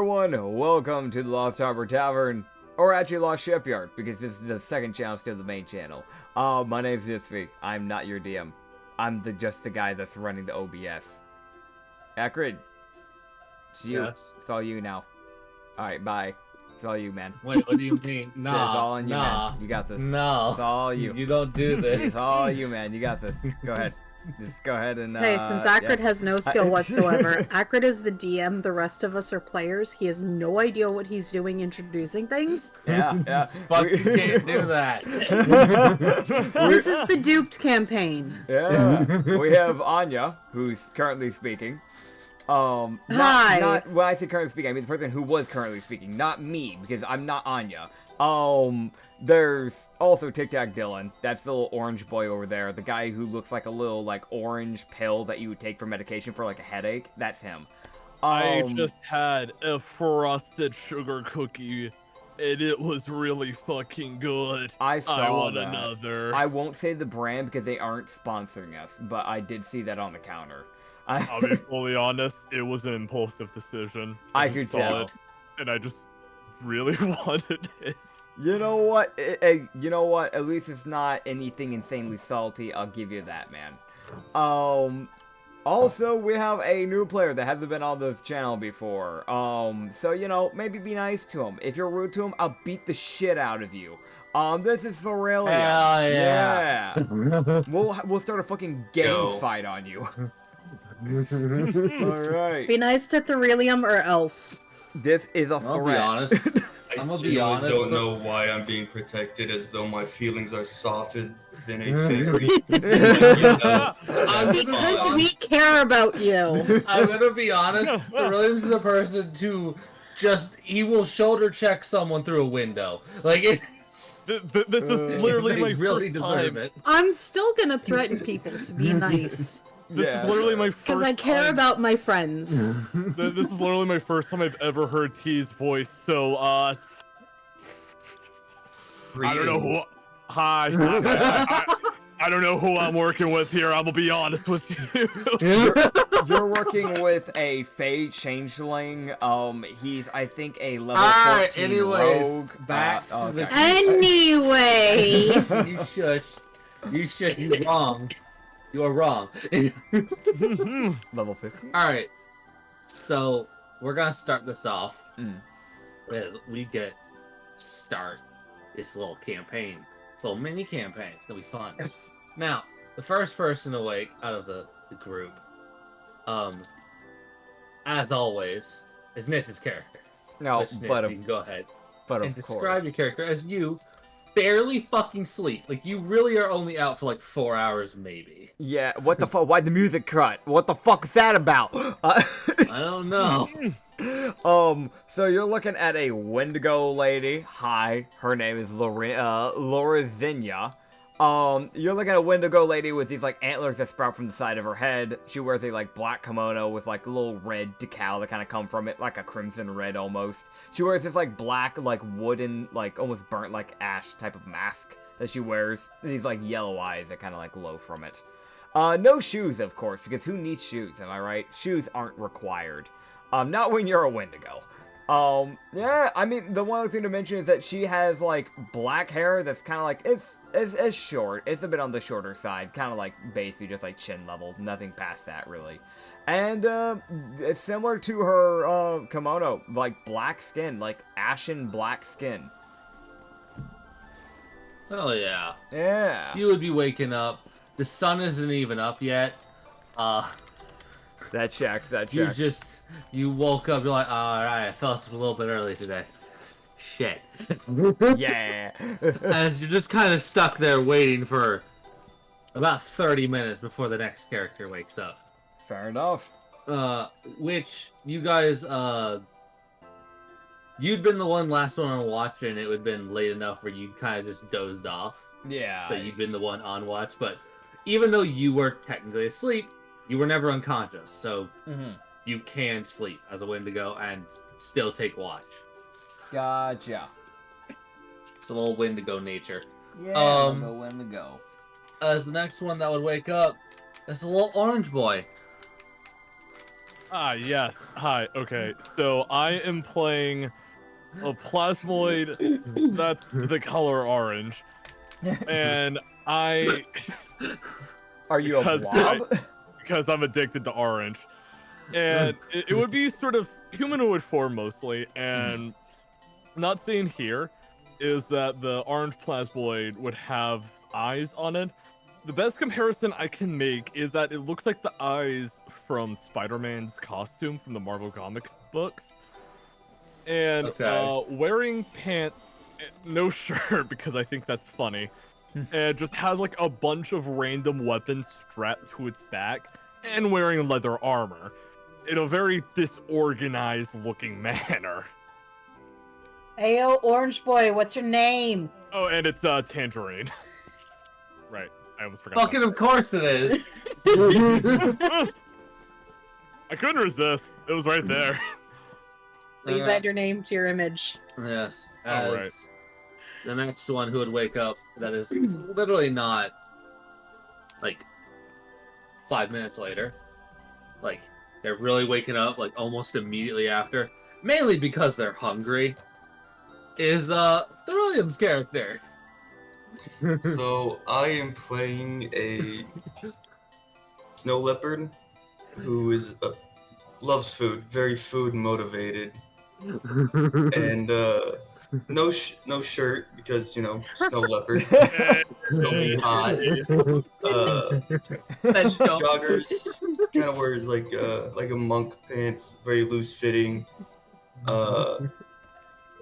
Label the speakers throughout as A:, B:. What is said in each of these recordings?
A: everyone, welcome to the Lost Harbor Tavern, or actually Lost Shipyard, because this is the second channel instead of the main channel. My name's Jisvi. I'm not your DM. I'm just the guy that's running the OBS. Acrid, it's you.
B: Yes.
A: It's all you now. Alright, bye. It's all you, man.
B: Wait, what do you mean?
A: It's all on you,
B: nah.
A: man. You got this.
B: No.
A: It's all you.
B: You don't do this.
A: It's all you, man. You got this. Go ahead. Just go ahead and,
C: Hey, since Acrid has no skill whatsoever, Acrid is the DM, the rest of us are players. He has no idea what he's doing introducing things.
A: Yeah.
B: Fuck, you can't do that.
C: This is the Dooped campaign.
A: Yeah. We have Anya, who's currently speaking.
C: Hi.
A: Not when I say currently speaking, I mean the person who was currently speaking, not me, because I'm not Anya. There's also Tic Tac Dylan. That's the little orange boy over there. The guy who looks like a little, orange pill that you would take for medication for, a headache. That's him.
D: I just had a frosted sugar cookie, and it was really fucking good.
A: I
D: want
A: that.
D: another.
A: I won't say the brand because they aren't sponsoring us, but I did see that on the counter.
D: I'll be fully honest, it was an impulsive decision.
A: I
D: just
A: could
D: saw
A: tell.
D: it, and I just really wanted it.
A: You know what? You know what? At least it's not anything insanely salty. I'll give you that, man. Also, we have a new player that hasn't been on this channel before. So, you know, maybe be nice to him. If you're rude to him, I'll beat the shit out of you. This is Aurelia.
B: Hell yeah.
A: We'll start a fucking gang fight on you. Alright.
C: Be nice to Thurelium or else.
A: This is a
B: I'll
A: threat.
B: be honest. I'm gonna be honest.
E: I don't know why I'm being protected as though my feelings are softer than a fairy.
C: Because we care about you.
B: I'm gonna be honest. Williams is the person to he will shoulder check someone through a window. Like
D: This is literally
B: they
D: my
B: really
D: first
B: deserve
D: time.
B: it.
C: I'm still gonna threaten people to be nice.
D: This is literally my first
C: Because I care
D: time.
C: about my friends.
D: This is literally my first time I've ever heard T's voice, so, I don't know who... Hi. I don't know who I'm working with here, I'm gonna be honest with you.
A: You're working with a Fey Changeling. He's, I think, a level 14
B: anyways,
A: rogue.
B: back to the...
C: Anyway.
B: You shush. You should. You're wrong. You are wrong.
A: Level 15?
B: Alright. So, we're gonna start this off. As we start this little campaign. This little mini campaign. It's gonna be fun. Now, the first person awake out of the group, as always, is Niss's character.
A: No,
B: Which, Niss,
A: but
B: you can go ahead
A: of
B: and
A: course.
B: describe your character as you barely fucking sleep. Like, you really are only out for like 4 hours, maybe.
A: Yeah, what the fuck? Why'd the music cut? What the fuck is that about?
B: I don't know.
A: So you're looking at a Wendigo lady. Hi, her name is Lorizinia. You're looking at a Wendigo lady with these, antlers that sprout from the side of her head. She wears a, black kimono with, a little red decal that kind of come from it, like a crimson red almost. She wears this, black, wooden, almost burnt, ash type of mask that she wears. These, yellow eyes that kind of, glow from it. No shoes, of course, because who needs shoes, am I right? Shoes aren't required. Not when you're a Wendigo. Yeah, I mean, the one other thing to mention is that she has, black hair that's kind of, it's short. It's a bit on the shorter side. Kind of, basically just, chin level. Nothing past that, really. And, it's similar to her, kimono. Black skin. Ashen black skin.
B: Oh, yeah.
A: Yeah.
B: You would be waking up. The sun isn't even up yet.
A: That checks, that checks.
B: You woke up, you're like, alright, I fell asleep a little bit early today. Shit.
A: Yeah.
B: As you're just kind of stuck there waiting for about 30 minutes before the next character wakes up.
A: Fair enough.
B: Which, you guys, you'd been the last one on watch, and it would have been late enough where you'd kind of just dozed off.
A: Yeah.
B: So you'd been the one on watch, but even though you were technically asleep, you were never unconscious, so you can sleep as a Wendigo and still take watch.
A: Gotcha.
B: It's a little Wendigo nature.
A: Yeah, know when to go.
B: As the next one that would wake up, is a little orange boy.
D: Yes. Hi. Okay. So I am playing a plasmoid that's the color orange. And I...
A: Are you a
D: because
A: blob?
D: because I'm addicted to orange. And it would be sort of humanoid form mostly, and not seen here is that the orange plasmoid would have eyes on it. The best comparison I can make is that it looks like the eyes from Spider-Man's costume from the Marvel Comics books. And wearing pants, no shirt because I think that's funny. And just has like a bunch of random weapons strapped to its back and wearing leather armor in a very disorganized looking manner.
C: Ayo, Orange Boy, what's your name?
D: Oh, and it's Tangerine. Right, I almost forgot.
B: Fucking of course it is.
D: I couldn't resist. It was right there.
C: Please add your name to your image.
B: Yes.
D: All
B: As
D: right.
B: the next one who would wake up, that is literally not like 5 minutes later. Like they're really waking up like almost immediately after, mainly because they're hungry. Is Thrillium's character.
E: So I am playing a snow leopard who is loves food, very food motivated, and no shirt because snow leopard. It's gonna be hot. Joggers, kind of wears like a monk pants, very loose fitting.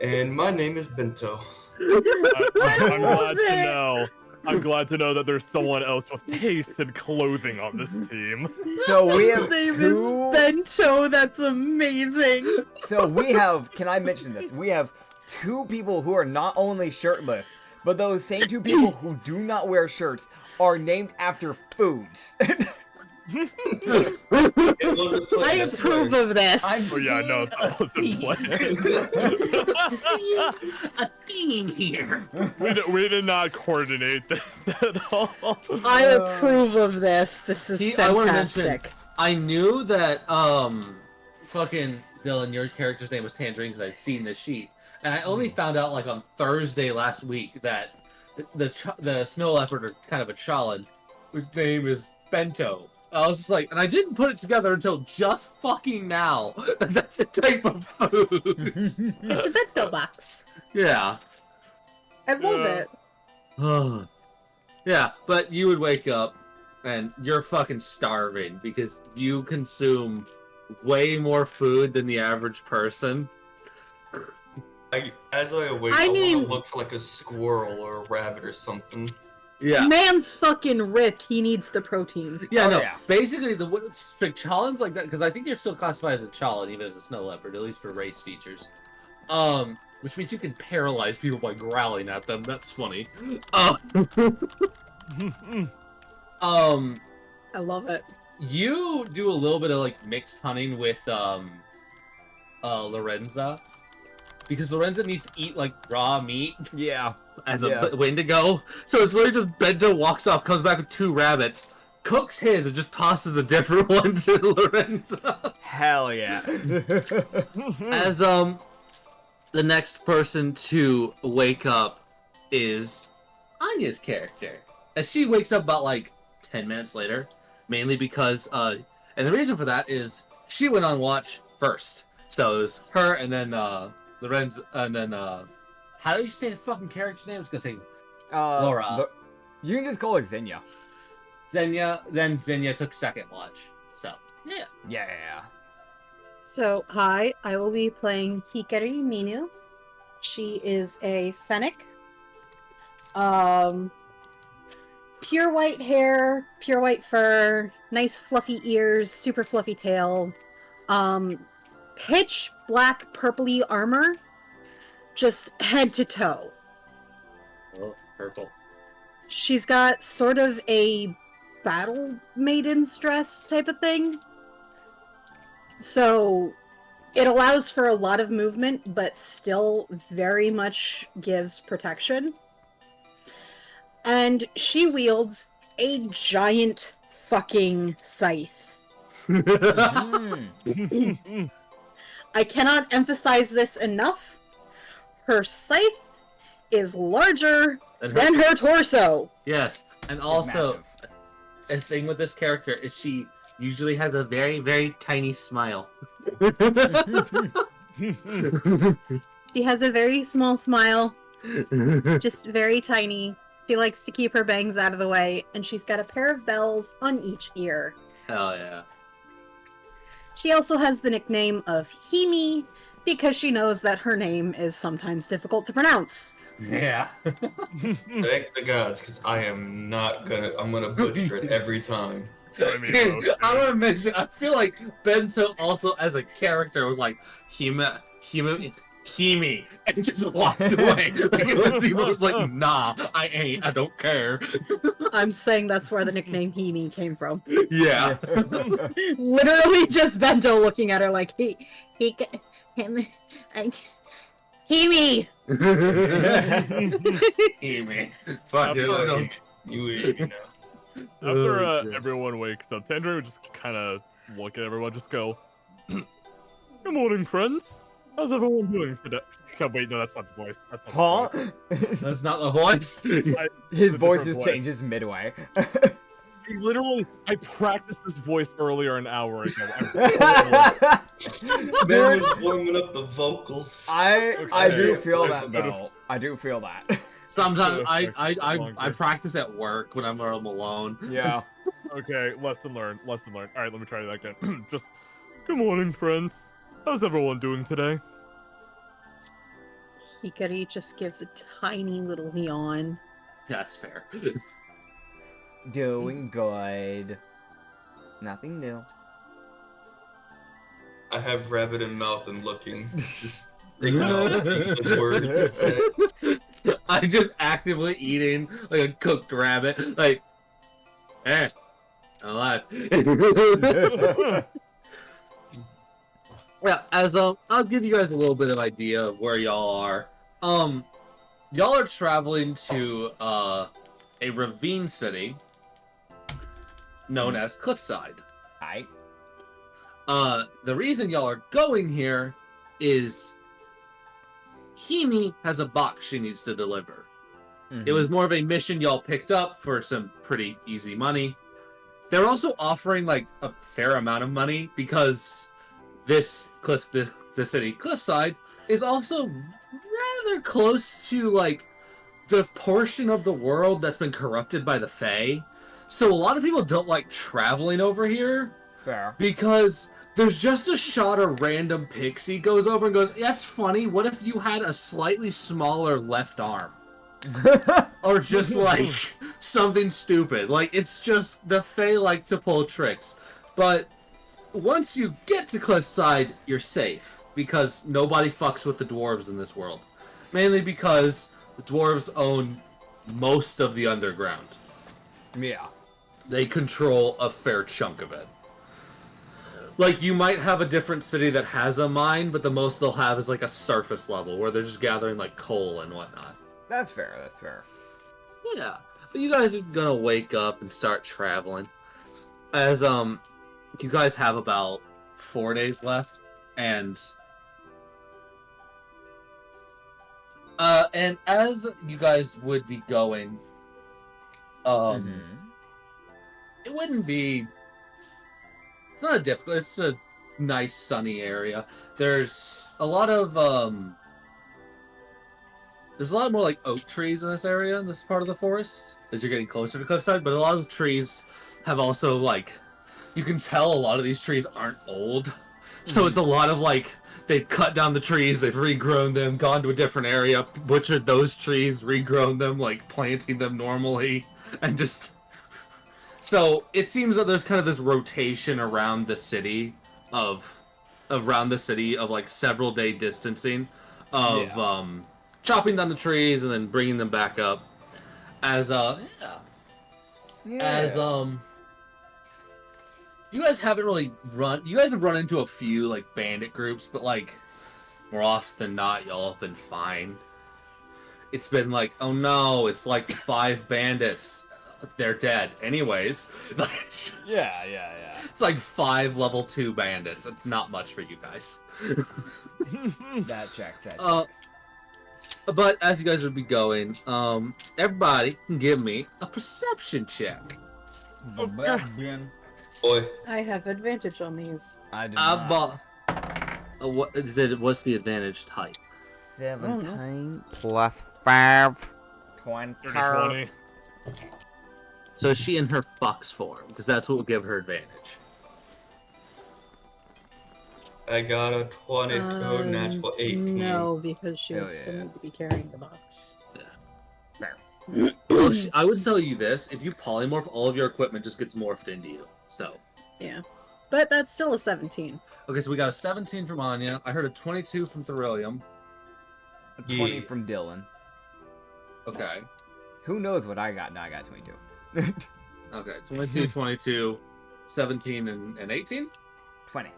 E: And my name is Bento.
D: I'm glad to know. I'm glad to know that there's someone else with taste in clothing on this team.
A: So we have
C: His name
A: two...
C: is Bento. That's amazing.
A: So we have, can I mention this? We have two people who are not only shirtless, but those same two people who do not wear shirts are named after foods.
E: It wasn't planned,
C: I approve of this.
D: Oh yeah, no, that wasn't planned.
B: A theme here.
D: We did not coordinate this at all.
C: I approve of this. This is
B: See, I wanna mention-
C: fantastic.
B: I knew that fucking Dylan, your character's name was Tangerine because I'd seen the sheet, and I only found out like on Thursday last week that the snow leopard, or kind of a challen, whose name is Bento. I was just like, and I didn't put it together until just fucking now. That's a type of food.
C: It's a bento box.
B: Yeah.
C: I love it.
B: Yeah, but you would wake up and you're fucking starving because you consume way more food than the average person.
E: As I awake,
C: I
E: I want
C: mean-
E: to look for like a squirrel or a rabbit or something.
B: Yeah.
C: Man's fucking ripped. He needs the protein.
B: Yeah,
A: Oh,
B: no.
A: yeah.
B: Basically, the like challenge like that, because I think you're still classified as a challen, even as a snow leopard, at least for race features. Which means you can paralyze people by growling at them. That's funny.
C: I love it.
B: You do a little bit of like mixed hunting with Lorenza, because Lorenza needs to eat like raw meat
A: Yeah.
B: as
A: Yeah.
B: a Wendigo. So it's literally just Bento walks off, comes back with 2 rabbits, cooks his, and just tosses a different one to Lorenza.
A: Hell yeah.
B: As the next person to wake up is Anya's character. As she wakes up about like 10 minutes later, mainly because and the reason for that is she went on watch first. So it was her and then Lorenzo, and then how do you say the fucking character's name? It's gonna take Laura.
A: You can just call her Xenia.
B: Xenia. Then Xenia took second watch. So yeah.
A: Yeah.
C: So, hi, I will be playing Hikari Minu. She is a fennec. Pure white hair, pure white fur, nice fluffy ears, super fluffy tail. Pitch black purpley armor, just head to toe.
B: Oh, purple.
C: She's got sort of a battle maiden's dress type of thing. So it allows for a lot of movement, but still very much gives protection. And she wields a giant fucking scythe. I cannot emphasize this enough. Her scythe is larger than her torso.
B: Yes, and also a thing with this character is she usually has a very, very tiny smile.
C: She has a very small smile, just very tiny. She likes to keep her bangs out of the way, and she's got a pair of bells on each ear.
B: Hell yeah.
C: She also has the nickname of Himi, because she knows that her name is sometimes difficult to pronounce.
B: Yeah.
E: Thank the gods, because I'm gonna butcher it every time.
D: I mean,
B: Dude, I want to mention, I feel like Bento also as a character was like, Kimi, and just walked away. Like, he was like, nah, I ain't, I don't care.
C: I'm saying that's where the nickname Himi came from.
B: Yeah.
C: Literally just Bento looking at her like, him, Himi!
B: Kimi. Fuck
E: You
B: it.
E: ain't- you ain't, you know.
D: After
B: Oh, yeah.
D: everyone wakes up, Tandre would just kind of look at everyone, just go, "Good morning, friends. How's everyone doing today?" Oh, wait, no, that's not the voice. That's not the voice.
B: That's not the voice.
A: His
D: a
A: voice
D: different
A: just
D: voice.
A: changes midway.
D: I practiced this voice earlier an hour ago.
E: Ben was warming up the vocals.
A: I do
D: Okay.
A: feel that though. I do feel that.
B: Sometimes
D: Should've
B: I
D: longer.
B: practice at work when I'm alone.
A: Yeah.
D: Okay, lesson learned. Lesson learned. All right, let me try that again. Just, good morning, friends. How's everyone doing today?
C: Hikari just gives a tiny little yawn.
B: That's fair.
A: Doing good. Nothing new.
E: I have rabbit in mouth and looking, just acknowledging the words.
B: I'm just actively eating like a cooked rabbit. Like, I'm alive. Yeah, as I'll give you guys a little bit of idea of where y'all are. Y'all are traveling to a ravine city known as Cliffside.
A: Aight.
B: The reason y'all are going here is Himi has a box she needs to deliver. It was more of a mission y'all picked up for some pretty easy money. They're also offering like a fair amount of money because the city Cliffside is also rather close to like the portion of the world that's been corrupted by the Fae. So a lot of people don't like traveling over here
A: Fair.
B: because there's just a shot a random pixie goes over and goes, that's funny, what if you had a slightly smaller left arm? Or just like something stupid. Like it's just the Fae like to pull tricks. But once you get to Cliffside, you're safe because nobody fucks with the dwarves in this world. Mainly because the dwarves own most of the underground.
A: Yeah.
B: They control a fair chunk of it. Like, you might have a different city that has a mine, but the most they'll have is like a surface level where they're just gathering like coal and whatnot.
A: That's fair. That's fair.
B: Yeah, but you guys are gonna wake up and start traveling. As you guys have about 4 days left, and as you guys would be going, it wouldn't be. It's not a difficult. It's a nice sunny area. There's a lot of there's a lot more like oak trees in this area, in this part of the forest, as you're getting closer to Cliffside. But a lot of the trees have also like, you can tell a lot of these trees aren't old, so it's a lot of like they've cut down the trees, they've regrown them, gone to a different area, butchered those trees, regrown them, like planting them normally, and just. So it seems that there's kind of this rotation around the city of like several day distancing of chopping down the trees and then bringing them back up as you guys haven't really you guys have run into a few like bandit groups, but like more often than not y'all have been fine. It's been like, oh no, it's like 5 bandits they're dead. Anyways.
D: Yeah.
B: It's like 5 level 2 bandits. It's not much for you guys.
A: That checks.
B: But as you guys would be going, everybody can give me a perception check.
E: Boy,
C: I have advantage on these.
A: I do not.
B: What is it? What's the advantage type?
A: 17 plus 5. 20.
D: 20.
B: So is she in her fox form? Because that's what will give her advantage.
E: I got a 22 natural 18.
C: No, because she would
A: Hell
C: still
A: yeah.
C: need to be carrying the box.
B: Well, I would tell you this: if you polymorph, all of your equipment just gets morphed into you. So.
C: Yeah. But that's still a 17.
B: Okay, so we got a 17 from Anya. I heard a 22 from Therilium.
A: A 20 from Dylan.
B: Okay.
A: Who knows what I got? No, I got 22.
B: Okay, 22, 22, 17, and 18?
A: 20.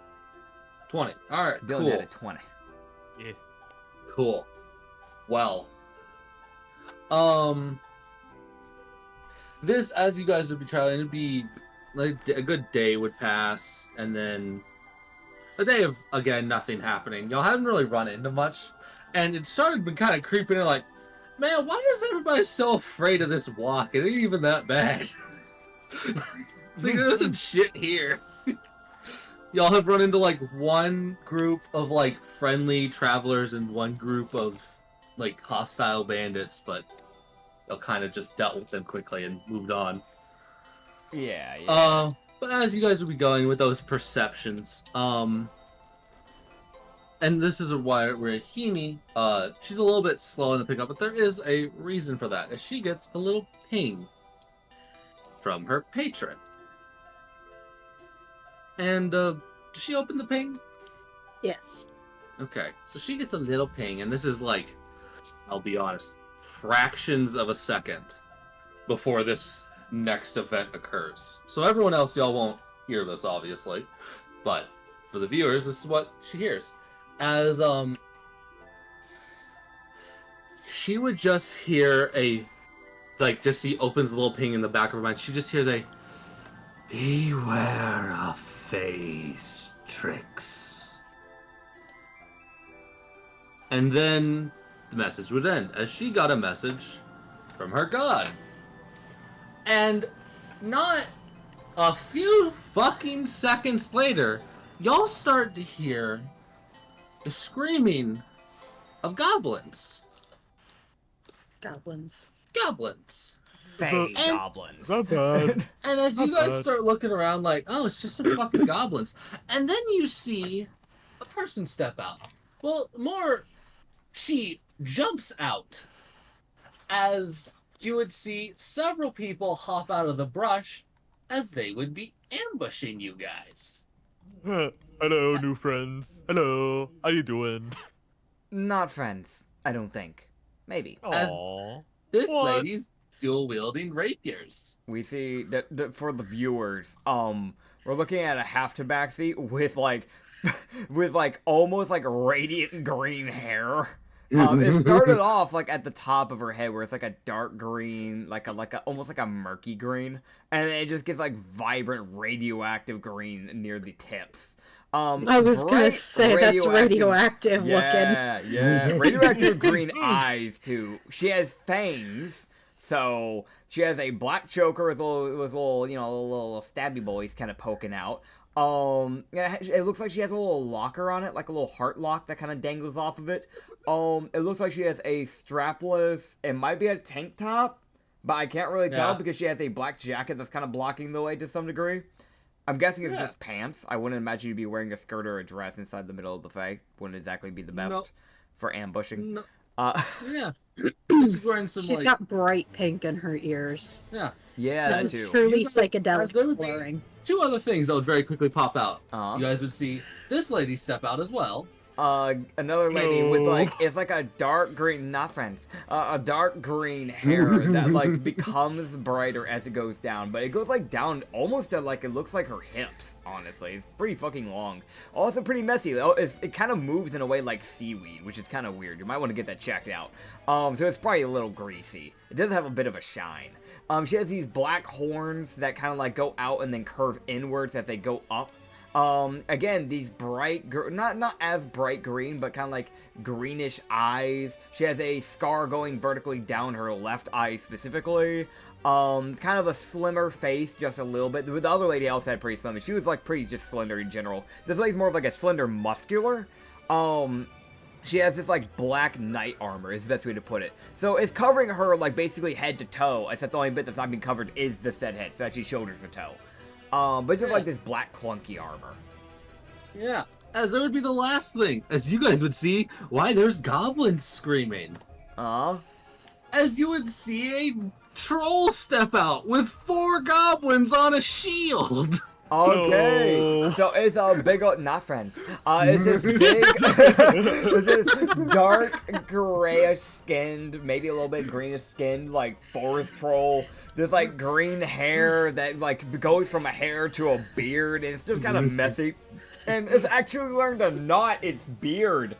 B: 20. Alright,
A: Dylan
B: cool.
A: had a 20.
D: Yeah.
B: Cool. Well. This, as you guys would be traveling, it'd be like a good day would pass, and then a day of, again, nothing happening. Y'all haven't really run into much, and it started been kind of creeping in, like, man, why is everybody so afraid of this walk? It ain't even that bad. Like, there isn't shit here. Y'all have run into, like, one group of, like, friendly travelers and one group of, like, hostile bandits, but y'all kind of just dealt with them quickly and moved on.
A: Yeah.
B: But as you guys will be going with those perceptions, and this is why where Himi, she's a little bit slow in the pickup, but there is a reason for that, as she gets a little ping from her patron. And, does she open the ping?
C: Yes.
B: Okay, so she gets a little ping, and this is like, I'll be honest, fractions of a second before this next event occurs. So everyone else, y'all won't hear this, obviously, but for the viewers, this is what she hears. As, she would just hear a, like, just he opens a little ping in the back of her mind, she just hears a, beware of face tricks. And then the message would end, as she got a message from her god. And not a few fucking seconds later, y'all start to hear the screaming of goblins.
C: Goblins.
A: Fey
B: And-
A: goblins.
D: Not bad.
B: And as you
D: Not
B: guys
D: bad.
B: start looking around like, oh, it's just some fucking goblins. And then you see a person step out. Well, more, she jumps out as you would see several people hop out of the brush as they would be ambushing you guys.
D: Hello, new friends. Hello. How you doing?
A: Not friends, I don't think. Maybe.
B: As-
D: Aww.
B: This
D: What?
B: lady's dual-wielding rapiers.
A: We see that for the viewers, we're looking at a half tabaxi with like, almost like radiant green hair. It started off like at the top of her head where it's like a dark green, like a almost like a murky green, and it just gets like vibrant radioactive green near the tips.
C: I was gonna
A: bright
C: say that's radioactive looking.
A: Yeah, radioactive green eyes too. She has fangs, so she has a black choker with little little stabby boys kind of poking out. It looks like she has a little locker on it, like a little heart lock that kind of dangles off of it. It looks like she has a strapless. It might be a tank top, but I can't really tell because she has a black jacket that's kind of blocking the way to some degree. I'm guessing it's just pants. I wouldn't imagine you'd be wearing a skirt or a dress inside the middle of the Fae. Wouldn't exactly be the best for ambushing.
B: No.
A: Uh,
B: Yeah. She's wearing some,
C: She's got bright pink in her ears.
B: Yeah.
A: yeah, that
C: This
A: too.
C: is truly
B: You guys-
C: psychedelic
B: there would be-
C: coloring.
B: Two other things that would very quickly pop out.
A: Uh-huh.
B: You guys would see this lady step out as well.
A: another lady with
D: No.
A: like, it's like a dark green, not friends, a dark green hair that like becomes brighter as it goes down, but it goes like down almost at like, it looks like her hips, honestly. It's pretty fucking long. Also pretty messy. It kind of moves in a way like seaweed, which is kind of weird. You might want to get that checked out. So it's probably a little greasy. It does have a bit of a shine. She has these black horns that kind of like go out and then curve inwards as they go up. Again, these bright, not as bright green, but kind of like greenish eyes. She has a scar going vertically down her left eye specifically. Kind of a slimmer face, just a little bit. The other lady else had pretty slim. She was like pretty just slender in general. This lady's more of like a slender muscular. She has this like black knight armor is the best way to put it. So it's covering her like basically head to toe, except the only bit that's not being covered is the said head, so actually shoulders to toe. But just like this black clunky armor.
B: Yeah, as there would be the last thing, as you guys would see, why there's goblins screaming. As you would see a troll step out with 4 goblins on a shield.
A: Okay,
D: No.
A: so it's a big old, not friends, it's this big, it's this dark grayish skinned, maybe a little bit greenish skinned, like forest troll. There's like green hair that like goes from a hair to a beard, and it's just kind of messy. And it's actually learned to knot its beard.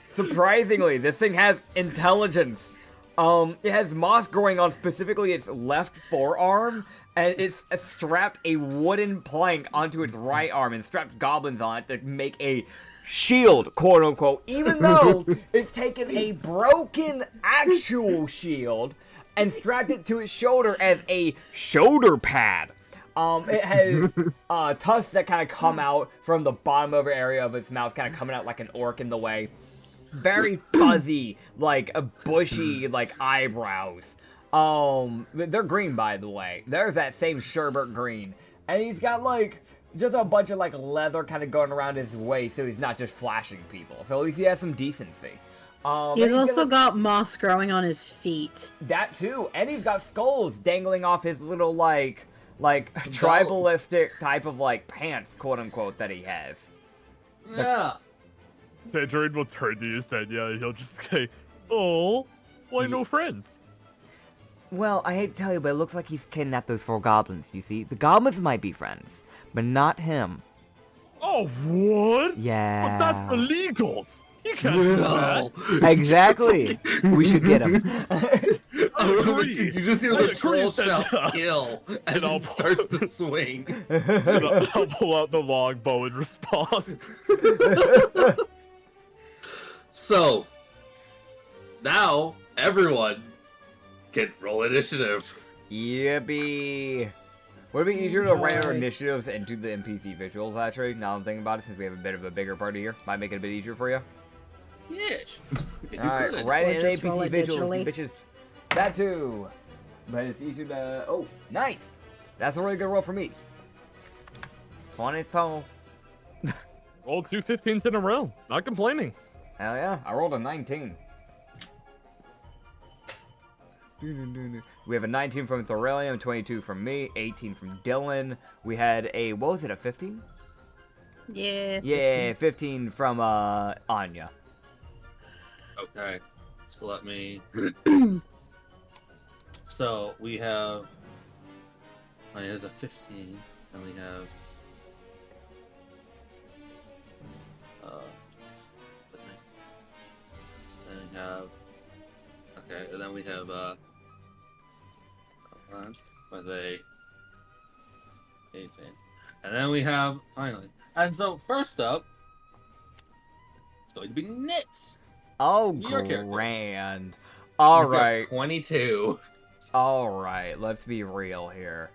A: Surprisingly, this thing has intelligence. It has moss growing on specifically its left forearm, and it's strapped a wooden plank onto its right arm and strapped goblins on it to make a shield, quote unquote, even though it's taken a broken actual shield and strapped it to its shoulder as a shoulder pad. It has tusks that kind of come out from the bottom over area of its mouth, kind of coming out like an orc in the way. Very fuzzy, like a bushy, like eyebrows. They're green, by the way. There's that same sherbet green, and he's got like just a bunch of like leather kind of going around his waist, so he's not just flashing people. So at least he has some decency.
C: He's also got moss growing on his feet.
A: That too, and he's got skulls dangling off his little like tribalistic type of like pants, quote unquote, that he has.
B: Yeah.
D: Tangerine will turn to you and said, yeah, he'll just say, oh, why no friends?
A: Well, I hate to tell you, but it looks like he's kidnapped those 4 goblins, you see? The goblins might be friends, but not him.
D: Oh, what?
A: Yeah.
D: But that's illegals. He can't do that.
A: Exactly. We should get him.
B: You just hear the troll shout,
D: that.
B: kill, as
D: I'll
B: it starts to swing.
D: And I'll pull out the longbow and respond.
B: So, now, everyone can roll initiative.
A: Yippee. Would it be easier to write our initiatives into the NPC visuals, actually? Now I'm thinking about it, since we have a bit of a bigger party here. Might make it a bit easier for you.
B: Yes.
A: Alright, write it
C: Or
A: in
C: just roll
A: NPC
C: it
A: visuals,
C: digitally.
A: bitches. That too. But it's easier to... Oh, nice. That's a really good roll for me. 22.
D: Rolled 2 15s in a row. Not complaining.
A: Hell yeah, I rolled a 19. We have a 19 from Thorelium, 22 from me, 18 from Dylan. We had a, what was it, a 15?
C: Yeah.
A: Yeah, 15 from Anya.
B: Okay. So let me... So, we have... Oh, there's a 15, and we have... Then we have... Okay, and then we have, hold on, with a 18. And then we have, finally... And so, first up, it's going to be Nits.
A: Oh,
B: Your character.
A: grand.
B: You've got
A: Alright,
B: 22.
A: alright, let's be real here.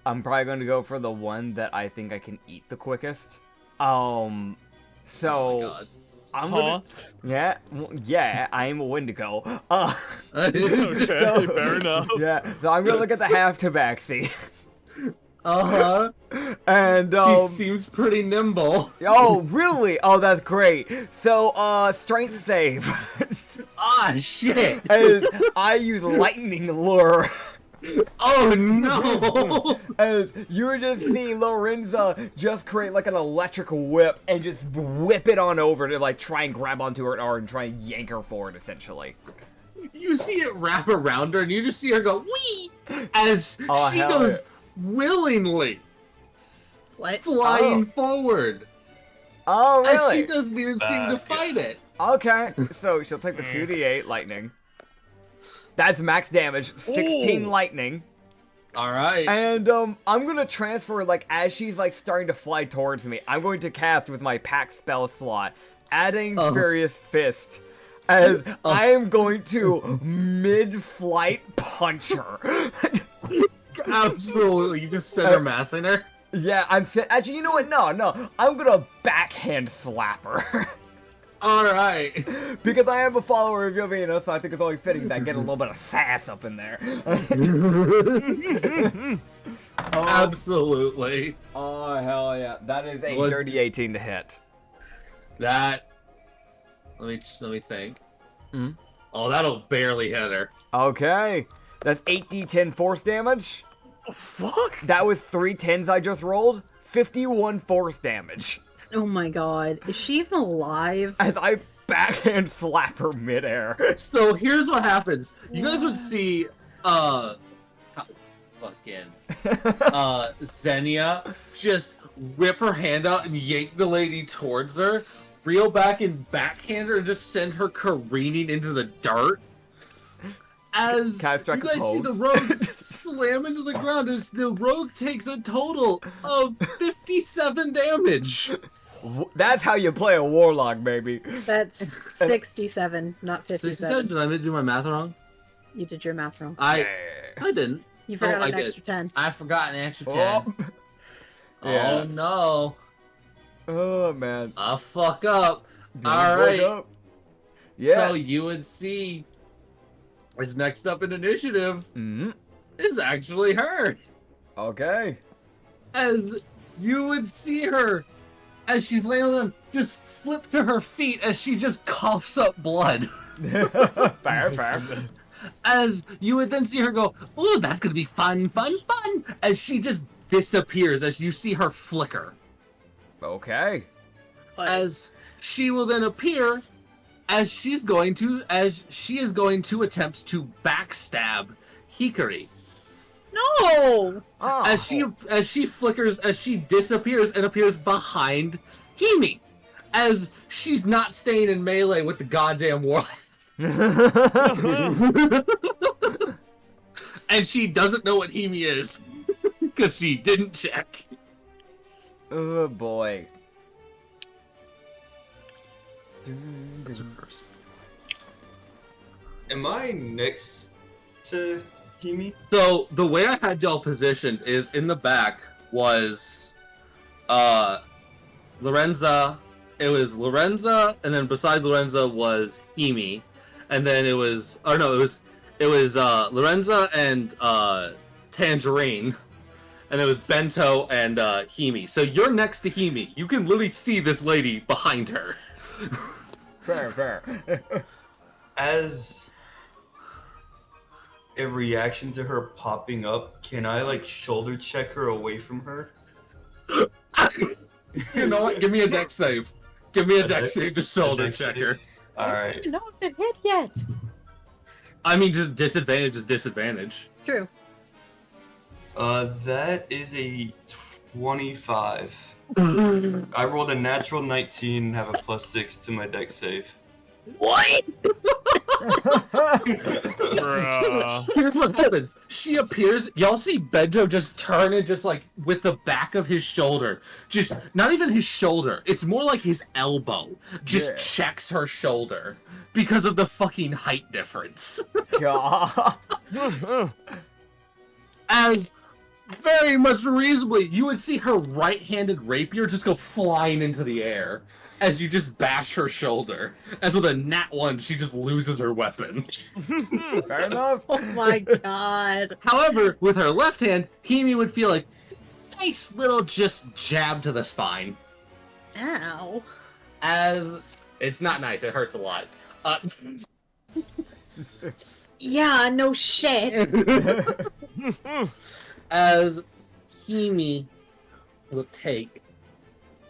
A: I'm probably going to go for the one that I think I can eat the quickest.
B: Oh my
A: So...
B: god.
A: I'm
D: Huh?
A: gonna, yeah, I'm a Wendigo.
D: Okay,
A: So-
D: fair enough.
A: Yeah, so I'm gonna look at the half tabaxi.
B: Uh-huh.
A: And,
B: She seems pretty nimble.
A: oh, really? Oh, that's great. So, strength save.
B: Ah, shit.
A: As I use lightning lure.
B: Oh no!
A: As you just see Lorenza just create like an electric whip and just whip it on over to like try and grab onto her arm and try and yank her forward, essentially.
B: You see it wrap around her, and you just see her go wee as she
A: hell
B: goes willingly
C: What?
B: flying forward.
A: Oh,
B: As
A: really?
B: she doesn't even seem to fight it.
A: Okay, so she'll take the 2d8 lightning. That's max damage, 16
D: Ooh.
A: lightning.
B: All right.
A: And I'm gonna transfer, like, as she's like starting to fly towards me, I'm going to cast with my pack spell slot, adding Furious Fist, as I am going to mid-flight punch her.
B: Absolutely, you just center massing her.
A: Yeah, actually, you know what? No, I'm gonna backhand slap her.
B: All right.
A: Because I am a follower of Yovina, so I think it's only fitting that I get a little bit of sass up in there.
B: Absolutely.
A: Oh, hell yeah. That is a dirty 18 to hit.
B: That. Let me think. Oh, that'll barely hit her.
A: Okay. That's 8d10 force damage.
D: Fuck.
A: That was 3 10s I just rolled. 51 force damage.
C: Oh my god. Is she even alive?
A: As I backhand slap her midair.
B: So here's what happens. You guys would see, Xenia just whip her hand out and yank the lady towards her, reel back and backhand her, and just send her careening into the dirt. As
A: Can I strike
B: you
A: a
B: guys see the
A: pose?
B: rogue slam into the ground, as the rogue takes a total of 57 damage.
A: That's how you play a warlock, baby.
C: That's 67, not 57.
B: Did I do my math wrong?
C: You did your math wrong.
B: I didn't.
C: You forgot
B: I
C: an
B: did.
C: extra 10.
B: I forgot an extra 10.
A: Oh. Yeah.
B: Oh no.
A: Oh, man.
B: I fuck up.
A: Don't
B: All
A: fuck
B: right.
A: up. Yeah.
B: So you would see is next up in initiative is actually her.
A: Okay.
B: As you would see her as she's laying on them, just flip to her feet as she just coughs up blood.
A: Fair.
B: As you would then see her go, "Ooh, that's gonna be fun," as she just disappears as you see her flicker.
A: Okay.
B: As she will then appear as she is going to attempt to backstab Hikari.
C: No!
A: Oh.
B: As she flickers, as she disappears and appears behind Himi, as she's not staying in melee with the goddamn warlock. And she doesn't know what Himi is because she didn't check.
A: Oh boy.
B: That's her first.
E: Am I next to Himi?
B: So the way I had y'all positioned is in the back was Lorenza. It was Lorenza, and then beside Lorenza was Himi, and then it was Lorenza and Tangerine, and it was Bento and Himi. So you're next to Himi. You can literally see this lady behind her.
A: Fair.
E: As a reaction to her popping up, can I like shoulder check her away from her?
B: You know what? Give me a dex save. Give me a dex save to shoulder check her.
E: Alright.
C: I don't know if it hit yet.
B: I mean, just disadvantage is disadvantage.
C: True.
E: That is a 25. I rolled a natural 19 and have a +6 to my dex save.
B: What?
D: Bruh.
B: Here's what happens. She appears. Y'all see Bento just turn and just like with the back of his shoulder. Just not even his shoulder. It's more like his elbow. Just checks her shoulder because of the fucking height difference.
A: God.
B: As very much reasonably, you would see her right-handed rapier just go flying into the air as you just bash her shoulder. As with a nat 1, she just loses her weapon.
A: Fair enough.
C: Oh my god.
B: However, with her left hand, Himi would feel like nice little just jab to the spine.
C: Ow.
B: As it's not nice, it hurts a lot.
C: Yeah, no shit.
B: As Kimi will take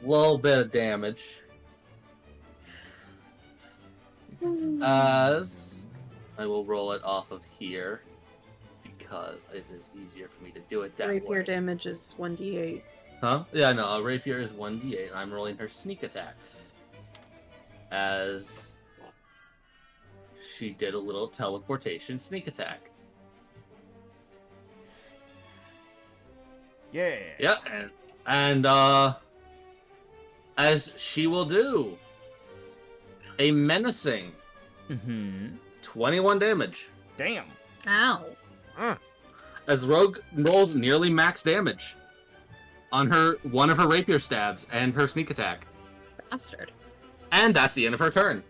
B: a little bit of damage. As I will roll it off of here because it is easier for me to do it that
C: Rapier
B: way.
C: damage is 1d8.
B: Huh? Yeah, no, a rapier is 1d8. I'm rolling her sneak attack. As she did a little teleportation sneak attack.
A: Yeah.
B: Yeah, and as she will do a menacing 21 damage.
A: Damn.
C: Ow.
B: As Rogue rolls nearly max damage on one of her rapier stabs and her sneak attack.
C: Bastard.
B: And that's the end of her turn.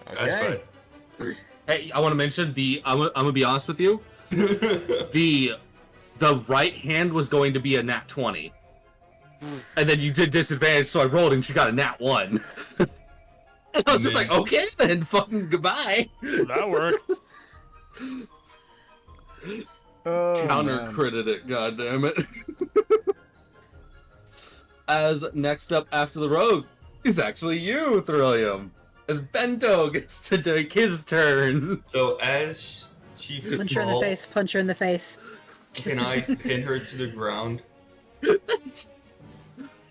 E: That's
A: Okay.
E: right.
B: Hey, I want to mention I'm gonna be honest with you. The right hand was going to be a nat 20. And then you did disadvantage, so I rolled and she got a nat 1. And I was just
E: Man.
B: like, okay then, fucking goodbye.
D: That worked.
A: Oh,
B: Counter
A: man.
B: critted it, goddammit. As next up after the rogue is actually you, Thrillium. As Bento gets to take his turn.
E: So as she
C: Punch her in the face.
E: falls,
C: Punch her in the face.
E: can I pin her to the ground?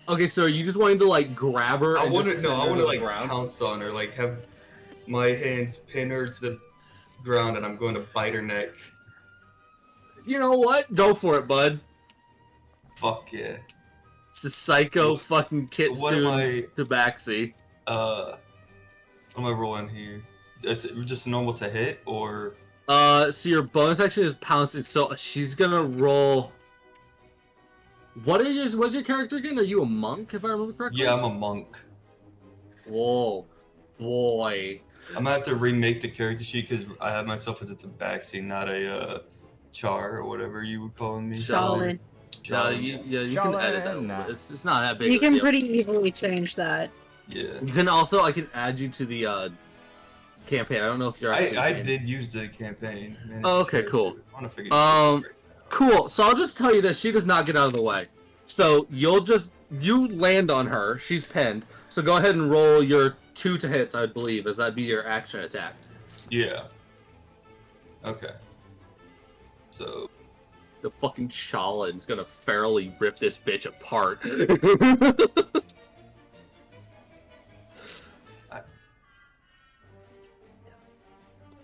B: Okay, so are you just wanting to like grab her?
E: I
B: and
E: want
B: just
E: to
B: send her
E: I want to
B: the
E: like
B: ground?
E: pounce on her, like have my hands pin her to the ground, and I'm going to bite her neck.
B: You know what? Go for it, bud.
E: Fuck yeah.
B: It's a psycho fucking
E: What am
B: kitsune tabaxi.
E: What am I rolling here? It's just normal to hit, or
B: So your bonus action is pouncing, so she's gonna roll. What's your character again? Are you a monk, if I remember correctly?
E: yeah, I'm a monk.
B: Whoa, boy.
E: I'm gonna have to remake the character sheet because I have myself as a tabaxi, not a char or whatever you would call me.
C: Shaolin.
B: You can edit that a little bit. It's not that big.
C: You
B: of a
C: can
B: deal.
C: pretty easily change that.
E: Yeah.
B: You can also, I can add you to the campaign. I don't know if you're actually.
E: I did use the campaign. Man,
B: Oh,
E: it's
B: okay,
E: just-
B: cool.
E: I want to figure this out right now.
B: Cool. So I'll just tell you this: she does not get out of the way. So you land on her. She's pinned. So go ahead and roll your 2 to hits, I believe, as that'd be your action attack.
E: Yeah. Okay. So
B: The fucking Shaolin's gonna fairly rip this bitch apart.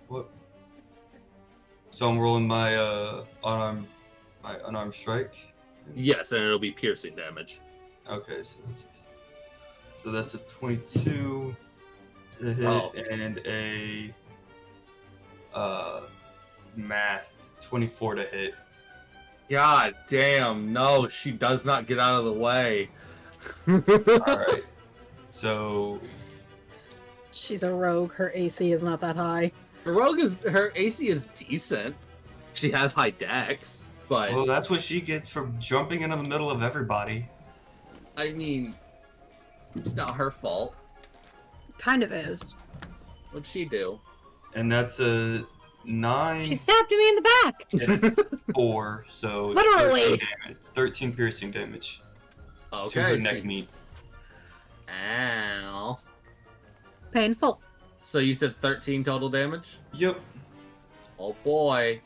E: what? So I'm rolling my unarmed strike.
B: Yes, and it'll be piercing damage.
E: Okay, so that's a 22 to hit
B: Oh.
E: and a math 24 to hit.
B: God damn, no, she does not get out of the way.
E: All right. So
C: She's a rogue. Her AC is not that high.
B: Her AC is decent. She has high dex, but
E: well, that's what she gets for jumping into the middle of everybody.
B: I mean, it's not her fault.
C: Kind of is.
B: What'd she do?
E: And that's a 9
C: She stabbed me in the back.
E: and a 4, so
C: Literally.
E: 13 piercing damage to
B: Okay.
E: her neck meat.
B: Ow.
C: Painful.
B: So you said 13 total damage?
E: Yep.
B: Oh boy.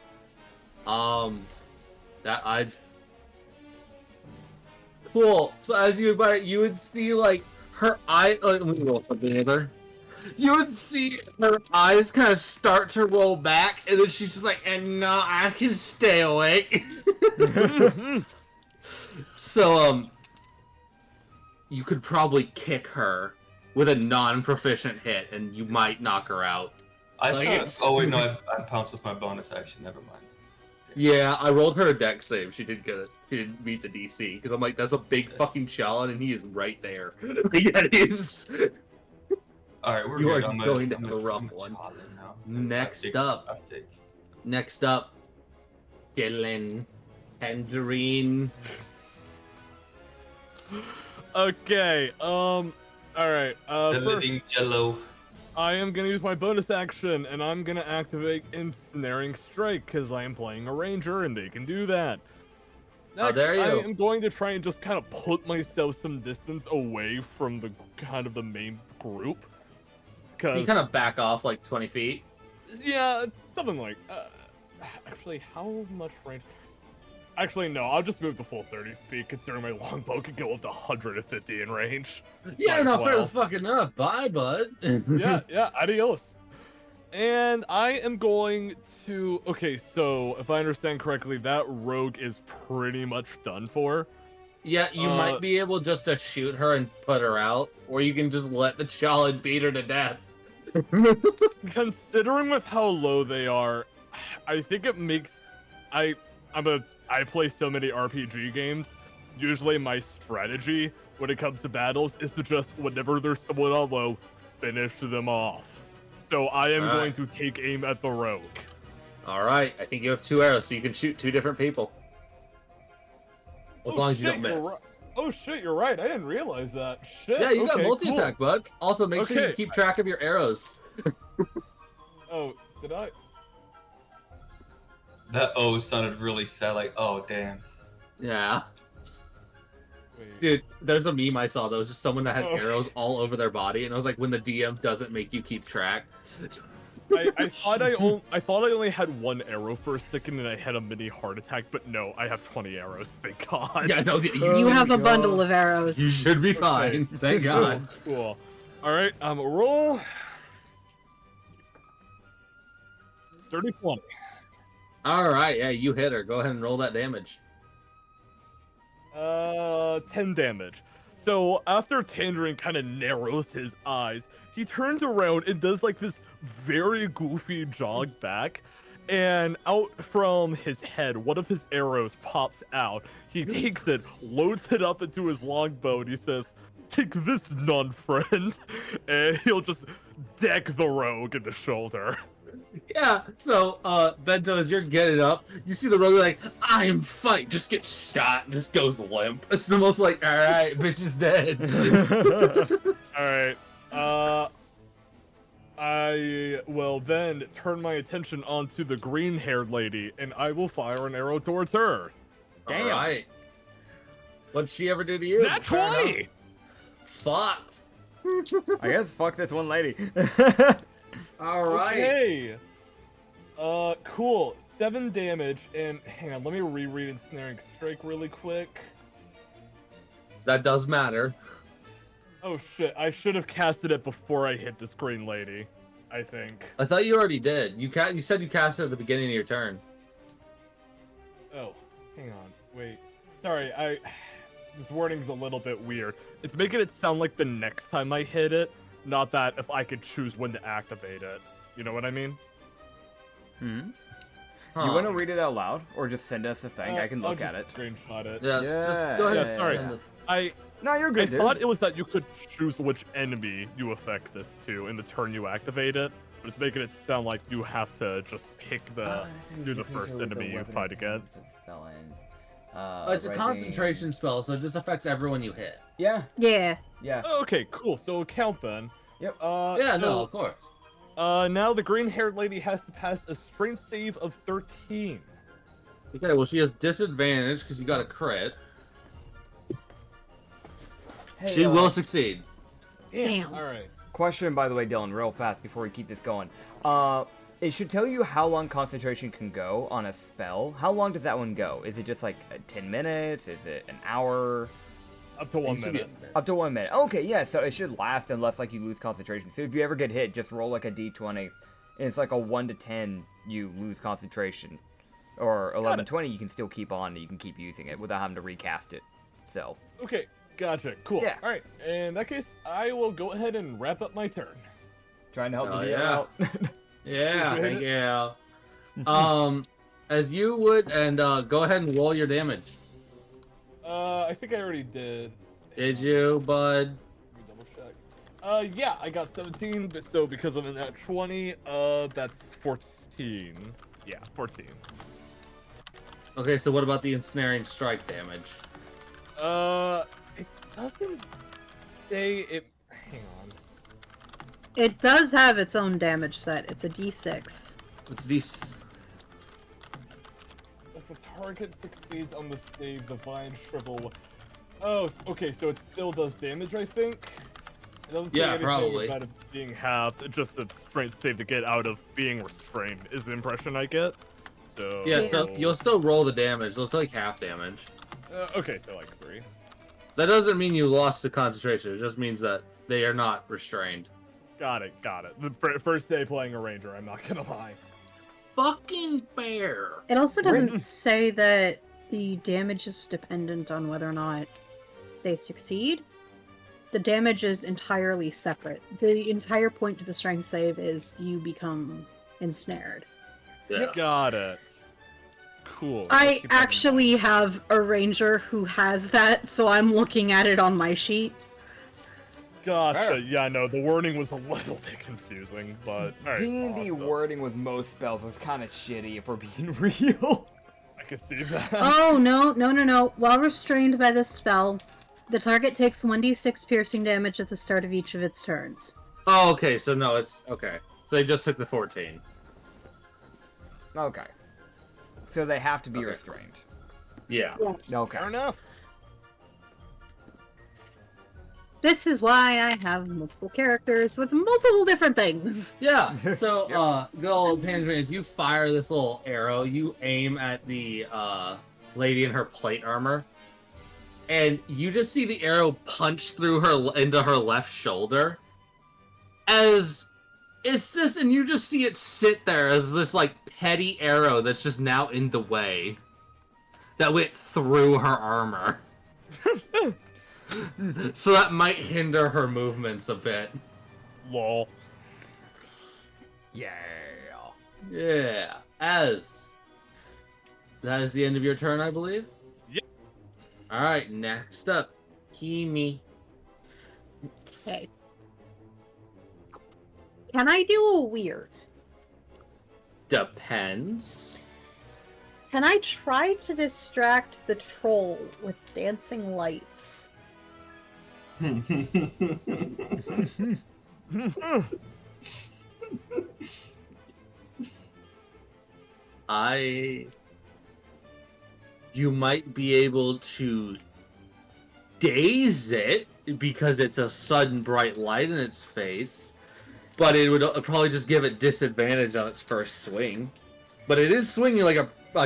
B: Cool. So as you would see like her eye. Let me roll something with her. You would see her eyes kind of start to roll back, and then she's just like, "And no, I can stay awake." So you could probably kick her with a non-proficient hit, and you might knock her out.
E: I
B: Like
E: still.
B: it's-
E: Oh wait, no, I pounced with my bonus action. Never mind.
B: Yeah, I rolled her a dex save. She didn't get it. She didn't meet the DC because I'm like, that's a big fucking Shaolin, and he is right there. Yeah, he is.
E: All right, we're
B: You
E: good.
B: are
E: I'm
B: going to
E: I'm
B: have a rough
E: I'm
B: one.
E: Charlie now.
B: Next
E: I
B: up.
E: think.
B: Next up, Dylan, Tangerine.
D: Okay. All right.
E: The
D: First,
E: living Jello.
D: I am gonna use my bonus action, and I'm gonna activate Ensnaring Strike, because I am playing a ranger, and they can do that. Next,
B: there you
D: I
B: go.
D: am going to try and just kind of put myself some distance away from the the main group.
B: You kind of back off like 20 feet.
D: Yeah, something like. Actually, how much range? Actually, no. I'll just move the full 30 feet, considering my longbow can go up to 150 in range.
B: Yeah,
D: Might
B: no,
D: as
B: fair
D: well.
B: fucking enough. Bye, bud.
D: Yeah, adios. And I am going to. Okay, so if I understand correctly, that rogue is pretty much done for.
B: Yeah, you might be able just to shoot her and put her out, or you can just let the Chalid beat her to death.
D: Considering with how low they are, I think it makes. I play so many RPG games. Usually, my strategy when it comes to battles is to just, whenever there's someone on low, finish them off. So I am going to take aim at the rogue.
B: All right, I think you have 2 arrows, so you can shoot 2 different people. As long as you don't miss.
D: Oh shit, you're right. I didn't realize that. Shit.
B: Yeah, you got
D: okay,
B: multi-attack, bud. Also, make sure you
D: Okay.
B: keep track of your arrows.
D: Oh, did I?
E: That O sounded really sad, like, oh, damn.
B: Yeah.
D: Wait.
B: Dude, there's a meme I saw that was just someone that had
D: Oh.
B: arrows all over their body, and I was like, when the DM doesn't make you keep track.
D: I thought I only had 1 arrow for a second and I had a mini heart attack, but no, I have 20 arrows, thank God.
B: Yeah, no,
C: You have a bundle of arrows.
B: You should be fine. Thank God.
D: Cool. Alright, roll. 30-20.
B: All right, yeah, you hit her. Go ahead and roll that damage.
D: 10 damage. So after Tangerine kind of narrows his eyes, he turns around and does like this very goofy jog back, and out from his head, one of his arrows pops out. He takes it, loads it up into his longbow, and he says, "Take this, non-friend," and he'll just deck the rogue in the shoulder.
B: Yeah, so, Bento, as you're getting up, you see the rogue like, I am fight, just get shot, and just goes limp. It's the most like, alright, bitch is dead.
D: Alright, I will then turn my attention onto the green-haired lady, and I will fire an arrow towards her.
A: Damn.
B: Alright. What'd she ever do to you?
D: Nat 20!
B: Fuck.
A: I guess fuck this one lady.
B: Alright.
D: Okay. Cool. 7 damage, and hang on, let me reread Ensnaring Strike really quick.
B: That does matter.
D: Oh shit, I should have casted it before I hit this green lady, I think.
B: I thought you already did. You said you cast it at the beginning of your turn.
D: Oh, hang on, wait. Sorry, this wording's a little bit weird. It's making it sound like the next time I hit it, not that if I could choose when to activate it. You know what I mean?
A: You want to read it out loud, or just send us a thing? I can
D: I'll
A: look at it.
D: just screenshot it.
B: Yes, just go ahead.
D: Yeah, sorry.
B: Send it.
A: No, you're
D: I
A: good, dude.
D: thought it was that you could choose which enemy you affect this to in the turn you activate it, but it's making it sound like you have to just pick do the first enemy you fight against.
B: It's a concentration spell, so it just affects everyone you hit.
A: Yeah,
C: Yeah.
A: yeah.
D: Oh, okay, cool. So count then.
A: Yep.
B: Yeah, no, of course.
D: Now the green-haired lady has to pass a strength save of 13.
B: Okay, well, she has disadvantage because you got a crit.
A: Hey,
B: She will succeed.
C: Damn.
D: All right.
A: Question, by the way, Dylan, real fast before we keep this going. It should tell you how long concentration can go on a spell. How long does that one go? Is it just like 10 minutes? Is it an hour?
D: Up to 1
B: It should be
D: minute.
A: Up to 1 minute. Okay, yeah, so it should last unless like you lose concentration. So if you ever get hit, just roll like a d20. And it's like a 1 to 10, you lose concentration. Or 11, 20, you can still keep on and you can keep using it without having to recast it. So.
D: Okay, gotcha. Cool.
A: Yeah.
D: All right. In that case, I will go ahead and wrap up my turn.
A: Trying to help
B: Oh,
A: the DM
B: yeah.
A: out.
B: Yeah,
D: Appreciate
B: yeah. As you would, and go ahead and roll your damage.
D: I think I already did.
B: Did you, bud?
D: Let me double check. Yeah, I got 17, but so because I'm in that 20, that's 14. Yeah, 14.
B: Okay, so what about the ensnaring strike damage?
D: It doesn't say it. Hang on.
C: It does have its own damage set. It's a d6.
B: It's these.
D: If the target succeeds on the save, the vine shrivel. Oh, okay, so it still does damage, I think. It doesn't say
B: Yeah,
D: anything
B: probably.
D: about it being halved. It's just a strength save to get out of being restrained is the impression I get. So
B: Yeah, so you'll still roll the damage. It'll take half damage.
D: okay, so like 3.
B: That doesn't mean you lost the concentration. It just means that they are not restrained.
D: Got it. The first day playing a ranger, I'm not gonna lie.
B: Fucking fair.
C: It also doesn't say that the damage is dependent on whether or not they succeed. The damage is entirely separate. The entire point to the strength save is you become ensnared.
B: Yeah.
D: Got it. Cool.
C: I
D: Let's keep that in
C: actually have a ranger who has that, so I'm looking at it on my sheet.
D: Gotcha.
B: Fair.
D: Yeah, no, the wording was a little bit confusing, but alright.
A: D&D
D: awesome.
A: wording with most spells is kind of shitty if we're being real.
D: I can see that.
C: Oh, no. While restrained by this spell, the target takes 1d6 piercing damage at the start of each of its turns.
B: Oh, okay. So no, it's okay. So they just took the 14.
A: Okay. So they have to be
B: Okay.
A: restrained.
B: Yeah.
A: Okay.
D: Fair enough.
C: This is why I have multiple characters with multiple different things.
B: Yeah. So, good old Tangerine, as you fire this little arrow, you aim at the lady in her plate armor, and you just see the arrow punch through her into her left shoulder. As it's this, and you just see it sit there as this like petty arrow that's just now in the way that went through her armor. So that might hinder her movements a bit.
D: Lol.
A: Yeah.
B: Yeah. As that is the end of your turn, I believe.
D: Yep.
B: All right. Next up, Kimi.
C: Okay. Can I do a weird?
B: Depends.
C: Can I try to distract the troll with dancing lights?
B: You might be able to daze it because it's a sudden bright light in its face, but it would probably just give it disadvantage on its first swing. But it is swinging like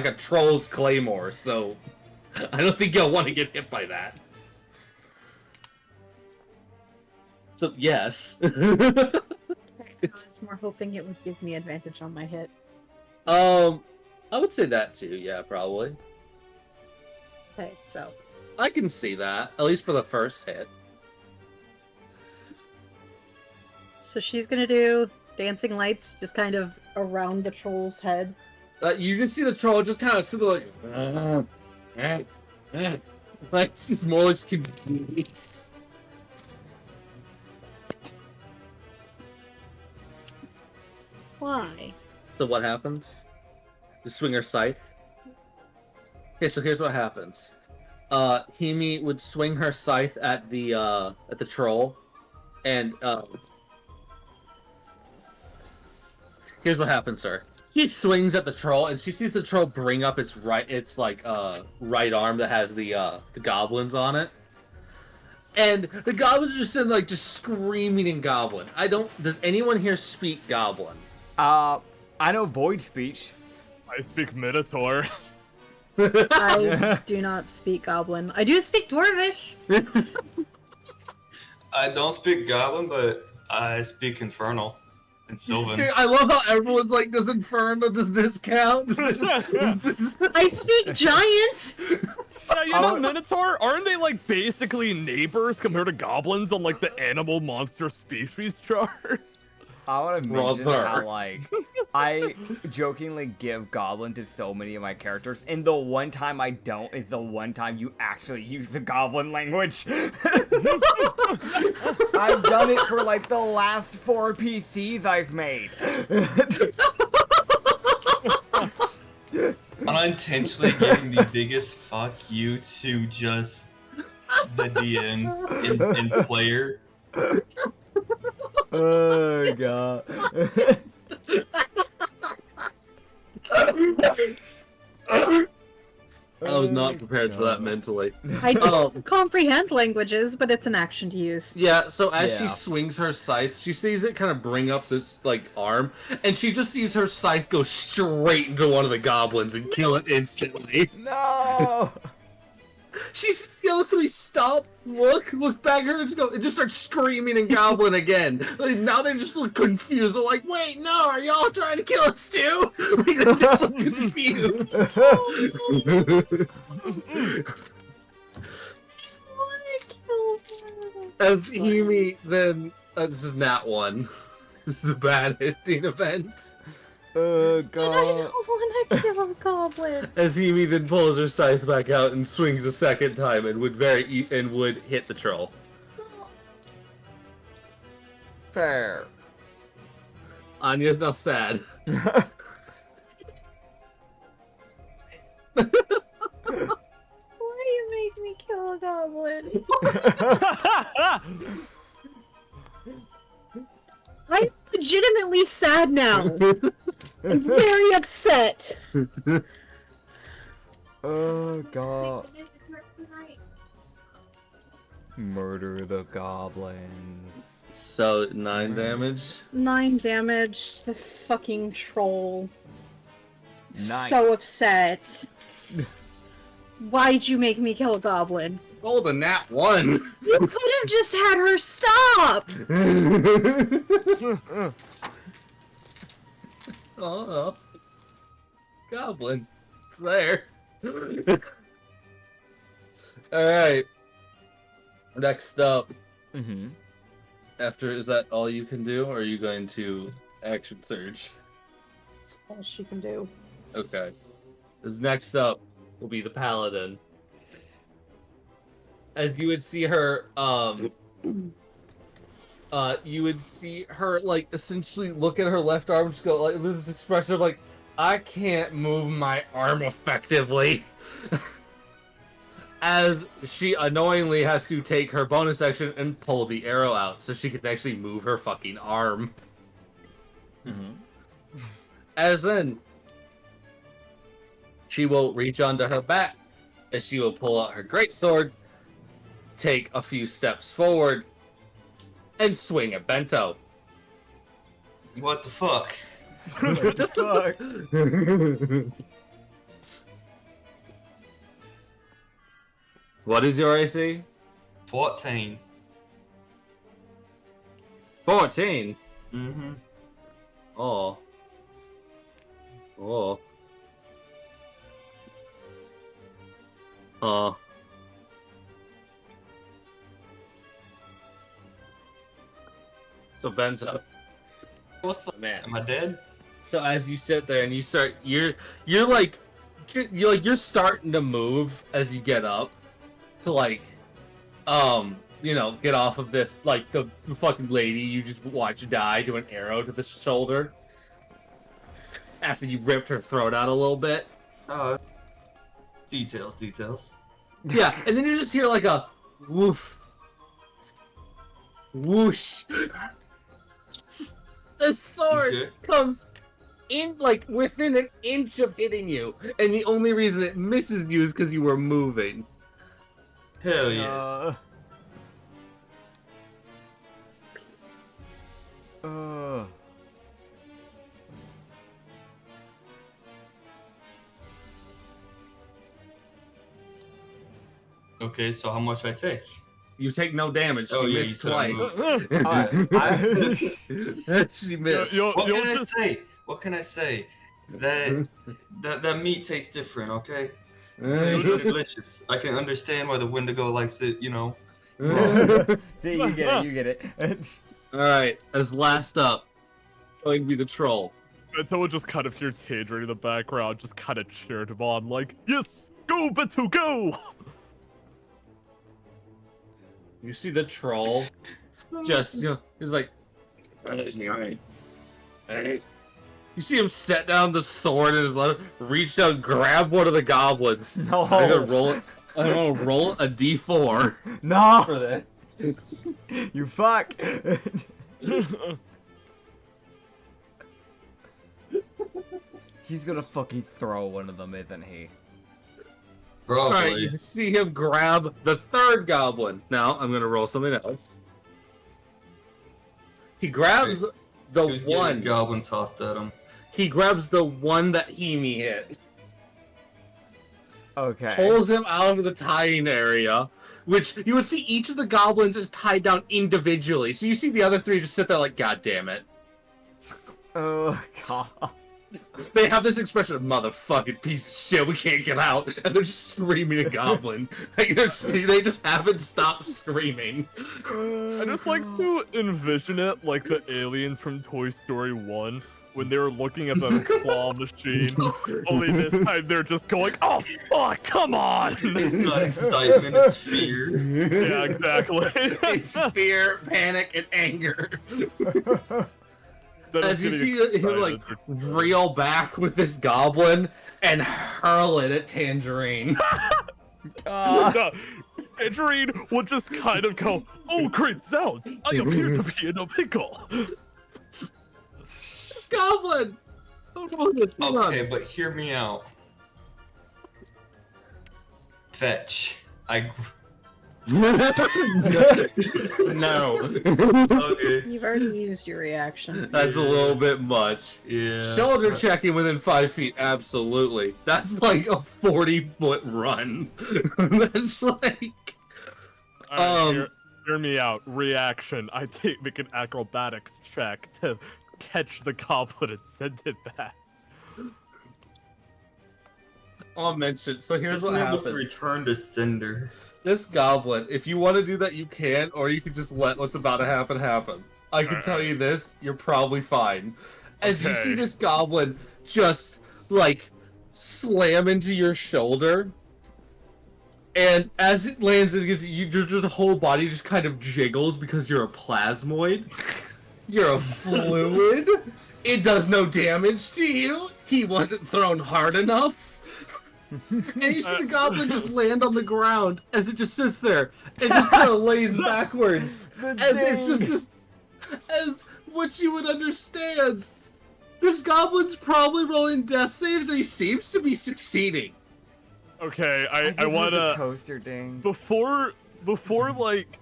B: a troll's claymore, so I don't think you'll want to get hit by that. So yes.
C: I was more hoping it would give me advantage on my hit.
B: I would say that too. Yeah, probably.
C: Okay, so
B: I can see that, at least for the first hit.
C: she's gonna do dancing lights just kind of around the troll's head.
B: You can see the troll just kind of simply like it's just more like confused.
C: Why?
B: So what happens? The swinger scythe. Okay, so here's what happens. Himi would swing her scythe at the troll, and here's what happens, sir. She swings at the troll, and she sees the troll bring up its right arm that has the goblins on it, and the goblins are just sitting like just screaming in goblin. Does anyone here speak goblin?
A: I know void speech.
D: I speak Minotaur.
C: I do not speak goblin. I do speak dwarvish.
E: I don't speak Goblin, but I speak Infernal and Sylvan.
B: Dude, I love how everyone's like, does Inferno, does this count?
C: I speak giant.
D: Yeah, you know, Minotaur, aren't they like basically neighbors compared to goblins on like the animal monster species chart?
A: I want to mention
B: Brother.
A: how, like, I jokingly give Goblin to so many of my characters, and the one time I don't is the one time you actually use the Goblin language. I've done it for, like, the last 4 PCs I've made.
E: Unintentionally giving the biggest fuck you to just the DM and player.
A: Oh, my god.
B: I was not prepared for that mentally.
C: I don't comprehend languages, but it's an action to use.
B: Yeah, so as she
A: Yeah.
B: swings her scythe, she sees it kind of bring up this, like, arm, and she just sees her scythe go straight into one of the goblins and kill it instantly.
A: No!
B: She sees the other three stop, look back at her, and just start screaming and goblin again. Like, now they just look confused. They're like, wait, no, are y'all trying to kill us too? Like, they just look confused. As Himi then... this is Nat 1. This is a bad ending event.
A: Oh
C: I
A: god.
C: don't want to kill a goblin.
B: As Himi then pulls her scythe back out and swings a second time and would hit the troll.
A: Fair.
B: Anya's now sad.
C: Why do you make me kill a goblin? I'm legitimately sad now. I'm very upset.
A: Oh god. Murder the goblins.
B: So 9 damage.
C: 9 damage. The fucking troll.
A: Nice.
C: So upset. Why'd you make me kill a goblin?
B: Rolled a nat 1.
C: You could have just had her stop.
B: Oh, goblin. It's there. Alright. Next up.
A: Mm-hmm.
B: Is that all you can do, or are you going to action surge?
C: That's all she can do.
B: Okay. This next up will be the paladin. As you would see her, you would see her, like, essentially look at her left arm and just go, like, this expression of, like, I can't move my arm effectively. As she annoyingly has to take her bonus action and pull the arrow out so she can actually move her fucking arm.
A: Mm-hmm.
B: As then, she will reach onto her back, and she will pull out her greatsword, take a few steps forward, and swing at Bento.
E: What the fuck?
A: What the fuck?
B: What is your AC?
E: 14.
B: 14.
E: Mm-hmm.
B: Oh. Oh. Oh. So Bento.
E: What's up?
B: Man.
E: Am I dead?
B: So as you sit there and you start, you're starting to move as you get up to get off of this, like the fucking lady you just watch die to an arrow to the shoulder after you ripped her throat out a little bit.
E: Details.
B: Yeah, and then you just hear like a woof, whoosh. The sword
E: Okay.
B: comes in, like, within an inch of hitting you, and the only reason it misses you is because you were moving.
E: Hell yeah. Okay, so how much I take?
B: You take no damage.
E: Oh,
B: She
E: yeah,
B: missed
E: you said I
B: twice.
E: moved.
B: She missed.
E: What can I say? That meat tastes different, okay? It's delicious. I can understand why the Wendigo likes it, you know.
A: See, you get it.
B: Alright, as last up, going to be the troll.
D: Beto would just kind of hear Tadri in the background, just kind of cheered him on, like, yes, go Beto, go!
B: You see the troll just, he's like, you see him set down the sword and reach down, grab one of the goblins.
A: No.
B: I'm gonna roll a d4 for
A: No.
B: that.
A: You fuck. He's gonna fucking throw one of them, isn't he?
E: Probably.
B: Alright, you see him grab the third goblin. Now, I'm gonna roll something else. He grabs the
E: Who's getting
B: one.
E: a goblin tossed at him?
B: He grabs the one that Hemi hit.
A: Okay.
B: Pulls him out of the tying area, which you would see each of the goblins is tied down individually. So you see the other three just sit there like, God damn it.
A: Oh, God.
B: They have this expression of motherfucking piece of shit, we can't get out, and they're just screaming at Goblin. Like they just haven't stopped screaming.
D: I just like to envision it like the aliens from Toy Story 1 when they were looking at the claw machine. Only this time they're just going, oh fuck, come on!
E: It's not excitement, it's fear.
D: Yeah, exactly.
B: It's fear, panic, and anger.
D: Instead of
B: As you
D: getting
B: see him
D: excited,
B: like
D: they're-
B: reel back with this goblin and hurl it at Tangerine.
A: God.
D: No, Tangerine will just kind of go, oh great sounds, I appear to be in a pickle.
B: This goblin! Come on.
E: Okay, but hear me out. Fetch.
B: No.
E: Okay.
C: You've already used your reaction.
B: That's a little bit much.
E: Yeah.
B: Shoulder checking within 5 feet, absolutely. That's like a 40-foot run. That's like...
D: Alright, hear me out. Reaction. I make an acrobatics check to catch the goblin and send it back.
B: I'll mention. So here's
E: This
B: what
E: man was
B: happens.
E: returned to cinder.
B: This goblin, if you want to do that, you can, or you can just let what's about to happen happen. I can tell you this, you're probably fine. As you see
D: Okay.
B: this goblin just, like, slam into your shoulder, and as it lands against you, your just whole body just kind of jiggles because you're a plasmoid. You're a fluid. It does no damage to you. He wasn't thrown hard enough. And you see the goblin just land on the ground as it just sits there and just kind of lays backwards. As it's just this, as what you would understand. This goblin's probably rolling death saves and he seems to be succeeding.
D: Okay, I
A: just heard the
D: wanna
A: toaster ding.
D: before like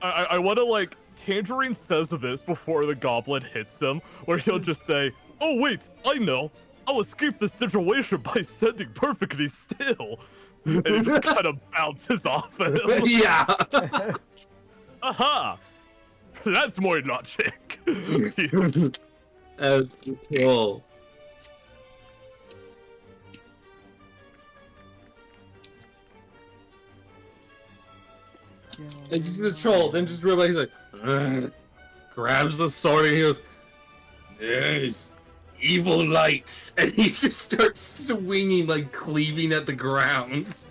D: I wanna like Tangerine says this before the goblin hits him, where he'll just say, "Oh wait, I know. I'll escape this situation by standing perfectly still," and he just kind of bounces off of him.
B: Yeah.
D: Aha! That's more logic.
B: As cool. As you see the troll, then just realize he's like, "Ugh," grabs the sword and he goes, "Yes, evil lights," and he just starts swinging, like cleaving at the ground.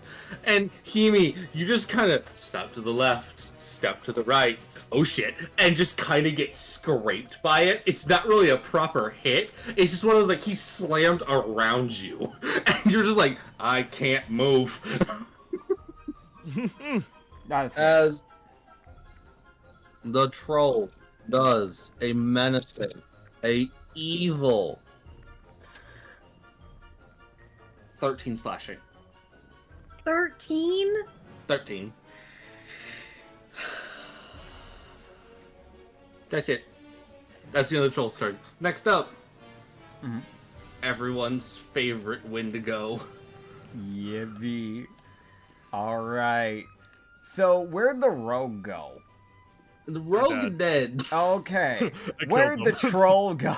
B: And Hemi, you just kind of step to the left, step to the right. Oh shit! And just kind of get scraped by it. It's not really a proper hit. It's just one of those like he slammed around you, and you're just like, I can't move.
A: Not as
B: As the troll does a menacing, a evil 13 slashing.
C: 13?
B: 13. That's it. That's the end of the troll's turn. Next up, everyone's favorite Wendigo.
A: Yeah, V. Alright. So, where'd the rogue go?
B: The rogue
D: dead.
B: dead.
A: Okay.
D: I
A: Where'd
D: killed
A: the
D: him.
A: troll go?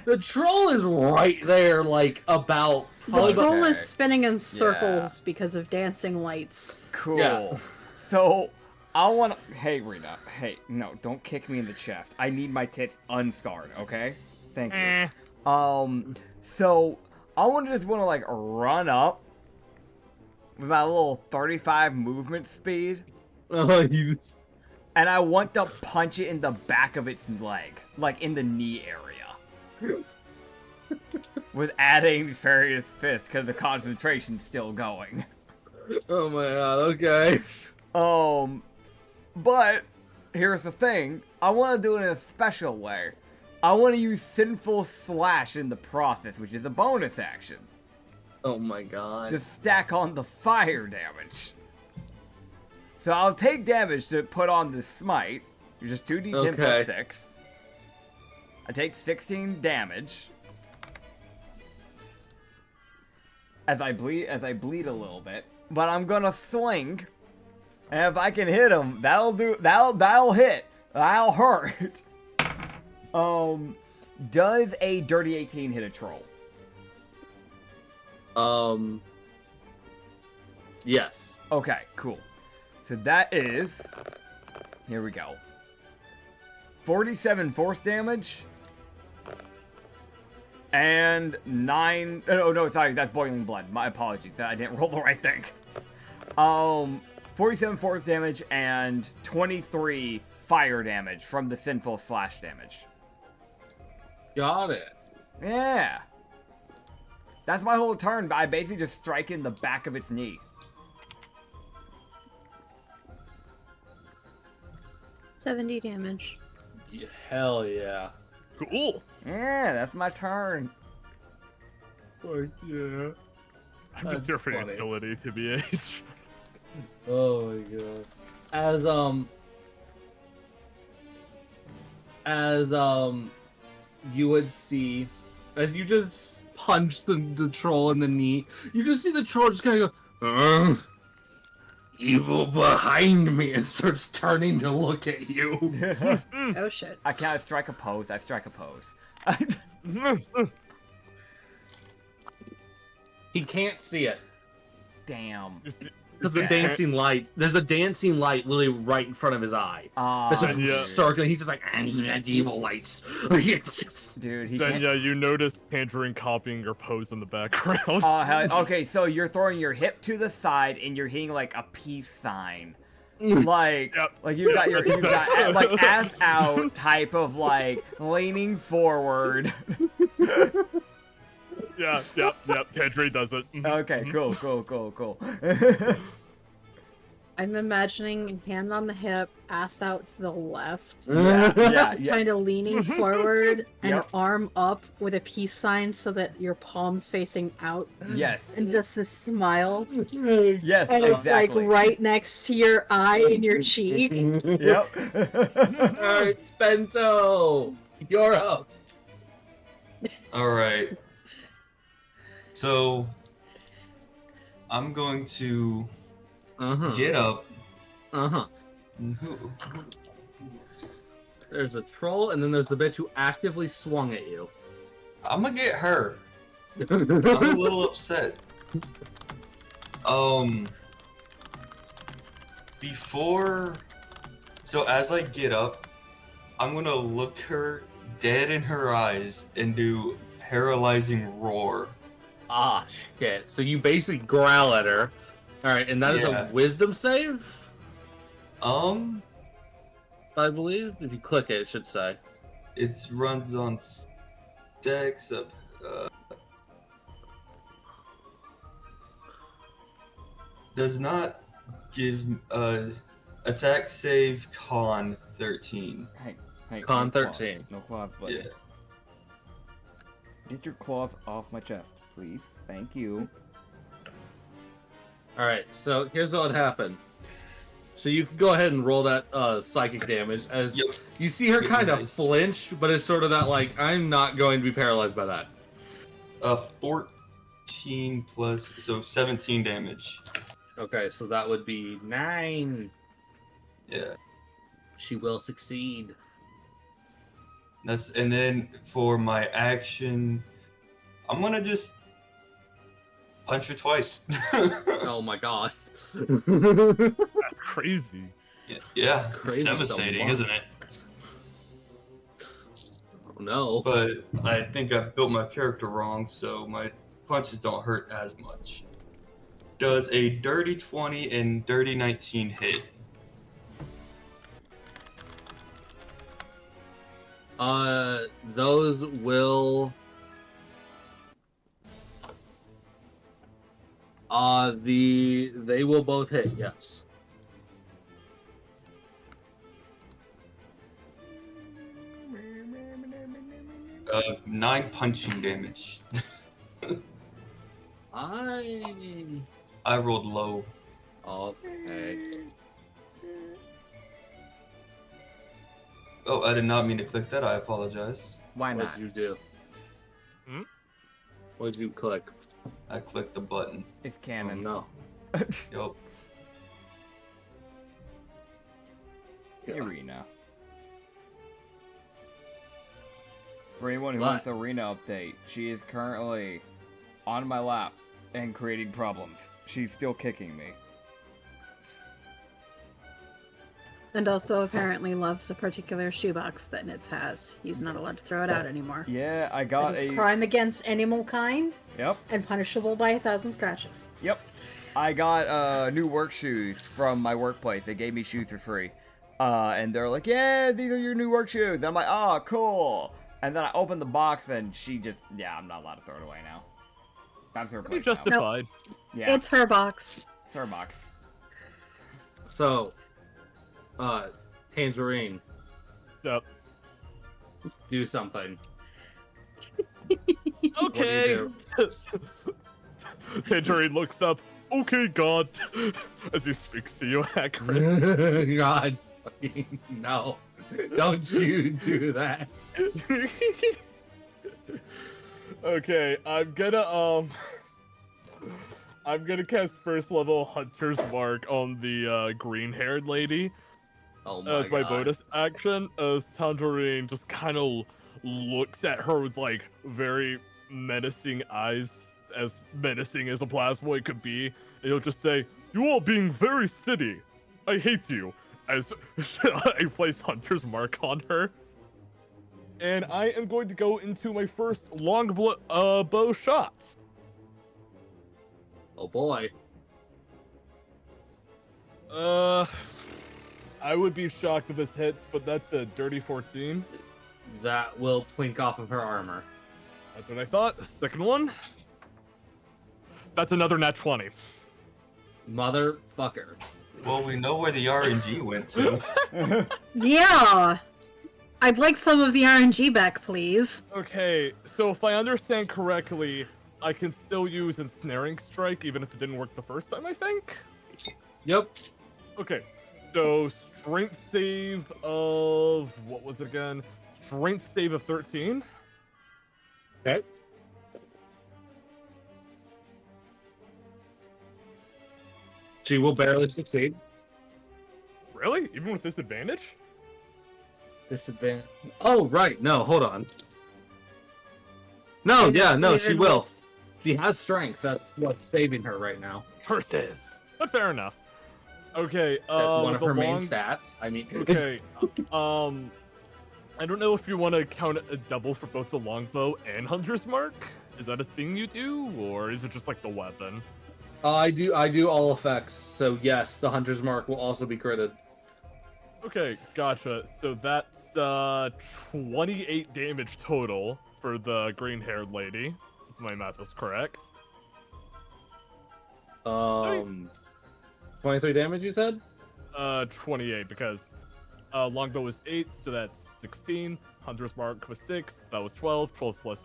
B: The troll is right there, like about
C: The
B: probably
C: troll
A: Okay.
C: is spinning in circles because of dancing lights.
A: Cool.
B: Yeah.
A: So, I want to... Hey, Rita. Hey, no, don't kick me in the chest. I need my tits unscarred, okay? Thank you. So, I just want to, like, run up with my little 35 movement speed,
B: you
A: and I want to punch it in the back of its leg, like in the knee area. With adding Furious Fist, because the concentration's still going.
B: Oh my god, okay.
A: But here's the thing. I want to do it in a special way. I want to use Sinful Slash in the process, which is a bonus action,
B: Oh my god.
A: to stack on the fire damage. So I'll take damage to put on the smite. You're just 2d10 plus
B: Okay.
A: 6. I take 16 damage. As I bleed a little bit. But I'm gonna swing. And if I can hit him, that'll hit. That'll hurt. Does a dirty 18 hit a troll?
B: Yes.
A: Okay, cool. So that is, here we go, 47 force damage, and 9, oh no, sorry, that's boiling blood. My apologies, I didn't roll the right thing. 47 force damage and 23 fire damage from the Sinful Slash damage.
B: Got it.
A: Yeah. That's my whole turn, but I basically just strike in the back of its knee.
C: 70 damage.
B: Yeah, hell yeah.
D: Cool.
A: Yeah, that's my turn.
B: Fuck yeah.
D: I'm
B: That's
D: just here for
B: funny.
D: utility, TBH.
B: Oh my god. As you would see, as you just punch the troll in the knee, you just see the troll just kind of go, evil behind me, and starts turning to look at you.
C: Oh shit.
A: I can't strike a pose. I strike a pose.
B: He can't see it.
A: Damn.
B: There's a dancing light. There's a dancing light literally right in front of his eye. There's just
D: Yeah.
B: circling. He's just like, evil lights. It's just-
A: dude, he
D: Then
A: can't.
D: yeah, you notice Tangerine copying your pose in the background.
A: Okay, so you're throwing your hip to the side and you're hitting like a peace sign. Like,
D: Yep.
A: like you've got like ass out type of like leaning forward.
D: Yep. Tangerine does it.
A: Okay, cool.
C: I'm imagining hand on the hip, ass out to the left.
A: Yeah,
C: Just kind of leaning forward and
A: Yep.
C: arm up with a peace sign so that your palm's facing out.
A: Yes.
C: And just this smile.
A: Yes,
C: And it's
A: exactly.
C: like right next to your eye and your cheek.
A: Yep.
B: Alright, Bento! You're up.
E: Alright. So, I'm going to get up.
B: There's a troll, and then there's the bitch who actively swung at you.
E: I'm gonna get her. I'm a little upset. So as I get up, I'm gonna look her dead in her eyes and do paralyzing roar.
B: Ah, shit. So you basically growl at her. Alright, and that is
E: Yeah.
B: a wisdom save?
E: Um,
B: I believe. If you click it, it should say.
E: it runs on Dex up. Does not give attack save con 13.
A: Hey,
B: Con
A: no claws.
B: 13.
A: No claws, buddy.
E: Yeah.
A: Get your claws off my chest, please. Thank you.
B: Alright, so here's what happened. So you can go ahead and roll that psychic damage as
E: Yep.
B: you see her kind of
E: Nice.
B: flinch, but it's sort of that like, I'm not going to be paralyzed by that.
E: 14 plus, so 17 damage.
B: Okay, so that would be 9.
E: Yeah.
B: She will succeed.
E: And then for my action, I'm gonna just punch her twice.
B: Oh my god.
D: That's crazy.
E: Yeah,
B: That's crazy
E: it's devastating,
B: so much.
E: isn't it?
B: Oh no.
E: But I think I built my character wrong, so my punches don't hurt as much. Does a dirty 20 and dirty 19 hit?
B: Those will. They will both hit, yes.
E: 9 punching damage. I rolled low.
B: Okay.
E: Oh, I did not mean to click that. I apologize.
A: Why
B: What
A: not?
B: did you do?
D: Hmm?
B: What did you click?
E: I clicked the button.
A: It's
B: Oh,
A: canon.
B: no.
E: Yup.
A: Arena. For anyone who
B: What?
A: wants Arena update, she is currently on my lap and creating problems. She's still kicking me.
C: And also apparently loves a particular shoebox that Nitz has. He's not allowed to throw it out anymore.
A: Yeah, I
C: That
A: got
C: is
A: a.
C: crime against animal kind
A: Yep,
C: and punishable by 1,000 scratches.
A: yep. I got new work shoes from my workplace. They gave me shoes for free. And they're like, yeah, these are your new work shoes. And I'm like, oh, cool. And then I opened the box and she just, yeah, I'm not allowed to throw it away now. That's her
D: Pretty
A: place now.
D: justified.
A: Yeah,
C: It's her box.
A: it's her box.
B: So, Tangerine,
D: So,
B: do something.
D: okay.
B: do
D: Tangerine looks up. Okay, God. As he speaks to you, Hagrid.
B: God, fucking no. Don't you do that.
D: Okay, I'm gonna cast first level Hunter's Mark on the green-haired lady
B: Oh my
D: as my
B: God.
D: bonus action. As Tangerine just kind of looks at her with like very menacing eyes, as menacing as a plasmoid could be, and he'll just say, "You are being very silly. I hate you." As I place Hunter's Mark on her. And I am going to go into my first bow shots.
B: Oh boy.
D: I would be shocked if this hits, but that's a dirty 14.
B: That will plink off of her armor.
D: That's what I thought. Second one. That's another nat 20.
B: Motherfucker.
E: Well, we know where the RNG went to.
C: Yeah! I'd like some of the RNG back, please.
D: Okay, so if I understand correctly, I can still use Ensnaring Strike even if it didn't work the first time, I think?
B: Yep.
D: Okay, so strength save of... what was it again? Strength save of 13.
B: Okay. She will barely succeed.
D: Really? Even with disadvantage?
B: Disadvantage. Oh, right. No, hold on. No,
C: It
B: yeah,
C: is
B: no, she
C: even
B: will.
C: with-
B: She has strength. That's what's saving her right now.
D: Curses! But fair enough. Okay,
B: That's one of
D: the
B: her main
D: long-
B: stats. I mean,
D: Okay, I don't know if you want to count a double for both the longbow and Hunter's Mark. Is that a thing you do, or is it just like the weapon?
B: I do all effects. So yes, the Hunter's Mark will also be critted.
D: Okay, gotcha. So that's 28 damage total for the green-haired lady, if my math is correct.
B: 23 damage, you said?
D: 28 because longbow was 8, so that's 16. Hunter's Mark was 6, that was 12. 12 plus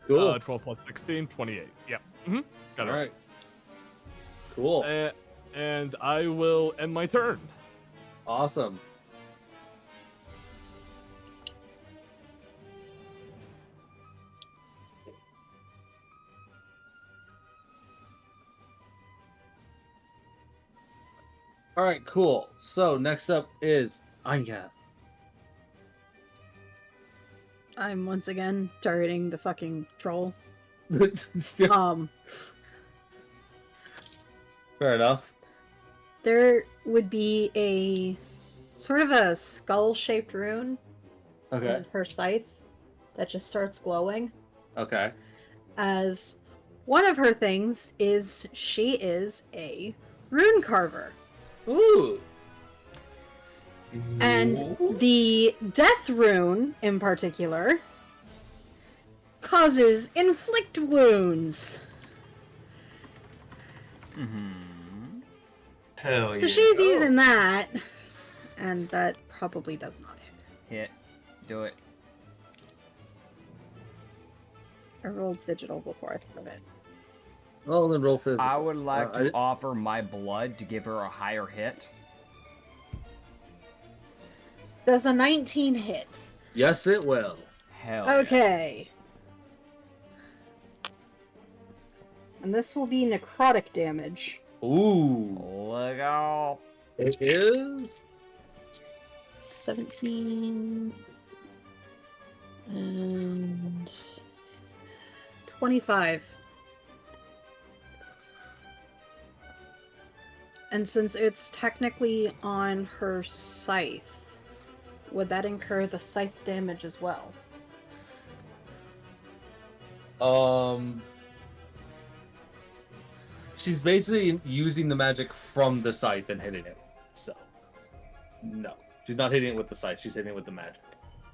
B: Cool.
D: 12 plus 16, 28. Yep. Mm-hmm. Got it.
B: All right. Cool.
D: And I will end my turn.
B: Awesome. All right, cool. So next up is Anya.
C: I'm once again targeting the fucking troll.
B: Fair enough.
C: There would be a sort of a skull-shaped rune
B: Okay.
C: in her scythe that just starts glowing.
B: Okay.
C: As one of her things is she is a rune carver.
B: Ooh.
C: And the death rune, in particular, causes inflict wounds.
E: Hell
C: So
E: yeah.
C: she's using that, and that probably does not hit.
A: Hit. Do it.
C: I rolled digital before I thought of it.
B: Oh, then roll physical.
A: I would like to
B: I-
A: offer my blood to give her a higher hit.
C: Does a 19 hit?
B: Yes, it will.
A: Hell yeah.
C: Okay. And this will be necrotic damage.
B: Ooh.
A: Look out.
B: It is.
C: 17 and 25. And since it's technically on her scythe, would that incur the scythe damage as well?
B: She's basically using the magic from the scythe and hitting it. So, no. She's not hitting it with the scythe, she's hitting it with the magic.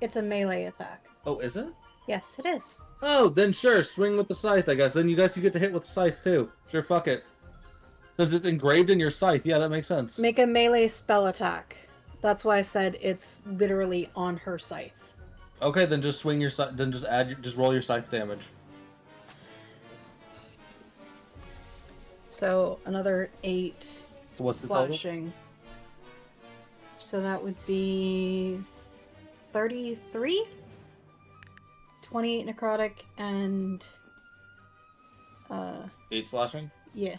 C: It's a melee attack.
B: Oh, is it?
C: Yes, it is.
B: Oh, then sure, swing with the scythe, I guess. Then you guys you get to hit with the scythe too. Sure, fuck it. Since it's engraved in your scythe, yeah, that makes sense.
C: Make a melee spell attack. That's why I said it's literally on her scythe.
B: Okay, then just swing your scythe. Then just roll your scythe damage.
C: So another 8
B: So what's the total?
C: slashing. So that would be 33? 28 necrotic and
B: 8 slashing.
C: yeah.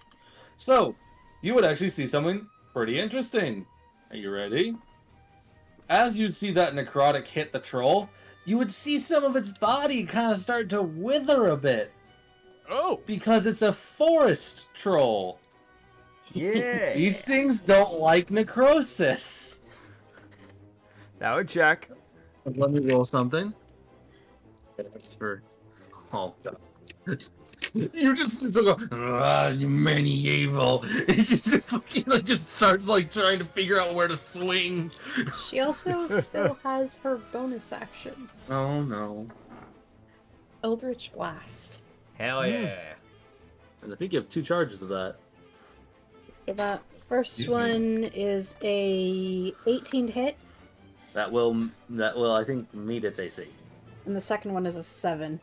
B: So, you would actually see something pretty interesting. Are you ready? As you'd see that necrotic hit the troll, you would see some of its body kind of start to wither a bit.
D: Oh!
B: Because it's a forest troll.
A: Yeah.
B: These things don't like necrosis.
A: That would check.
B: Let me roll something. That's for... Oh, God. You just go, you medieval. It just fucking like just starts like trying to figure out where to swing.
C: She also still has her bonus action.
B: Oh no.
C: Eldritch Blast.
A: Hell yeah.
B: And I think you have 2 charges of that.
C: So that first
E: Excuse me.
C: one is a 18 to hit,
B: That will I think meet its AC.
C: and the second one is a 7.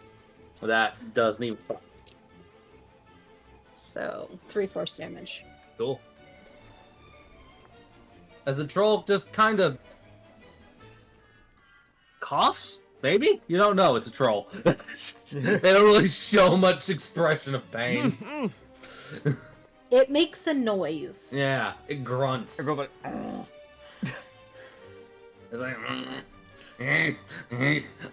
B: That does mean
C: So 3 force damage.
B: cool. As the troll just kind of coughs, maybe? You don't know, it's a troll. They don't really show much expression of pain.
C: It makes a noise.
B: Yeah, it grunts.
A: I go like,
B: It's like,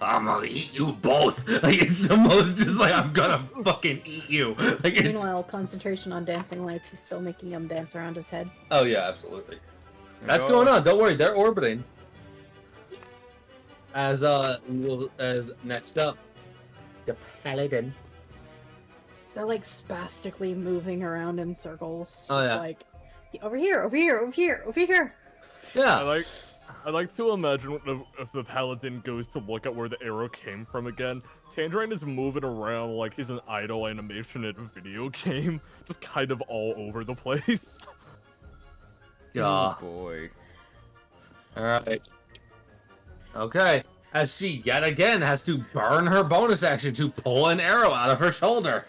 B: I'm gonna eat you both. Like, it's the most just like, I'm gonna fucking eat you. Like, it's...
C: Meanwhile, concentration on dancing lights is still making him dance around his head.
B: Oh, yeah, absolutely. That's
A: Oh.
B: going on. Don't worry, they're orbiting. As next up, the paladin.
C: They're like spastically moving around in circles.
B: Oh, yeah.
C: Like, over here, over here, over here, over here.
B: Yeah.
D: I like to imagine if the paladin goes to look at where the arrow came from again. Tangerine is moving around like he's an idle animation in a video game, just kind of all over the place.
B: Yeah.
A: oh boy.
B: Alright. Okay. As she yet again has to burn her bonus action to pull an arrow out of her shoulder.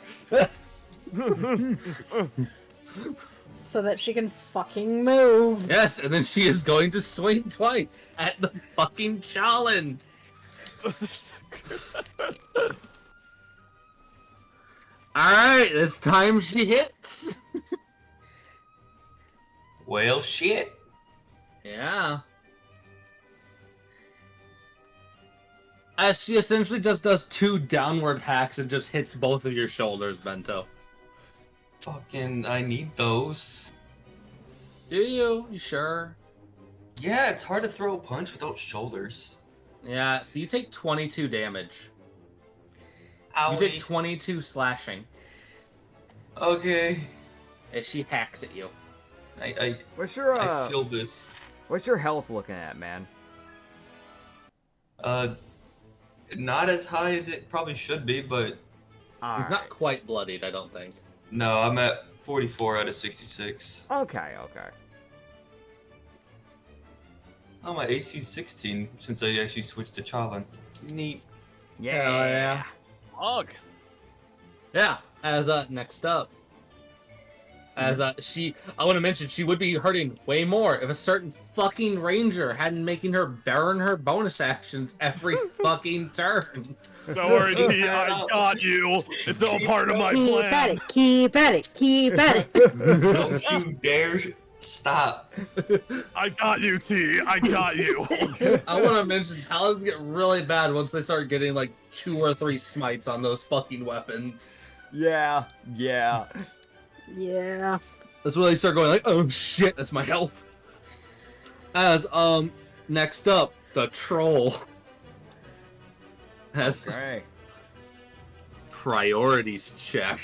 C: So that she can fucking move.
B: Yes, and then she is going to swing twice at the fucking Challen. Alright, this time she hits.
E: Well, shit.
B: Yeah. As she essentially just does 2 downward hacks and just hits both of your shoulders, Bento.
E: Fucking, I need those.
B: Do you? You sure?
E: Yeah, it's hard to throw a punch without shoulders.
B: Yeah, so you take 22 damage.
E: Owie.
B: You take 22 slashing
E: Okay.
B: as she hacks at you.
A: What's your
E: I feel this.
A: what's your health looking at, man?
E: Not as high as it probably should be, but
B: He's not quite bloodied, I don't think.
E: no, I'm at 44 out of 66.
A: Okay, okay.
E: Oh, my AC's 16 since I actually switched to Challen. Neat.
A: Yeah.
D: Ugh.
B: Yeah, as next up. As I want to mention, she would be hurting way more if a certain fucking ranger hadn't making her burn her bonus actions every fucking turn.
D: Don't worry, T, I got you. It's all part of my plan.
C: Keep at it.
E: Don't you dare stop.
D: I got you, T. I got you.
B: I want to mention, paladins get really bad once they start getting like 2 or 3 smites on those fucking weapons.
A: Yeah.
C: Yeah.
B: That's where they start going like, oh shit, that's my health. As next up, the troll has
A: Okay.
B: priorities check.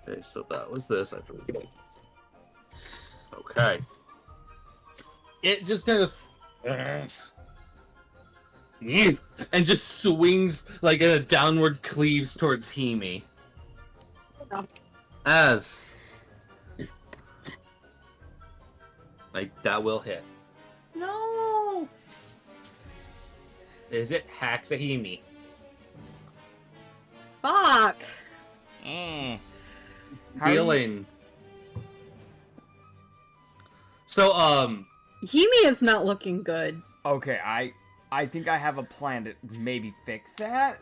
B: Okay, so that was this. Okay. It just kind of and just swings like in a downward cleaves towards Himi. As like that will hit.
C: No.
B: Is it hacks a Himi?
C: Fuck.
A: How
B: Dealing. So
C: Himi is not looking good.
A: Okay, I think I have a plan to maybe fix that.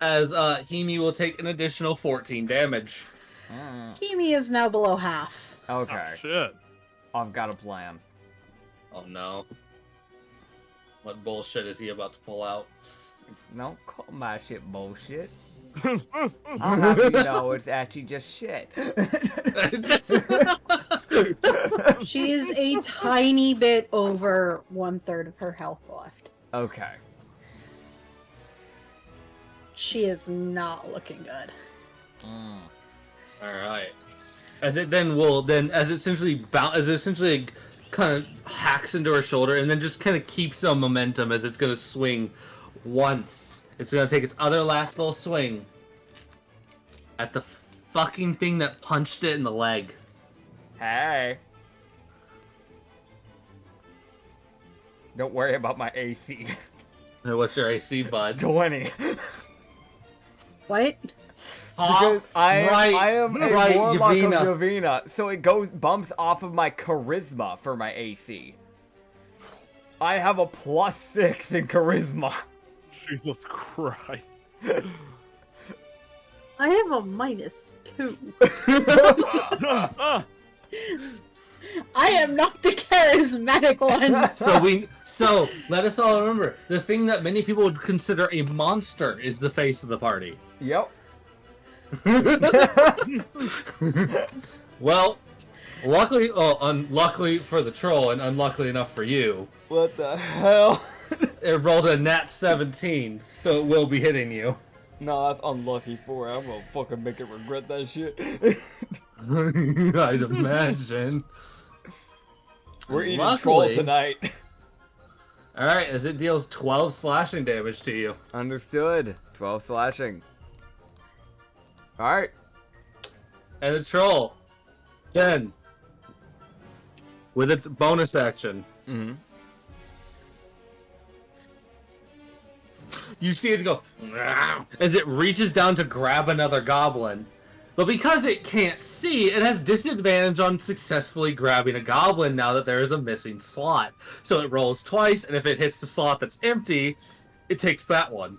B: as Himi will take an additional 14 damage.
C: Himi is now below half.
A: Okay,
D: Oh, shit.
A: I've got a plan.
B: Oh no. What bullshit is he about to pull out?
A: No, call my shit bullshit. I'll have you know it's actually just shit.
C: She is a tiny bit over 1/3 of her health left.
A: Okay.
C: She is not looking good.
B: Alright. As it essentially kind of hacks into her shoulder and then just kind of keeps some momentum as it's going to swing once. It's going to take its other last little swing at the fucking thing that punched it in the leg.
A: Hey. Don't worry about my AC.
B: What's your AC, bud?
A: 20.
C: What?
A: Because I am a
B: right,
A: warlock
B: Yavina.
A: of Yavina, so it bumps off of my charisma for my AC. I have a +6 in charisma.
D: Jesus Christ.
C: I have a -2. I am not the charismatic one.
B: So let us all remember, the thing that many people would consider a monster is the face of the party.
A: Yep.
B: Well, unluckily for the troll and unluckily enough for you,
A: What the hell?
B: it rolled a nat 17, so it will be hitting you.
A: No, that's unlucky for it. I'm gonna fucking make it regret that shit.
B: I'd imagine.
A: We're eating troll
B: Luckily-
A: tonight.
B: Alright, as it deals 12 slashing damage to you.
A: Understood. 12 slashing. Alright.
B: And the troll, again, with its bonus action,
A: Mm-hmm.
B: you see it go as it reaches down to grab another goblin. But because it can't see, it has disadvantage on successfully grabbing a goblin now that there is a missing slot. So it rolls twice, and if it hits the slot that's empty, it takes that one.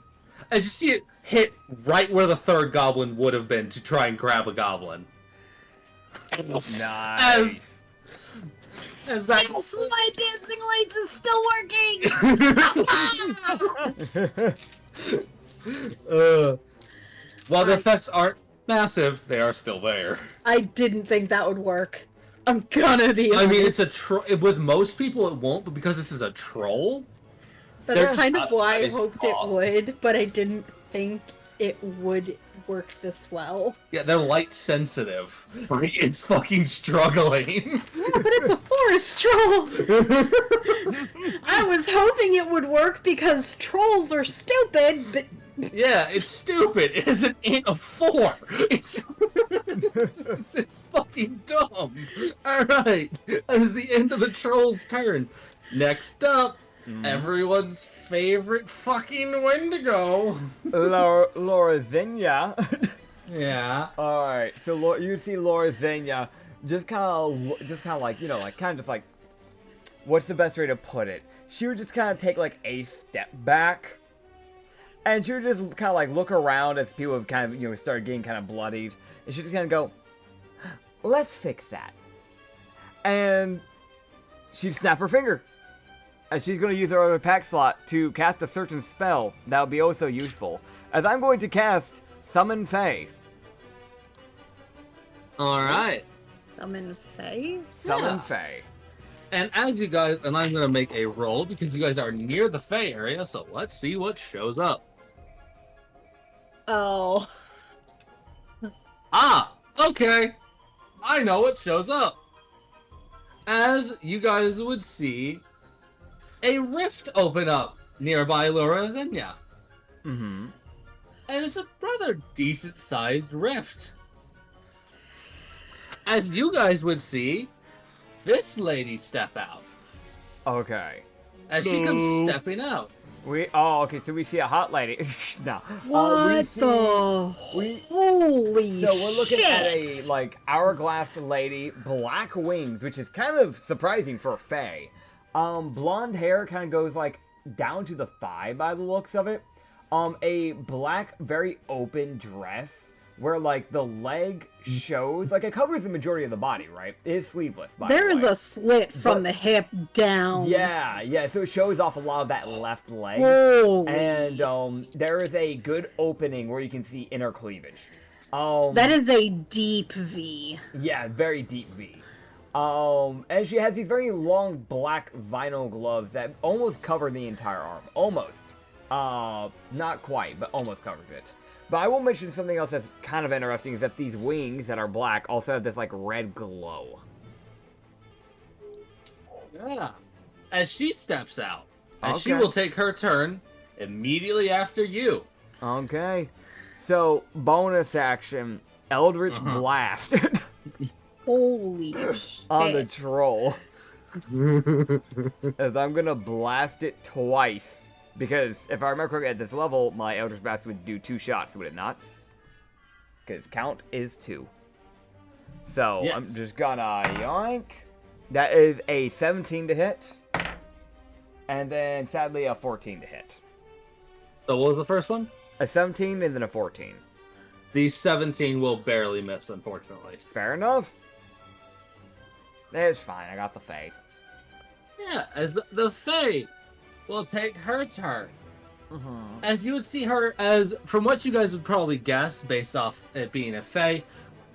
B: As you see it hit right where the third goblin would have been to try and grab a goblin.
A: Nice.
B: As that...
C: Yes, my dancing lights is still working.
B: While the effects aren't massive, they are still there.
C: I didn't think that would work. I'm gonna be honest.
B: I mean, it's a with most people it won't, but because this is a troll,
C: That's
B: there's-
C: kind of why I
E: Nice
C: hoped
E: ball.
C: it would, but I didn't think it would work this well.
B: yeah, they're light sensitive. It's fucking struggling.
C: Yeah, but it's a forest troll! I was hoping it would work because trolls are stupid, but
B: Yeah, it's stupid. It is an int of 4. It's fucking dumb. Alright, that is the end of the troll's turn. Next up, Everyone's favorite fucking Wendigo.
A: Lorizinha.
B: Yeah.
A: All right, so you see Lorizinha just kind of like, you know, like kind of just like, what's the best way to put it? She would just kind of take like a step back, and she would just kind of like look around as people have kind of, you know, started getting kind of bloodied, and she's just gonna go, let's fix that. And she'd snap her finger, and she's gonna use her other pack slot to cast a certain spell that would be oh so useful, as I'm going to cast Summon Fae.
B: Alright.
C: Summon Fae?
A: Summon
B: Yeah.
A: Fae.
B: And as you guys, and I'm gonna make a roll because you guys are near the Fae area, so let's see what shows up.
C: Oh.
B: Ah, okay. I know what shows up. As you guys would see, a rift open up nearby Lorizinha.
A: Mm-hmm.
B: And it's a rather decent-sized rift. As you guys would see, this lady step out.
A: Okay.
B: As she comes stepping out.
A: Okay, so we see a hot lady. No.
C: What the holy
A: So we're looking at a,
C: shit.
A: like, hourglass lady, black wings, which is kind of surprising for a fae. Blonde hair kind of goes, like, down to the thigh by the looks of it. A black, very open dress, where, like, the leg shows, like, it covers the majority of the body, right? It is sleeveless, by the way.
C: There is a slit from the hip down.
A: Yeah, so it shows off a lot of that left leg.
C: Holy.
A: And there is a good opening where you can see inner cleavage.
C: That is a deep V.
A: Yeah, very deep V. And she has these very long black vinyl gloves that almost cover the entire arm. Almost. Not quite, but almost covers it. But I will mention something else that's kind of interesting, is that these wings that are black also have this, like, red glow.
B: Yeah. As she steps out. As she
A: Okay.
B: will take her turn immediately after you.
A: Okay. So, bonus action, Eldritch Blast
C: Holy shit.
A: on the troll. As I'm gonna blast it twice. Because, if I remember correctly, at this level, my Eldritch Blast would do 2 shots, would it not? Because count is 2. So,
B: Yes.
A: I'm just gonna yoink. That is a 17 to hit. And then, sadly, a 14 to hit.
B: So what was the first one?
A: A 17 and then a 14.
B: The 17 will barely miss, unfortunately.
A: Fair enough. It's fine, I got the Fae.
B: Yeah, as the Fae will take her turn. As you would see her, as from what you guys would probably guess, based off it being a Fae,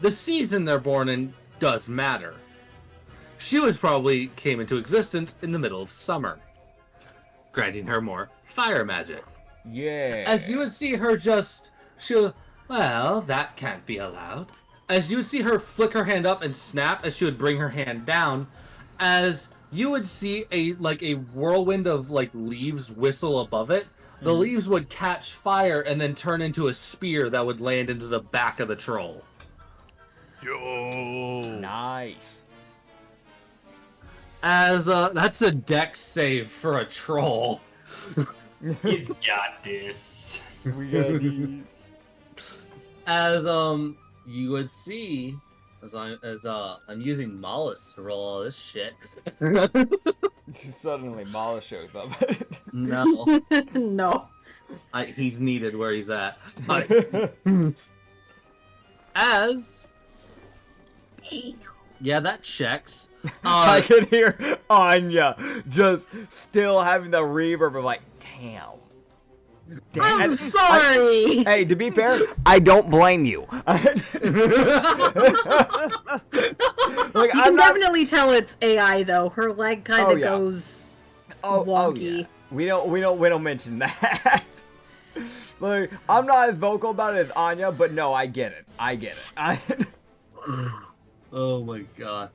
B: the season they're born in does matter. She probably came into existence in the middle of summer, granting her more fire magic.
A: Yeah.
B: As you would see her well, that can't be allowed. As you would see her flick her hand up and snap as she would bring her hand down, as you would see a whirlwind of like leaves whistle above it. The leaves would catch fire and then turn into a spear that would land into the back of the troll.
D: Yo.
A: Nice.
B: As that's a dex save for a troll.
E: He's got this.
A: We got these.
B: As you would see, as I'm using Mollis to roll all this shit.
A: Suddenly, Mala shows up.
B: No,
C: No.
B: he's needed where he's at. But as yeah, that checks.
A: I can hear Anya just still having the reverb of like, damn.
C: I'm
A: And
C: sorry.
A: hey, to be fair, I don't blame you. Like,
C: You can
A: I'm not.
C: definitely tell it's AI though. Her leg kind of
A: Oh, yeah.
C: goes
A: Oh,
C: wonky.
A: yeah. We don't mention that. Like, I'm not as vocal about it as Anya, but no, I get it. I get it.
B: Oh my god.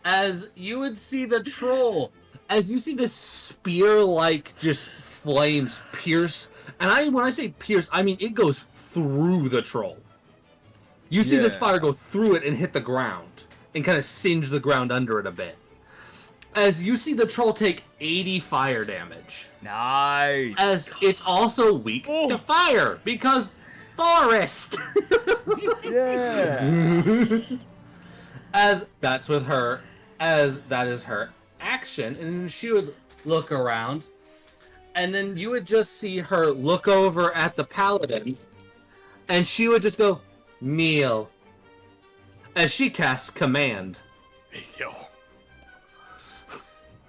B: As you would see the troll, as you see this spear-like just flames pierce, and when I say pierce, I mean it goes through the troll. You see this
A: Yeah.
B: fire go through it and hit the ground, and kind of singe the ground under it a bit. as you see the troll take 80 fire damage.
A: Nice.
B: As it's also weak to fire because forest.
A: Yeah.
B: As that's with her, as that is her action, and she would look around, and then you would just see her look over at the paladin, and she would just go, kneel, as she casts command.
D: Yo.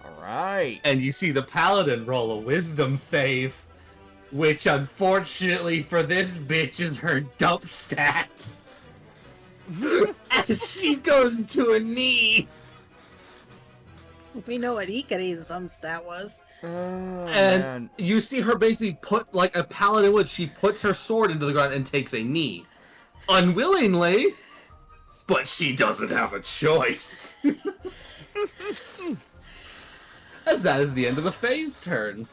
A: All right.
B: And you see the paladin roll a wisdom save, which unfortunately for this bitch is her dump stat. As she goes to a knee.
C: We know what Ikari's stat was.
A: Oh,
B: And
A: man.
B: you see her basically put, like a paladin would, she puts her sword into the ground and takes a knee. Unwillingly, but she doesn't have a choice. As that is the end of the phase turn.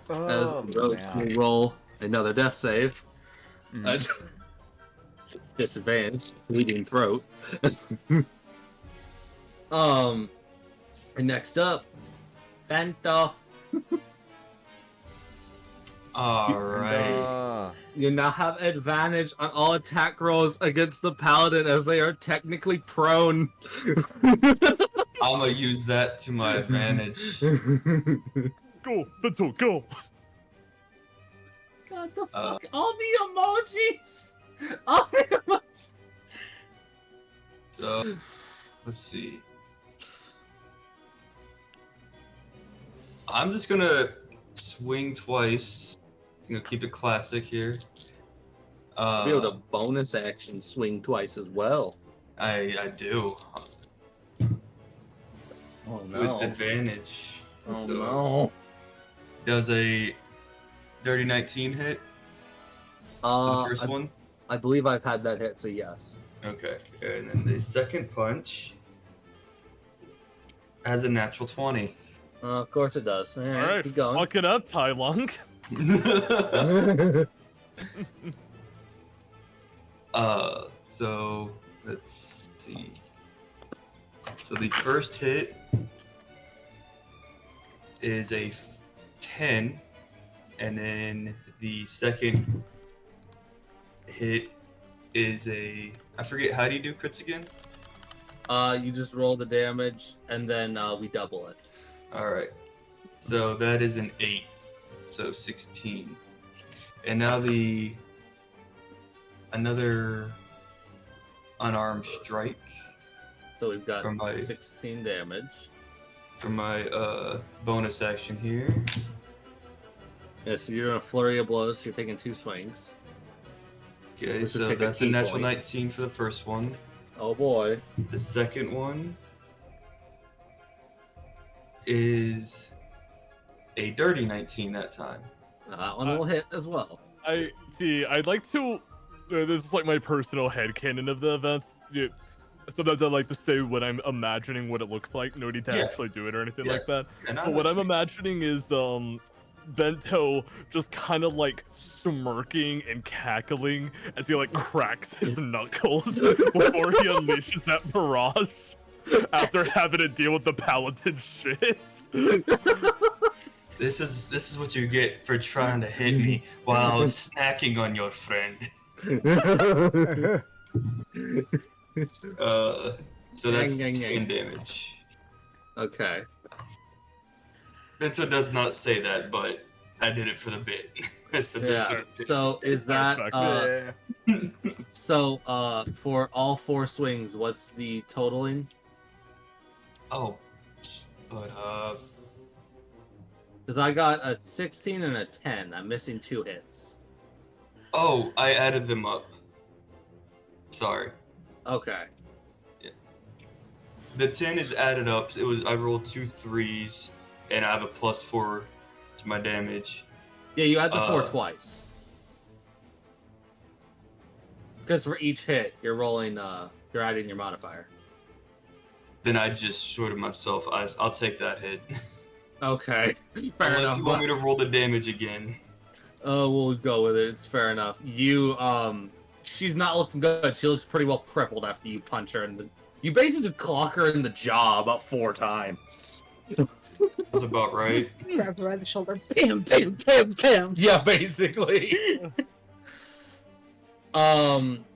B: As
A: Oh,
B: Rose
A: man.
B: will roll another death save.
A: Mhm.
B: Disadvantage, bleeding throat. And next up, Bento.
E: Alright.
B: You now have advantage on all attack rolls against the paladin as they are technically prone.
E: I'm gonna use that to my advantage.
D: Go, Bento, go.
B: God, the fuck? All the emojis! All the emojis!
E: So, let's see. I'm just gonna swing twice. I'm gonna keep it classic here.
B: Be able to bonus action swing twice as well.
E: I do.
B: Oh no.
E: With advantage.
B: Oh
E: So,
B: no.
E: Does a dirty 19 hit for the first one?
B: I believe I've had that hit, so yes.
E: Okay. And then the second punch has a natural 20.
B: Of course it does. All right,
D: Alright,
B: keep going.
D: fuck it up, Tai Lung.
E: So let's see. So the first hit is a 10, and then the second hit is a, I forget, how do you do crits again?
B: You just roll the damage, and then we double it.
E: Alright. So that is an 8. So 16. And now another unarmed strike
B: So we've got
E: From my-
B: 16 damage.
E: for my bonus action here.
B: Yeah, so you're doing a flurry of blows, so you're taking 2 swings.
E: Okay,
B: This would
E: so
B: take a
E: that's a
B: key
E: natural
B: point.
E: 19 for the first one.
B: Oh boy.
E: The second one is a dirty 19 that time.
B: That one will hit as well.
D: I'd like to. This is like my personal headcanon of the events. Sometimes I like to say what I'm imagining what it looks like. No need to
E: Yeah.
D: actually do it or anything
E: Yeah.
D: like that.
E: And
D: But what I'm imagining is Bento just kind of like smirking and cackling as he like cracks his knuckles before he unleashes that barrage after having to deal with the paladin shit.
E: This is what you get for trying to hit me while I was snacking on your friend. So that's
B: Yang, yang,
E: 10
B: yang.
E: damage.
B: Okay.
E: Bento does not say that, but I did it for the bit. I said that
B: Yeah.
E: for the bit.
B: So is that
A: Yeah.
B: so for all 4 swings, what's the totaling?
E: Oh, but
B: Because I got a 16 and a 10. I'm missing 2 hits.
E: oh, I added them up. Sorry.
B: Okay.
E: The 10 is added up. I rolled 2 3s, and I have a +4 to my damage.
B: Yeah, you add the 4
E: Uh,
B: twice. Because for each hit, you're rolling, you're adding your modifier.
E: Then I just shorted myself. I'll take that hit.
B: Okay. Fair
E: Unless
B: enough.
E: you want me to roll the damage again.
B: Oh, we'll go with it. It's fair enough. You, she's not looking good. She looks pretty well crippled after you punch her in You basically just clock her in the jaw about 4 times.
E: That's about right.
C: Grab her by the shoulder. Bam, bam, bam, bam.
B: Yeah, basically.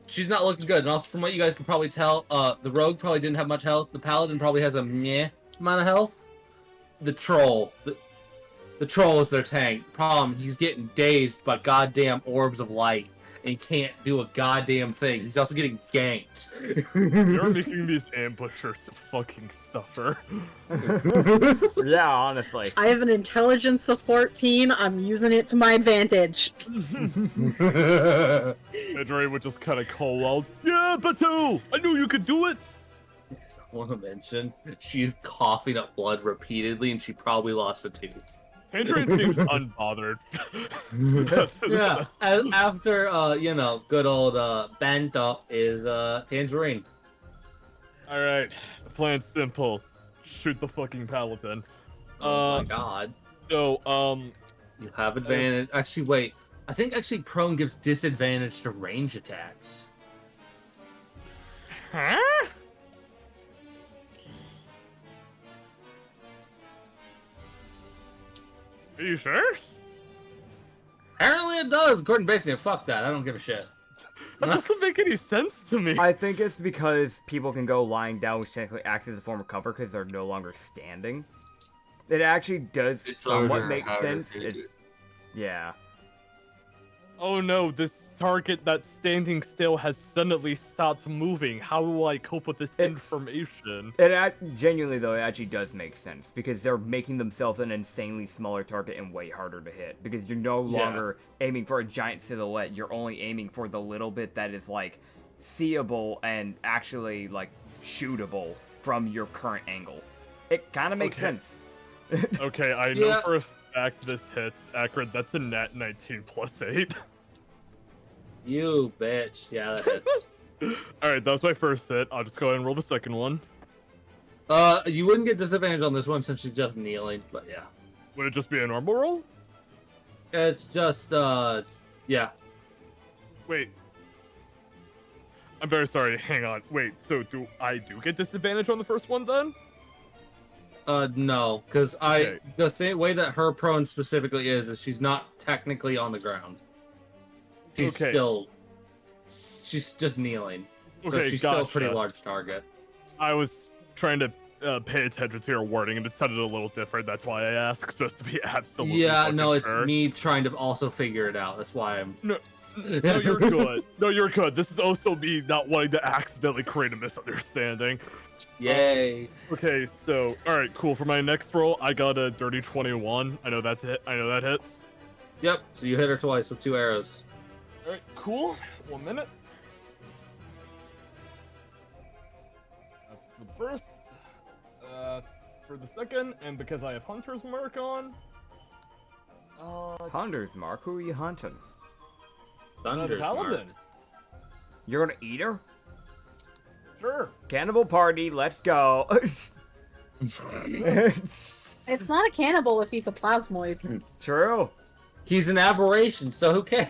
B: She's not looking good. And also, from what you guys can probably tell, the rogue probably didn't have much health. The paladin probably has a meh amount of health. The troll. The troll is their tank. Problem, he's getting dazed by goddamn orbs of light. And he can't do a goddamn thing. He's also getting ganked.
D: You're making these ambushers fucking suffer.
A: Yeah, honestly.
C: I have an intelligence of 14. I'm using it to my advantage.
D: Edray would just kind of call out, "Yeah, Batu! I knew you could do it!"
B: I want to mention, she's coughing up blood repeatedly, and she probably lost a tooth.
D: Tangerine seems unbothered.
B: Yeah, after, good old Bento is Tangerine.
D: Alright, the plan's simple. Shoot the fucking paladin.
B: Oh my god.
D: So,
B: You have advantage. Actually, wait. I think actually prone gives disadvantage to range attacks.
D: Huh? Are you sure?
B: Apparently it does, according to Bastion. Fuck that. I don't give a shit.
D: That doesn't make any sense to me.
A: I think it's because people can go lying down, which technically acts as a form of cover because they're no longer standing. It actually does
E: It's
A: somewhat
E: harder,
A: make
E: harder
A: sense.
E: to
A: It's,
E: do.
A: yeah.
D: Oh no, this target that's standing still has suddenly stopped moving. How will I cope with this information?
A: Genuinely though, it actually does make sense because they're making themselves an insanely smaller target and way harder to hit because you're no longer aiming for a giant silhouette. You're only aiming for the little bit that is like seeable and actually like shootable from your current angle. It kind of makes sense.
D: Okay, I know for a fact this hits. Akron, that's a nat 19 plus 8.
B: You bitch. Yeah, that hits.
D: Alright, that was my first hit. I'll just go ahead and roll the second one.
B: You wouldn't get disadvantage on this one since she's just kneeling, but yeah.
D: Would it just be a normal roll?
B: It's just, yeah.
D: Wait. I'm very sorry, hang on. Wait, so do I get disadvantage on the first one then?
B: No, because
D: Okay.
B: the way that her prone specifically is she's not technically on the ground. She's just kneeling. So
D: Okay,
B: she's still a pretty
D: gotcha.
B: large target.
D: I was trying to pay attention to your wording and it sounded a little different. That's why I asked, just to be absolutely
B: Yeah,
D: fucking
B: no, it's
D: sure.
B: me trying to also figure it out. That's why I'm...
D: No, you're good. No, you're good. This is also me not wanting to accidentally create a misunderstanding.
B: Yay.
D: Okay, so alright, cool. For my next roll, I got a dirty 21. I know that's hit. I know that hits.
B: Yep, so you hit her twice with 2 arrows.
D: Alright, cool. 1 minute. That's for the first. That's for the second, and because I have Hunter's Mark on.
A: Hunter's Mark? Who are you hunting?
B: Thunder's
D: Paladin.
B: Mark.
A: You're gonna eat her?
D: Sure.
A: Cannibal party, let's go.
C: It's not a cannibal if he's a plasmoid.
A: True.
B: He's an aberration, so who cares?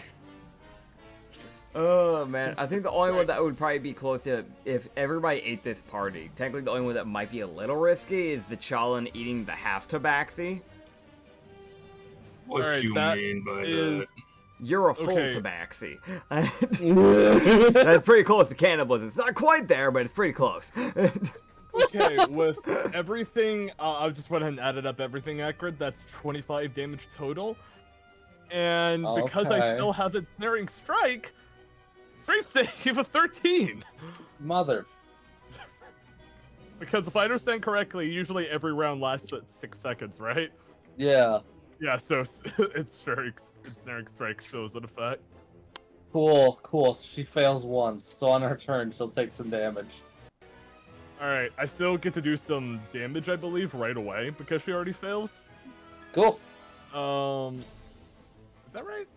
A: Oh man, I think the only one that would probably be close to if everybody ate this party. Technically, the only one that might be a little risky is the Challen eating the half tabaxi.
E: What
D: Alright,
E: you
D: that
E: mean by
D: is-
E: that?
A: You're a full
D: Okay.
A: tabaxi. That's pretty close to cannibalism. It's not quite there, but it's pretty close.
D: Okay, with everything, I'll just went ahead and added up everything accurate. That's 25 damage total. And because I
B: Okay.
D: still have the snaring strike, straight save of 13.
B: Mother.
D: Because if I understand correctly, usually every round lasts at 6 seconds, right?
B: Yeah.
D: Yeah, so it's snaring strike still is in effect.
B: Cool, cool. She fails once, so on her turn, she'll take some damage.
D: Alright, I still get to do some damage, I believe, right away, because she already fails.
B: Cool.
D: Is that right?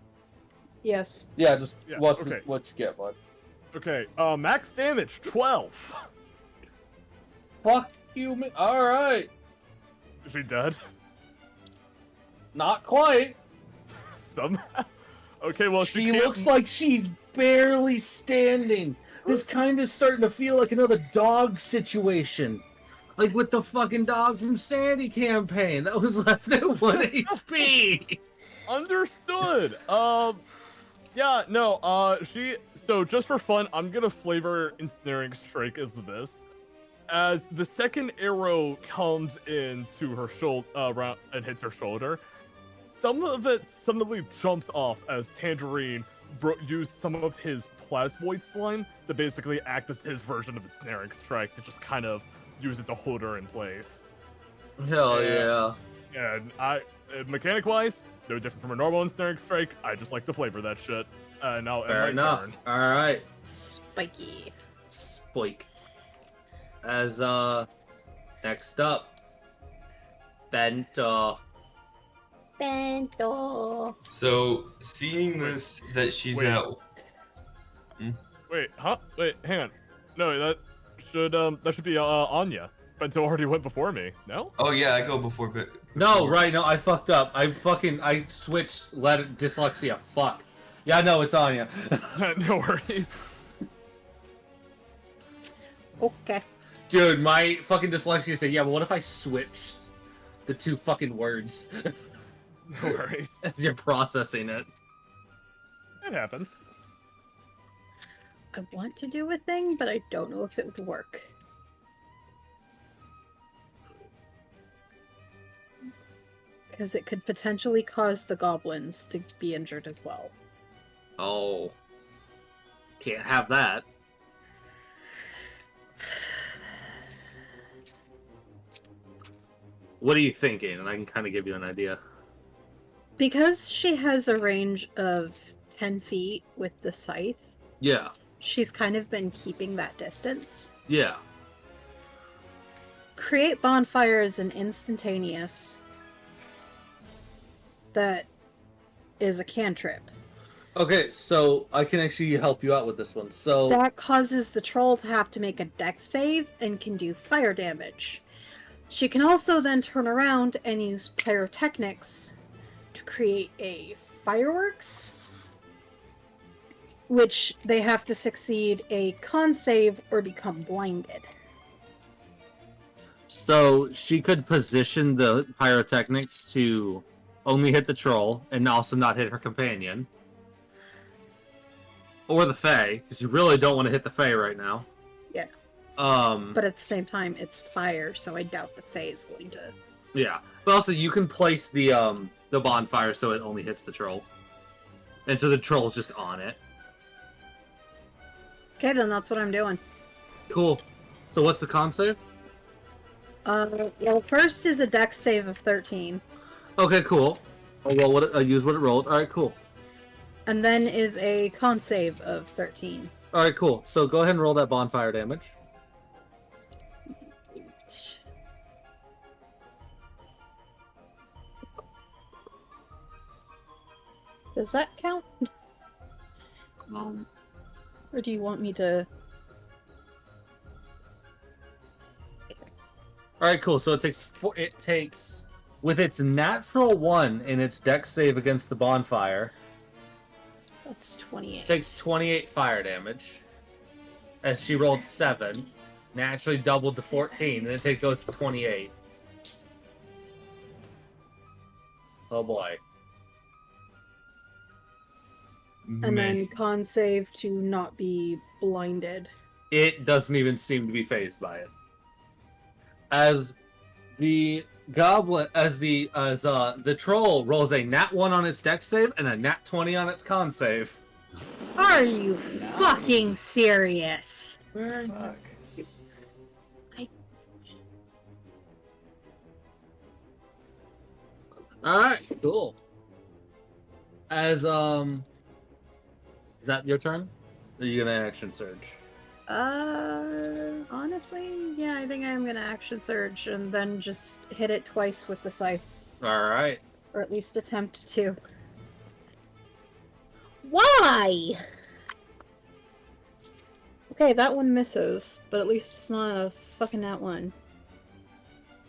C: Yes.
B: Yeah, just
D: Yeah,
B: what
D: okay.
B: you get, bud.
D: Okay, max damage, 12.
B: Fuck you, alright.
D: Is she dead?
B: Not quite.
D: Somehow? Okay, well,
B: She
D: can't...
B: looks like she's barely standing. This kind of starting to feel like another dog situation. Like with the fucking dog from Sandy campaign that was left at 1 HP.
D: Understood. Yeah, no, so just for fun, I'm gonna flavor Ensnaring Strike as this. As the second arrow comes into her shoulder, and hits her shoulder, some of it suddenly jumps off as Tangerine used some of his plasmoid slime to basically act as his version of Ensnaring Strike to just kind of use it to hold her in place.
B: Hell
D: And mechanic-wise, no different from a normal Ensnaring Strike. I just like to flavor that shit. Now,
B: Fair enough.
D: Turn.
B: All right.
C: Spiky.
B: Spoik. As next up, Bento.
E: So, seeing this, that she's
D: Wait.
E: out.
D: Wait, huh? Wait, hang on. No, that should be Anya. Bento already went before me. No?
E: Oh yeah, I go before.
B: No, right? No, I fucked up. I switched. Dyslexia. Fuck. Yeah, no, it's Anya.
D: No worries.
C: Okay.
B: Dude, my fucking dyslexia said, yeah, but what if I switched the two fucking words
D: No worries.
B: as you're processing it?
D: It happens.
C: I want to do a thing, but I don't know if it would work. Because it could potentially cause the goblins to be injured as well.
B: Oh. Can't have that. What are you thinking? And I can kind of give you an idea.
C: Because she has a range of 10 feet with the scythe,
B: Yeah.
C: she's kind of been keeping that distance.
B: Yeah.
C: Create bonfires and instantaneous. That is a cantrip.
B: Okay, so I can actually help you out with this one. So
C: That causes the troll to have to make a dex save and can do fire damage. She can also then turn around and use pyrotechnics to create a fireworks, which they have to succeed a con save or become blinded.
B: So she could position the pyrotechnics to only hit the troll and also not hit her companion. Or the Fae, because you really don't want to hit the Fae right now.
C: Yeah.
B: But
C: But at the same time, it's fire, so I doubt the Fae is going to...
B: yeah. But also you can place the bonfire so it only hits the troll. And so the troll's just on it.
C: Okay, then that's what I'm doing.
B: Cool. So what's the con save?
C: Well, first is a dex save of 13.
B: Okay, cool. Oh, well, use what it rolled. Alright, cool.
C: And then is a con save of 13.
B: Alright, cool. So go ahead and roll that bonfire damage.
C: Does that count? Or do you want me to...
B: Alright, cool. So it takes with its natural 1 in its dex save against the bonfire,
C: That's 28.
B: it takes 28 fire damage. As she rolled 7, naturally doubled to 14, and it goes to 28. Oh boy.
C: And then con save to not be blinded.
B: It doesn't even seem to be phased by it. As the troll rolls a nat 1 on its dex save and a nat 20 on its con save.
C: Are you fucking serious?
A: Fuck.
B: Alright, cool. As is that your turn? Or are you gonna action surge?
C: Honestly, yeah, I think I'm gonna action surge and then just hit it twice with the scythe.
B: Alright.
C: Or at least attempt to. Why? Okay, that one misses, but at least it's not a fucking nat one.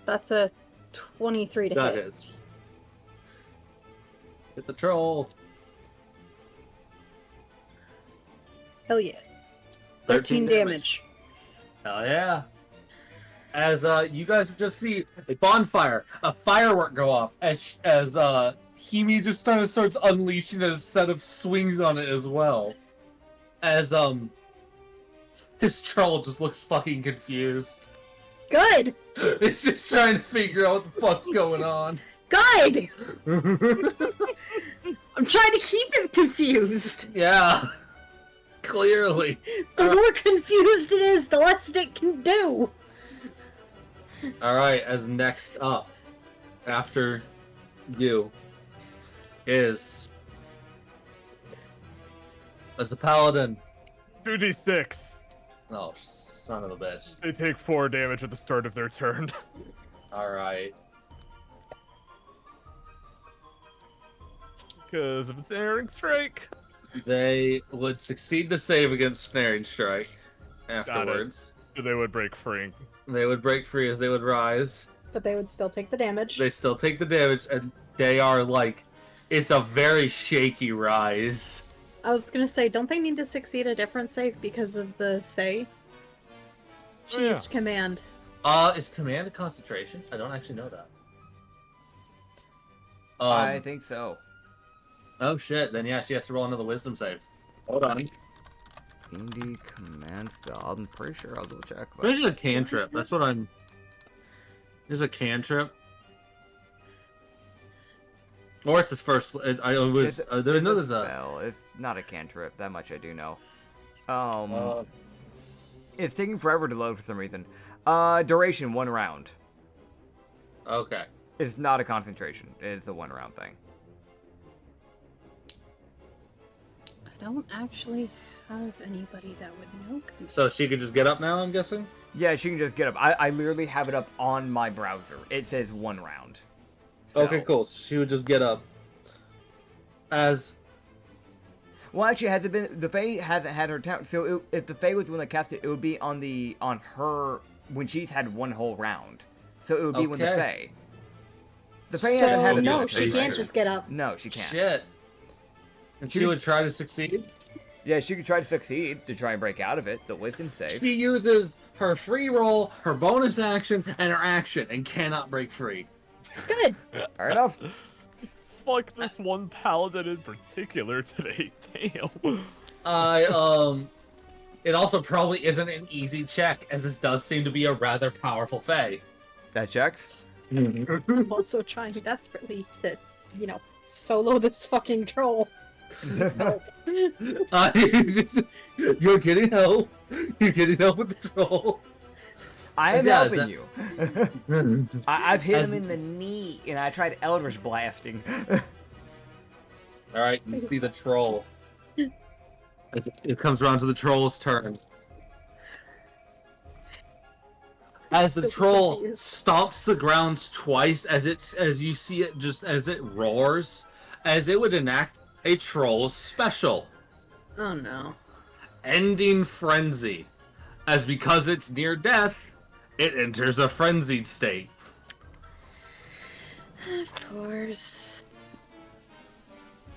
C: That's a 23 to
B: That
C: hit.
B: hits. Hit the troll.
C: Hell yeah. 13 damage.
B: Hell yeah. As you guys just see a bonfire, a firework go off as Himi just starts unleashing a set of swings on it as well. As this troll just looks fucking confused.
C: Good!
B: It's just trying to figure out what the fuck's going on.
C: Good! I'm trying to keep it confused.
B: Yeah. Clearly.
C: The more confused it is, the less it can do.
B: Alright, as next up, after you, is... as the paladin.
D: 2d6.
B: Oh, son of a bitch.
D: They take 4 damage at the start of their turn.
B: Alright.
D: Because of its snaring strike.
B: They would succeed to save against snaring strike afterwards.
D: They would break free.
B: They would break free as they would rise.
C: But they would still take the damage.
B: They still take the damage, and they are like... it's a very shaky rise.
C: I was gonna say, don't they need to succeed a different save because of the Fae? She
D: Yeah.
C: used command.
B: Is command a concentration? I don't actually know that.
A: I think so.
B: Oh shit, then yeah, she has to roll another wisdom save. Hold on.
A: D&D command spell. I'm pretty sure I'll double check. but-
B: There's a cantrip. That's what I'm... There's a cantrip. Or it's his first... I was...
A: It's
B: there's
A: a
B: a...
A: spell. It's not a cantrip. That much I do know. It's taking forever to load for some reason. Duration 1 round.
B: Okay.
A: It's not a concentration. It's a 1 round thing.
C: I don't actually have anybody that would know.
B: So she could just get up now, I'm guessing?
A: Yeah, she can just get up. I literally have it up on my browser. It says 1 round. So-
B: Okay, cool. So she would just get up. As...
A: Well, actually, has it been? The Fae hasn't had her town. So if the Fae was the one that cast it, it would be on her when she's had 1 whole round. So it would be when the
B: Okay.
A: Fae. The Fae hasn't had
C: So
A: it.
C: no,
A: yet.
C: she can't just get up.
A: No, she can't.
B: Shit. And she would try to succeed?
A: Yeah, she could try to succeed to try and break out of it. The wisdom save.
B: She uses her free roll, her bonus action, and her action, and cannot break free.
C: Good.
A: Fair enough.
D: Fuck this one paladin in particular today. Damn.
B: It also probably isn't an easy check, as this does seem to be a rather powerful Fae.
A: That checks.
C: I'm also trying desperately to, solo this fucking troll. Help.
B: You're getting help. You're getting help with the troll.
A: I am
B: Yeah,
A: helping you. I've hit him in the knee, and I tried Eldritch blasting.
B: Alright, you see the troll. It comes around to the troll's turn. As the troll stomps the ground twice, as you see it just as it roars, as it would enact a troll special.
C: Oh no.
B: Ending Frenzy. As because it's near death, it enters a frenzied state.
C: Of course.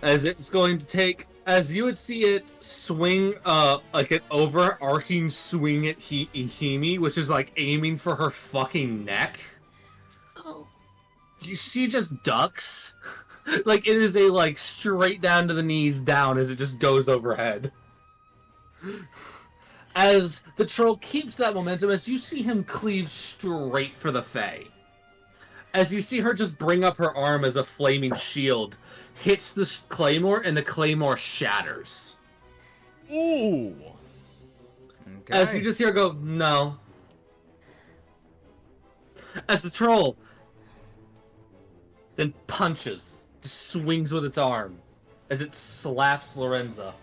B: As it's going to take, as you would see it swing, like an overarching swing at Himi, which is like aiming for her fucking neck.
C: Oh.
B: She just ducks. Like it is a straight down to the knees down as it just goes overhead. As the troll keeps that momentum, as you see him cleave straight for the Fae. As you see her just bring up her arm as a flaming shield, hits the claymore, and the claymore shatters.
D: Ooh.
A: Okay.
B: As you just hear her go, no. As the troll then punches, just swings with its arm, as it slaps Lorenza.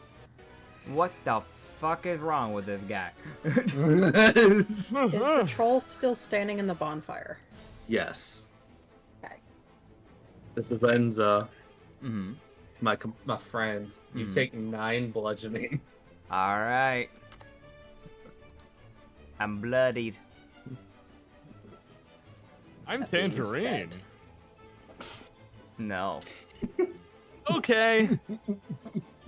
A: What the fuck is wrong with this guy?
C: Is the troll still standing in the bonfire?
B: Yes.
C: Okay.
B: This is Lorenza,
A: Mm-hmm.
B: my friend. You
A: Mhm.
B: take 9 bludgeoning.
A: All right. I'm bloodied.
D: I'm
C: That being
D: Tangerine.
C: said.
A: No,
D: Okay.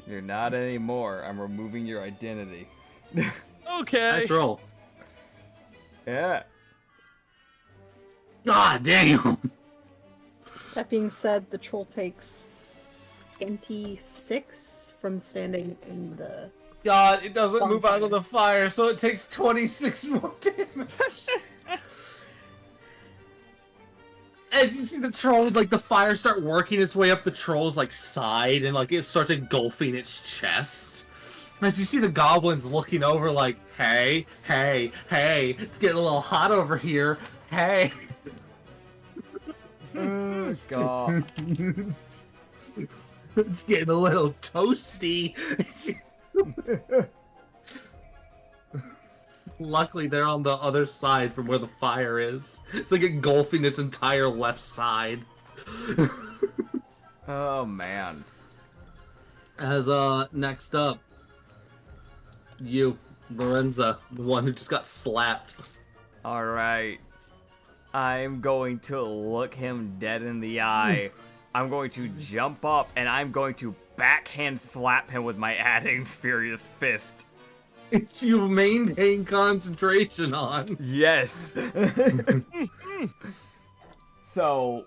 A: you're not anymore. I'm removing your identity.
D: Okay.
B: Nice roll.
A: Yeah.
B: God damn.
C: That being said, the troll takes 26 from standing in the...
B: God, it doesn't move out
C: Bonfire.
B: of the fire, so it takes 26 more damage. As you see the troll, like the fire start working its way up the troll's like side, and like it starts engulfing its chest. As you see the goblins looking over, like, hey, hey, hey, it's getting a little hot over here. Hey.
A: Oh, God.
B: It's getting a little toasty. Luckily, they're on the other side from where the fire is. It's like engulfing its entire left side.
A: Oh, man.
B: As, next up, you, Lorenza, the one who just got slapped.
A: Alright. I'm going to look him dead in the eye. I'm going to jump up, and I'm going to backhand slap him with my adding furious fist.
B: You maintain concentration on.
A: Yes. So,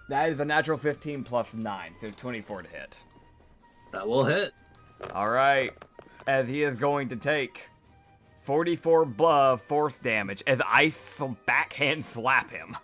A: that is a natural 15 plus 9, so 24 to hit.
B: That will hit.
A: Alright. As he is going to take 44 force damage as I backhand slap him.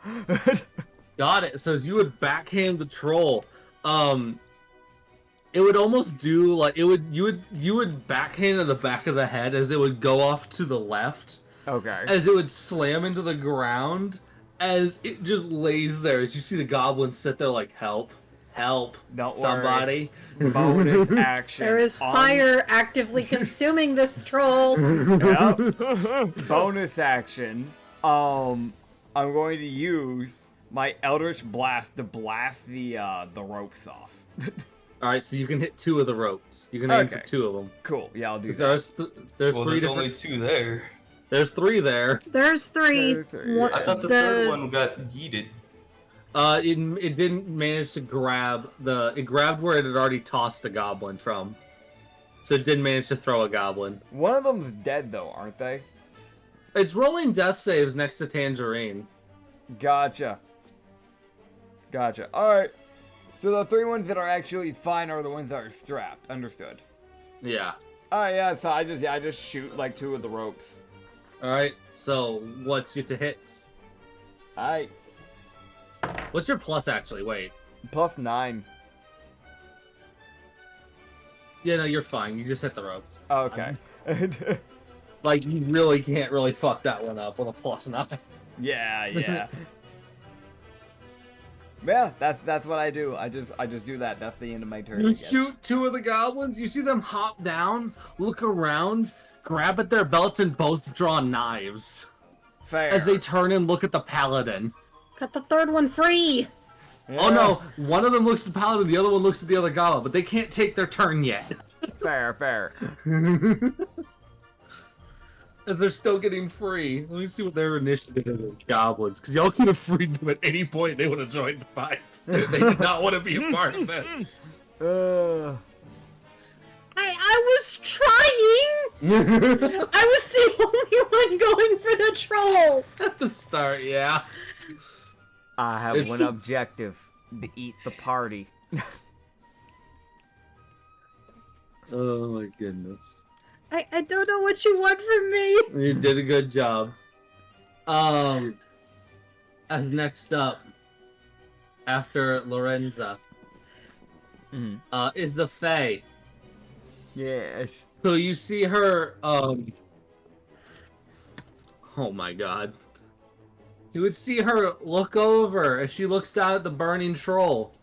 B: Got it. So as you would backhand the troll, it would almost do like you would backhand in the back of the head as it would go off to the left.
A: Okay.
B: As it would slam into the ground, as it just lays there. As you see the goblins sit there like, help, help,
A: Don't
B: somebody.
A: Bonus action.
C: There is
A: on-
C: fire actively consuming this troll.
A: Yep. Bonus action. I'm going to use my Eldritch Blast to blast the ropes off.
B: All right, so you can hit 2 of the ropes. You can aim for
A: Okay.
B: 2 of them.
A: Cool. Yeah, I'll do that.
B: There's
E: Well,
B: 3
E: there's only
B: different.
E: 2 there.
B: There's 3 there.
C: There's 3.
A: There's 3,
C: One-
A: yeah.
E: I thought the third one got yeeted.
B: It didn't manage to grab it grabbed where it had already tossed the goblin from. So it didn't manage to throw a goblin.
A: One of them's dead though, aren't they?
B: It's rolling death saves next to Tangerine.
A: Gotcha. Alright. So the 3 ones that are actually fine are the ones that are strapped. Understood.
B: Yeah.
A: Alright, yeah, so I just shoot like 2 of the ropes.
B: Alright, so what's your to hit?
A: Alright.
B: What's your plus actually? Wait.
A: Plus 9.
B: Yeah, no, you're fine. You just hit the ropes.
A: Okay.
B: Like, you really can't really fuck that one up with a plus 9.
A: Yeah. Yeah, that's what I do. I just do that. That's the end of my turn. I
B: You
A: guess.
B: shoot 2 of the goblins, you see them hop down, look around, grab at their belts, and both draw knives.
A: Fair.
B: As they turn and look at the paladin.
C: Cut the third one free.
A: Yeah.
B: Oh no, one of them looks at the paladin, the other one looks at the other goblin, but they can't take their turn yet.
A: Fair.
B: As they're still getting free. Let me see what their initiative is with goblins, because y'all could have freed them at any point. They would have joined the fight. They did not want to be a part of this.
C: I was trying. I was the only one going for the troll.
B: At the start, yeah.
A: I have one objective: to eat the party.
B: Oh my goodness.
C: I don't know what you want from me.
B: You did a good job. As next up, after Lorenza, is the Fae.
A: Yes.
B: So you see her, oh my god. You would see her look over as she looks down at the burning troll.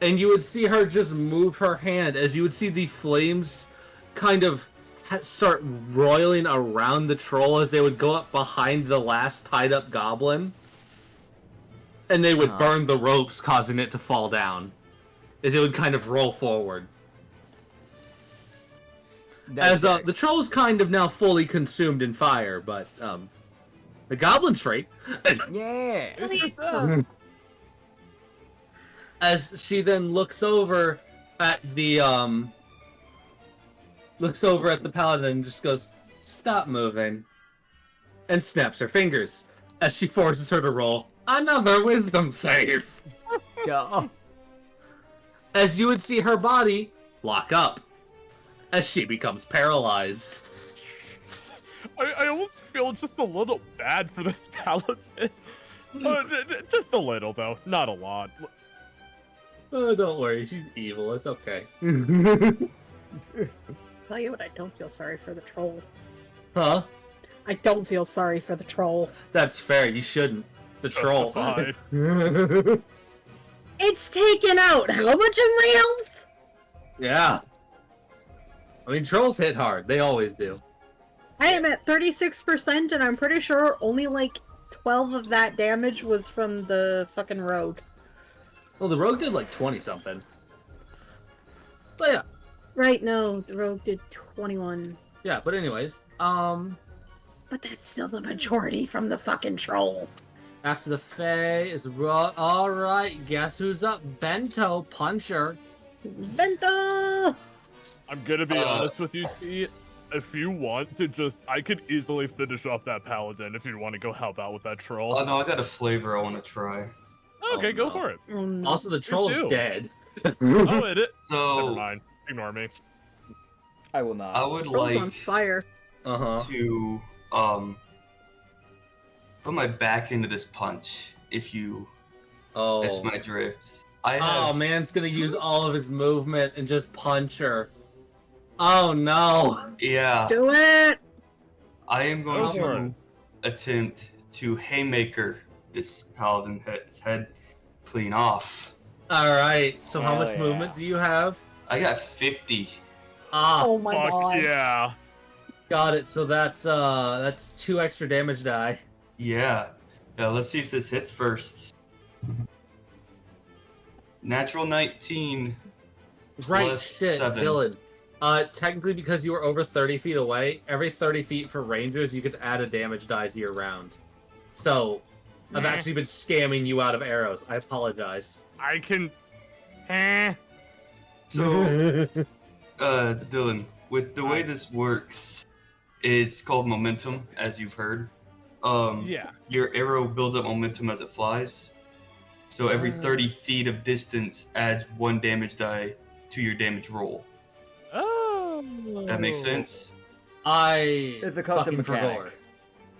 B: And you would see her just move her hand as you would see the flames kind of start roiling around the troll as they would go up behind the last tied up goblin. And they would burn the ropes, causing it to fall down. As it would kind of roll forward. As the troll's kind of now fully consumed in fire, but the goblin's free.
A: Yeah.
B: As she then looks over at the paladin and just goes, stop moving, and snaps her fingers as she forces her to roll another wisdom save.
A: Go.
B: As you would see her body lock up as she becomes paralyzed.
D: I almost feel just a little bad for this paladin. Just a little, though. Not a lot.
B: Oh, don't worry, she's evil. It's okay.
C: Tell you what, I don't feel sorry for the troll.
B: Huh?
C: I don't feel sorry for the troll.
B: That's fair. You shouldn't. It's a troll.
D: Justified.
C: It's taken out how much of my health?
B: Yeah. I mean, trolls hit hard. They always do.
C: I am at 36%, and I'm pretty sure only like 12 of that damage was from the fucking rogue.
B: Well, the rogue did like 20 something. But yeah.
C: Right, no, the rogue did 21.
B: Yeah, but anyways,
C: But that's still the majority from the fucking troll.
B: after the Fae is alright, guess who's up? Bento Puncher.
C: Bento!
D: I'm gonna be honest with you, T. If you want to I could easily finish off that paladin if you want to go help out with that troll.
E: Oh no, I got a flavor I want to try.
D: Okay,
B: Oh,
D: go
B: no.
D: for it.
C: Oh, no.
B: Also, the troll's
D: do.
B: dead.
D: Oh, it. Never
E: So
D: mind. Ignore me.
A: I will not.
E: I would
C: Troll's on
E: like
C: fire.
B: Uh-huh.
E: to put my back into this punch. If you
B: Oh.
E: catch my drift, I
B: Oh,
E: have.
B: man's gonna use all of his movement and just punch her. Oh, no.
E: Yeah,
C: Do it!
E: I am going
D: Go for
E: to attempt to haymaker this paladin's head clean off.
B: Alright, so how
A: Hell
B: much
A: yeah.
B: movement do you have?
E: I got 50.
B: Ah,
C: Oh my
D: Fuck
C: god.
D: yeah.
B: got it. So that's 2 extra damage die.
E: Yeah. Yeah, let's see if this hits first. Natural 19.
B: Right,
E: Plus
B: shit,
E: 7.
B: Dylan. Technically, because you were over 30 feet away, every 30 feet for rangers, you could add a damage die to your round. So, I've
D: Meh.
B: actually been scamming you out of arrows. I apologize.
D: I can.
E: So, Dylan, with the way this works, it's called momentum, as you've heard.
D: Yeah.
E: Your arrow builds up momentum as it flies. So every 30 feet of distance adds 1 damage die to your damage roll.
D: Oh.
E: That makes sense?
A: It's a custom
B: fucking
A: mechanic.
B: forgot.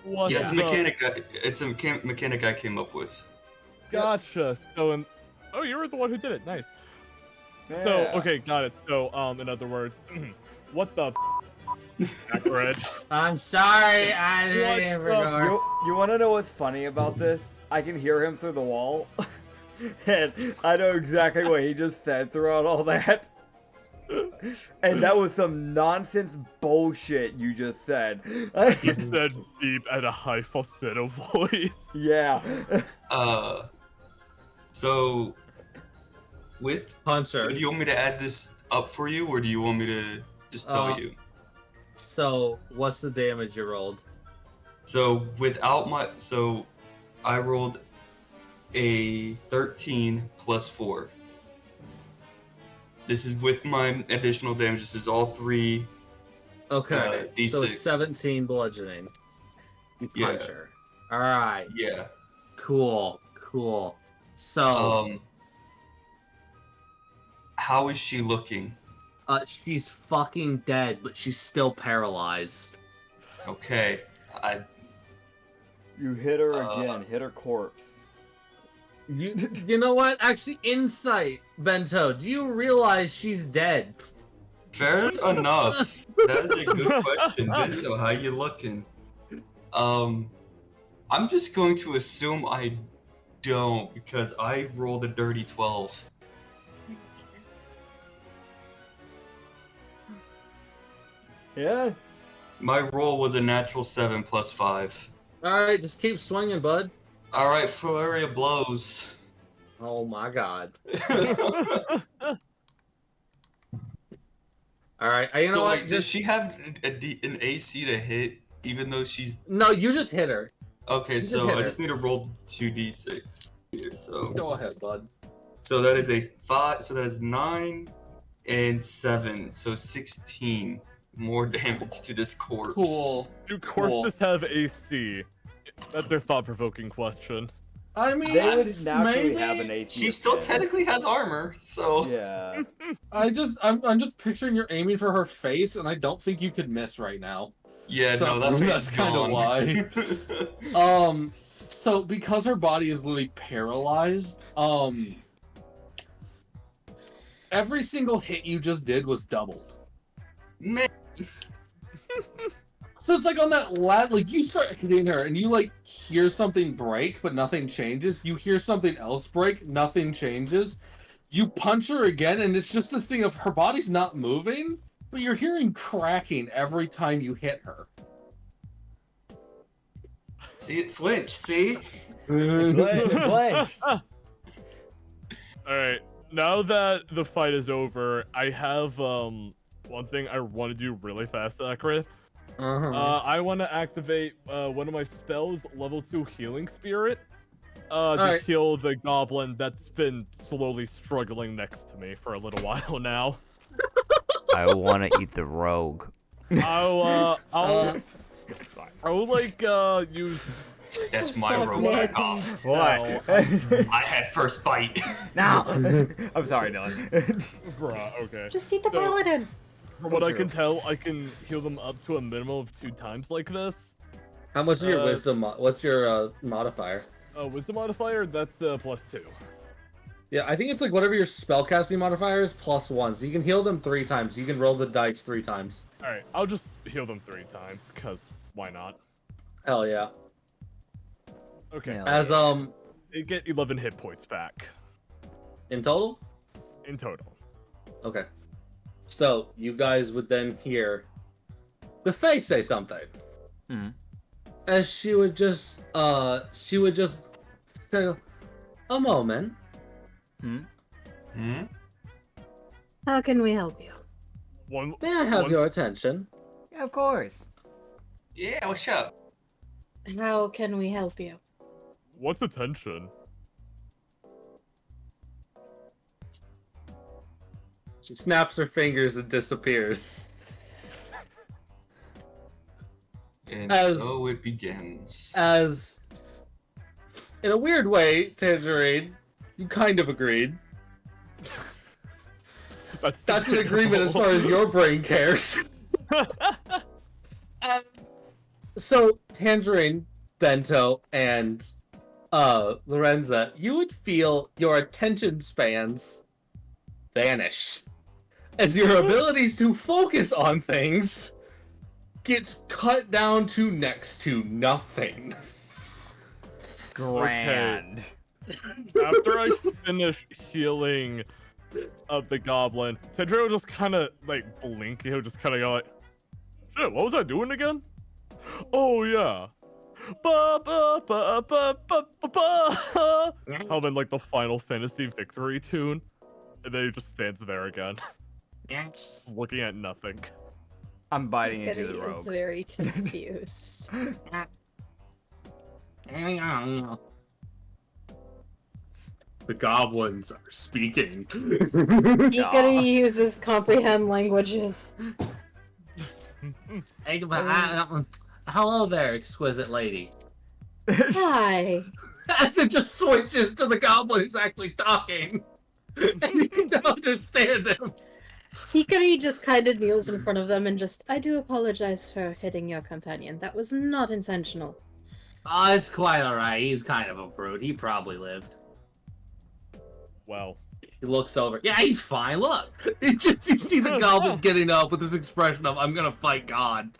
D: What
E: Yeah, it's a
D: the-
E: mechanic. It's a mechanic I came up with.
D: Gotcha. So, oh, you were the one who did it. Nice. So,
A: Yeah.
D: okay, got it. So, in other words, what the Red?
B: I'm sorry, I
D: What
B: didn't
D: the-
B: regard.
A: You want to know what's funny about this? I can hear him through the wall. And I know exactly what he just said throughout all that. And that was some nonsense bullshit you just said.
D: He said beep at a high falsetto voice.
A: Yeah.
E: So with
B: Puncher.
E: do you want me to add this up for you, or do you want me to just tell you?
B: So, what's the damage you rolled?
E: So I rolled a 13 plus 4. This is with my additional damage. This is all 3.
B: Okay,
E: D6.
B: so 17 bludgeoning. You
E: Yeah.
B: punch her. Alright,
E: Yeah.
B: cool. So,
E: How is she looking?
B: she's fucking dead, but she's still paralyzed.
E: Okay.
A: You hit her again. Hit her corpse.
B: You know what? Actually, insight, Bento. Do you realize she's dead?
E: Fair enough. That is a good question, Bento. How you looking? I'm just going to assume I don't, because I rolled a dirty 12.
A: Yeah.
E: My roll was a natural 7 plus 5.
B: Alright, just keep swinging, bud.
E: Alright, flurry of blows.
B: Oh my god. Alright, you know
E: So,
B: what?
E: like, does she have an AC to hit, even though she's...
B: No, you just hit her.
E: Okay,
B: just
E: so
B: hit
E: I
B: her.
E: just need to roll 2d6 here, so...
B: Go ahead, bud.
E: So that is a 5, so that is 9 and 7, so 16 more damage to this corpse.
B: Cool.
D: Do corpses have AC? That's their thought-provoking question.
B: I mean,
A: They would naturally
B: maybe.
A: have an AC.
E: She
A: of
E: still
A: 10.
E: technically has armor, so.
A: Yeah.
B: I'm just picturing you're aiming for her face, and I don't think you could miss right now.
E: Yeah,
B: So,
E: no, that face
B: that's
E: is
B: kinda
E: gone.
B: why. So because her body is literally paralyzed, every single hit you just did was doubled.
E: Man,
B: So it's like on that like you start hitting her and you like hear something break, but nothing changes. You hear something else break, nothing changes. You punch her again, and it's just this thing of her body's not moving, but you're hearing cracking every time you hit her.
E: see it flinch, see?
A: Flinch.
D: Alright, now that the fight is over, I have one thing I want to do really fast, Akra. I want to activate one of my spells, level 2 Healing Spirit, to
B: Alright.
D: heal the goblin that's been slowly struggling next to me for a little while now.
F: I want to eat the rogue.
D: I'll like use.
E: That's my
C: Fuck,
E: rogue
C: Ned.
E: off.
A: What?
E: I had first bite.
A: Now. I'm sorry, Dylan.
D: Bruh, okay.
C: Just eat the
D: So-
C: paladin.
D: From what I
A: True.
D: can tell, I can heal them up to a minimum of 2 times like this.
B: How much is your wisdom? What's your modifier?
D: Wisdom modifier, that's +2.
B: Yeah, I think it's like whatever your spellcasting modifier is +1. So you can heal them 3 times. You can roll the dice 3 times.
D: Alright, I'll just heal them 3 times, because why not?
B: Hell yeah.
D: Okay,
A: Yeah.
B: As
D: they get 11 hit points back
B: in total?
D: in total.
B: Okay. So you guys would then hear the face say something.
A: Hmm.
B: As she would just say, a moment.
E: Hmm?
C: How can we help you?
D: One,
B: May I have
D: one-
B: your attention?
A: Yeah, of course.
E: Yeah, what's up?
C: How can we help you?
D: What's attention?
B: She snaps her fingers and disappears.
E: And
B: As-
E: so it begins.
B: As, in a weird way, Tangerine, you kind of agreed. That's an agreement as far as your brain cares. So, Tangerine, Bento, and Lorenza, you would feel your attention spans vanish as your abilities to focus on things gets cut down to next to nothing.
A: Grand.
D: After I finish healing up the goblin, Tendra will just kind of like blink. He'll just kind of go like, "Shit, what was I doing again? Oh yeah." Ba ba ba ba ba ba ba. How then like the Final Fantasy victory tune, and then he just stands there again, just looking at nothing.
A: I'm biting into
C: Kitty
A: the
C: is
A: rogue.
C: very confused.
B: The goblins are speaking.
C: Hikari uses comprehend languages.
B: Hello there, exquisite lady.
C: Hi.
B: As it just switches to the goblin who's actually talking. And you can understand him.
C: Hikari just kind of kneels in front of them and just, I do apologize for hitting your companion. That was not intentional.
B: Oh, it's quite alright. He's kind of a brute. He probably lived.
D: Well,
B: He looks over. Yeah, he's fine. Look. You see the goblin getting up with this expression of, I'm gonna fight God.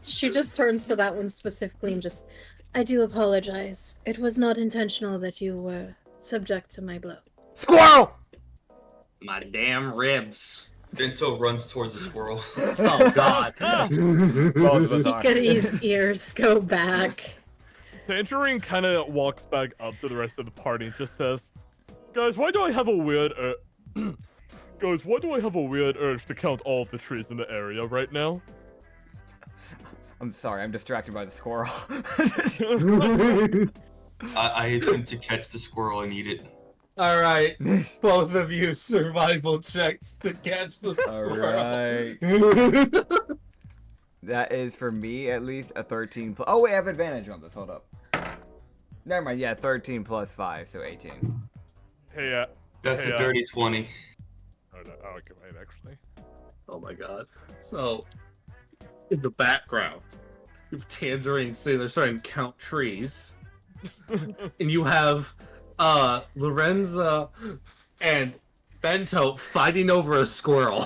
C: She just turns to that one specifically and just, I do apologize. It was not intentional that you were subject to my blow.
A: Squirrel!
B: My damn ribs.
E: Bento runs towards the squirrel.
B: Oh, God.
A: Both of us are.
C: Hikari's ears go back.
D: Tangerine kind of walks back up to the rest of the party and just says, "Guys, why do I have a weird guys, why do I have a weird urge to count all of the trees in the area right now?"
A: I'm sorry, I'm distracted by the squirrel.
E: I attempt to catch the squirrel and eat it.
B: All right, both of you survival checks to catch the
A: Alright.
B: squirrel.
A: That is for me at least a 13 plus. Oh wait, I have advantage on this. Hold up. Never mind. Yeah, 13 plus 5, so 18.
D: Hey,
E: That's
D: Hey,
E: a dirty 20.
D: oh, no, oh, okay, wait, actually.
B: Oh my god. So, in the background, you have Tangerine sitting there starting to count trees. And you have Lorenza and Bento fighting over a squirrel.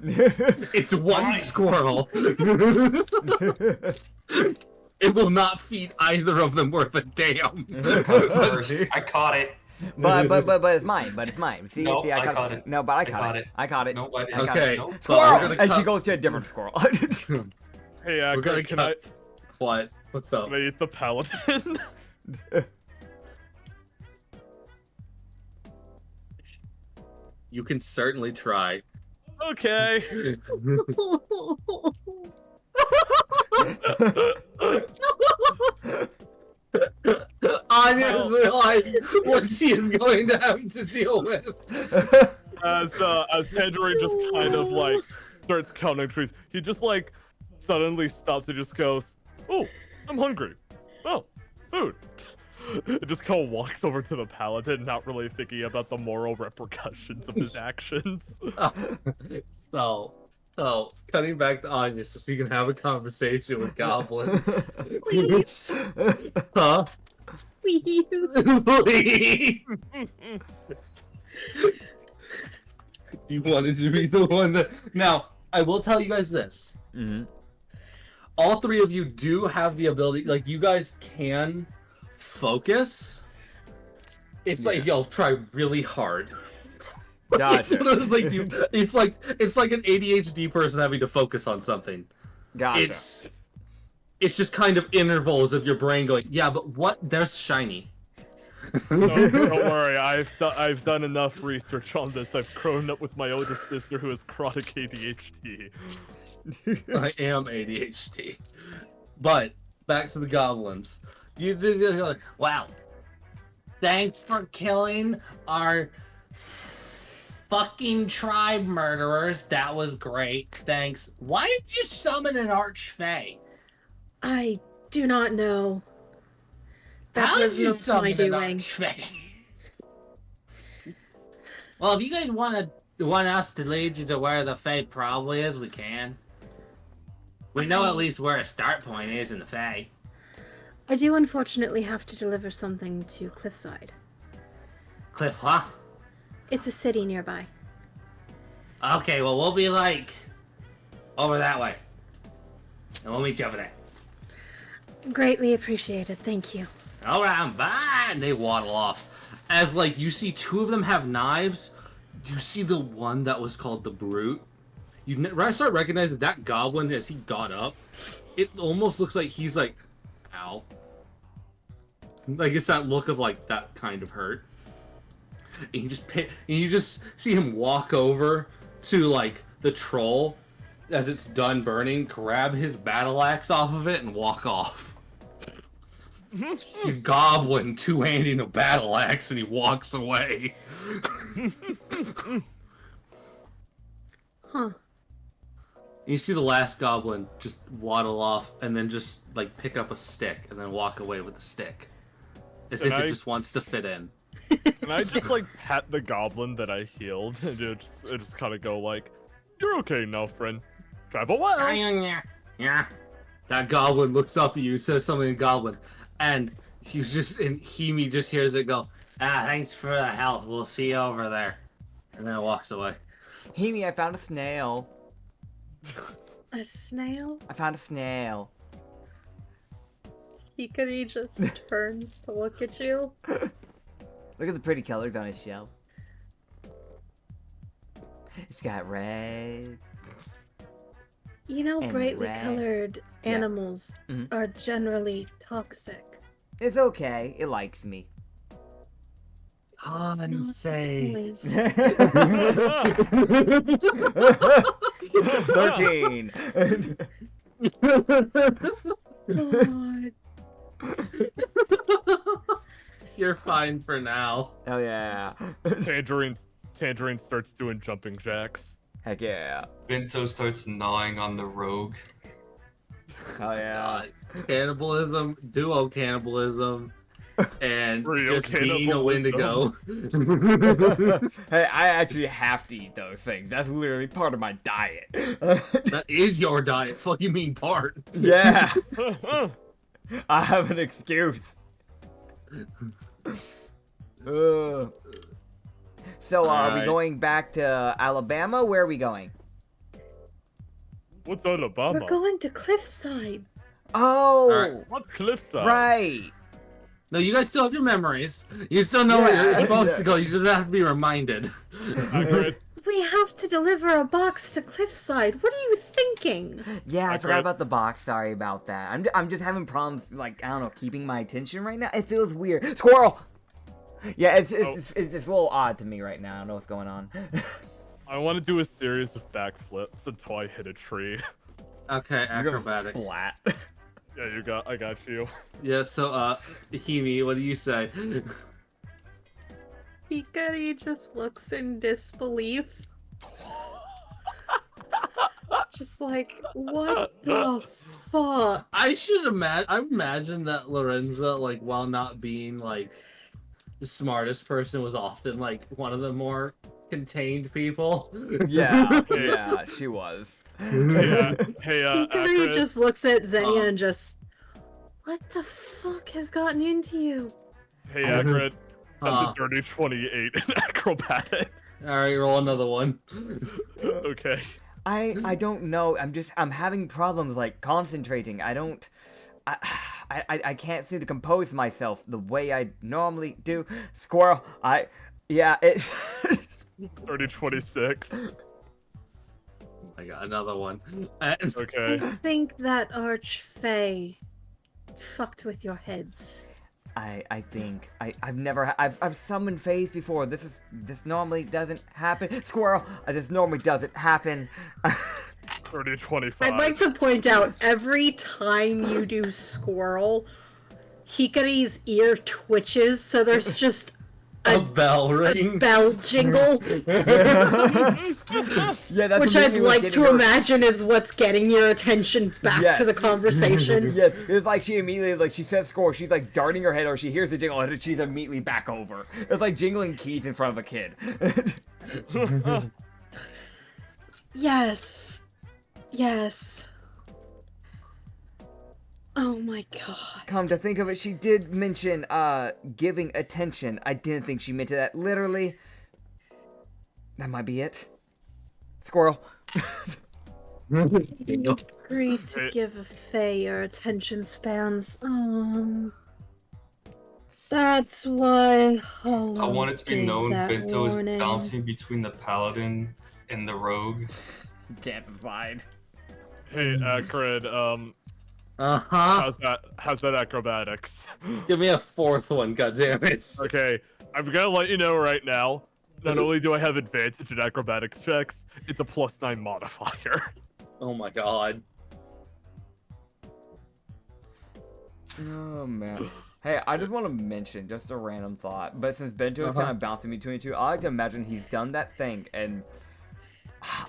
B: It's one
E: Fine.
B: squirrel. It will not feed either of them worth a damn.
E: I caught it first. I caught it.
A: but it's mine. But it's mine. See,
E: No,
A: see,
E: I caught it.
A: No, but I
E: I
A: caught
E: caught
A: it.
E: it.
A: I caught it.
E: No, I
A: I
E: didn't.
A: got
B: Okay.
A: it.
E: No.
B: So
A: Squirrel!
B: we're gonna
A: And she
B: cut-
A: goes to a different squirrel.
D: Hey,
B: We're gonna
D: can I
B: What? What's up?
D: eat the paladin?
B: You can certainly try.
D: Okay.
B: Anya's realized what she is going to have to deal with.
D: As Tangerine just kind of like starts counting trees, he just like suddenly stops and just goes, "Oh, I'm hungry. Oh, food." It just kind of walks over to the paladin, not really thinking about the moral repercussions of his actions.
B: So, cutting back to Anya so she can have a conversation with goblins.
C: Please.
B: Huh?
C: Please.
B: Please. You wanted to be the one that. Now, I will tell you guys this.
A: Mhm.
B: All three of you do have the ability, like, you guys can focus. It's like y'all try really hard. It's
A: Gotcha.
B: one of those, like, it's like an ADHD person having to focus on something.
A: Gotcha.
B: It's just kind of intervals of your brain going, yeah, but what? There's shiny.
D: No, don't worry, I've done enough research on this. I've grown up with my older sister who has chronic ADHD.
B: I am ADHD. But back to the goblins. You're like, wow. Thanks for killing our fucking tribe murderers. That was great. Thanks. Why did you summon an archfey?
C: I do not know. That
B: How
C: was
B: did you
C: not my
B: summon an
C: doing.
B: archfey? Well, if you guys want us to lead you to where the Fae probably is, we can. We know at least where a start point is in the Fae.
C: I do unfortunately have to deliver something to Cliffside.
B: Cliff, huh?
C: It's a city nearby.
B: Okay, well, we'll be like over that way. And we'll meet you over there.
C: Greatly appreciated, thank you.
B: Alright, bye! And they waddle off. As, like, you see two of them have knives. Do you see the one that was called the Brute? You start recognizing that goblin as he got up. It almost looks like he's like, ow. Like, it's that look of, like, that kind of hurt. And you just see him walk over to, like, the troll as it's done burning, grab his battle axe off of it, and walk off. It's a goblin two-handing a battle axe, and he walks away.
C: Huh.
B: You see the last goblin just waddle off, and then just, like, pick up a stick, and then walk away with the stick. As if it just wants to fit in.
D: And I just like pat the goblin that I healed, and it just kind of go like, "You're okay now, friend. Travel well."
B: Yeah. That goblin looks up at you, says something in goblin, and Hemi just hears it go, thanks for the help. We'll see you over there. And then it walks away.
A: Hemi, I found a snail.
C: A snail?
A: I found a snail.
C: Hikari just turns to look at you.
A: Look at the pretty colors on his shell. It's got red.
C: You know,
A: And
C: brightly
A: red.
C: colored
A: Yeah.
C: animals
A: Mhm.
C: are generally toxic.
A: It's okay. It likes me.
B: Unsafe.
C: Please.
A: 13.
C: God.
B: You're fine for now.
A: Hell yeah.
D: Tangerine starts doing jumping jacks.
A: Heck yeah.
E: Bento starts gnawing on the rogue.
A: Hell yeah.
B: Cannibalism, duo cannibalism, and
D: Real
B: just being a
D: cannibalism.
B: wendigo.
A: Hey, I actually have to eat those things. That's literally part of my diet.
B: That is your diet. Fuck you mean part.
A: Yeah. I have an excuse. So, are we
B: Alright.
A: going back to Alabama? Where are we going?
D: What's Alabama?
C: We're going to Cliffside.
A: Oh,
B: Alright.
D: What cliffside?
A: right.
B: No, you guys still have your memories. You still know where you're
A: Yeah.
B: supposed to go. You just have to be reminded.
D: Accurate.
C: We have to deliver a box to Cliffside. What are you thinking?
A: Yeah, I forgot
D: Accurate.
A: about the box. Sorry about that. I'm just having problems, like, I don't know, keeping my attention right now. It feels weird. Squirrel! Yeah, it's a little odd to me right now. I don't know what's going on.
D: I want to do a series of backflips until I hit a tree.
B: Okay,
A: You're gonna
B: acrobatics.
A: splat.
D: Yeah, I got you.
B: Yeah, so, Himi, what do you say?
C: Hikari just looks in disbelief. Just like, what the fuck?
B: I imagine that Lorenza, like, while not being, like, the smartest person, was often, like, one of the more contained people.
A: Yeah, yeah, she was.
D: Hey,
C: Hikari
D: Accurate.
C: just looks at Xenia and just, what the fuck has gotten into you?
D: Hey, Accurate. That's
B: Huh.
D: a dirty 28 in acrobatics.
B: Alright, roll another one.
D: Okay.
A: I don't know. I'm having problems, like, concentrating. I can't seem to compose myself the way I normally do. Squirrel, yeah, it's...
D: Dirty 26.
B: I got another one.
D: Okay.
C: I think that Archfey fucked with your heads.
A: I think I've summoned phase before. This normally doesn't happen. Squirrel, this normally doesn't happen.
D: Dirty 25.
C: I'd like to point out, every time you do squirrel, Hikari's ear twitches, so there's just
B: a
C: a
B: bell ring.
C: bell jingle,
A: Yeah, that's
C: which
A: what
C: I'd
A: Mimi was
C: like
A: getting
C: to
A: her-
C: imagine is what's getting your attention back
A: Yes.
C: to the conversation.
A: Yeah, it's like she immediately, like, she says score, she's like darting her head, or she hears the jingle, and she's immediately back over. It's like jingling keys in front of a kid.
C: Yes. Yes. Oh my god.
A: Come to think of it, she did mention, giving attention. I didn't think she meant that literally. That might be it. Squirrel.
C: Agree to
D: Right.
C: give a Fae your attention spans. That's why
E: I want it to be
C: gave
E: known
C: that
E: Bento is
C: warning.
E: bouncing between the paladin and the rogue.
A: Can't divide.
D: Hey, Accurate.
B: Uh-huh.
D: How's that acrobatics?
B: Give me a fourth one, goddammit.
D: Okay, I'm gonna let you know right now. Not only do I have advantage in acrobatics checks, it's a +9 modifier.
B: Oh my god.
A: Oh, man. Hey, I just want to mention, just a random thought, but since Bento is kind of bouncing between the two, I like to imagine he's done that thing, and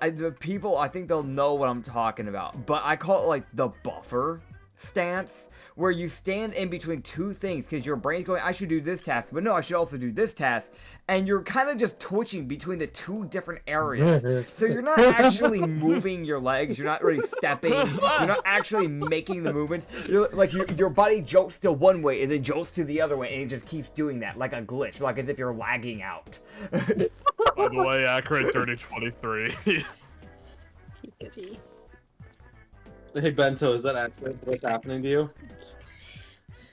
A: the people, I think they'll know what I'm talking about, but I call it, like, the buffer stance, where you stand in between two things, because your brain's going, I should do this task, but no, I should also do this task, and you're kind of just twitching between the two different areas, so you're not actually moving your legs, you're not really stepping, you're not actually making the movement, you're, like, your body jolts to one way, and then jolts to the other way, and it just keeps doing that, like a glitch, like as if you're lagging out.
D: By the way, Accurate dirty 23.
C: Hikari.
B: Hey, Bento, is that actually what's happening to you?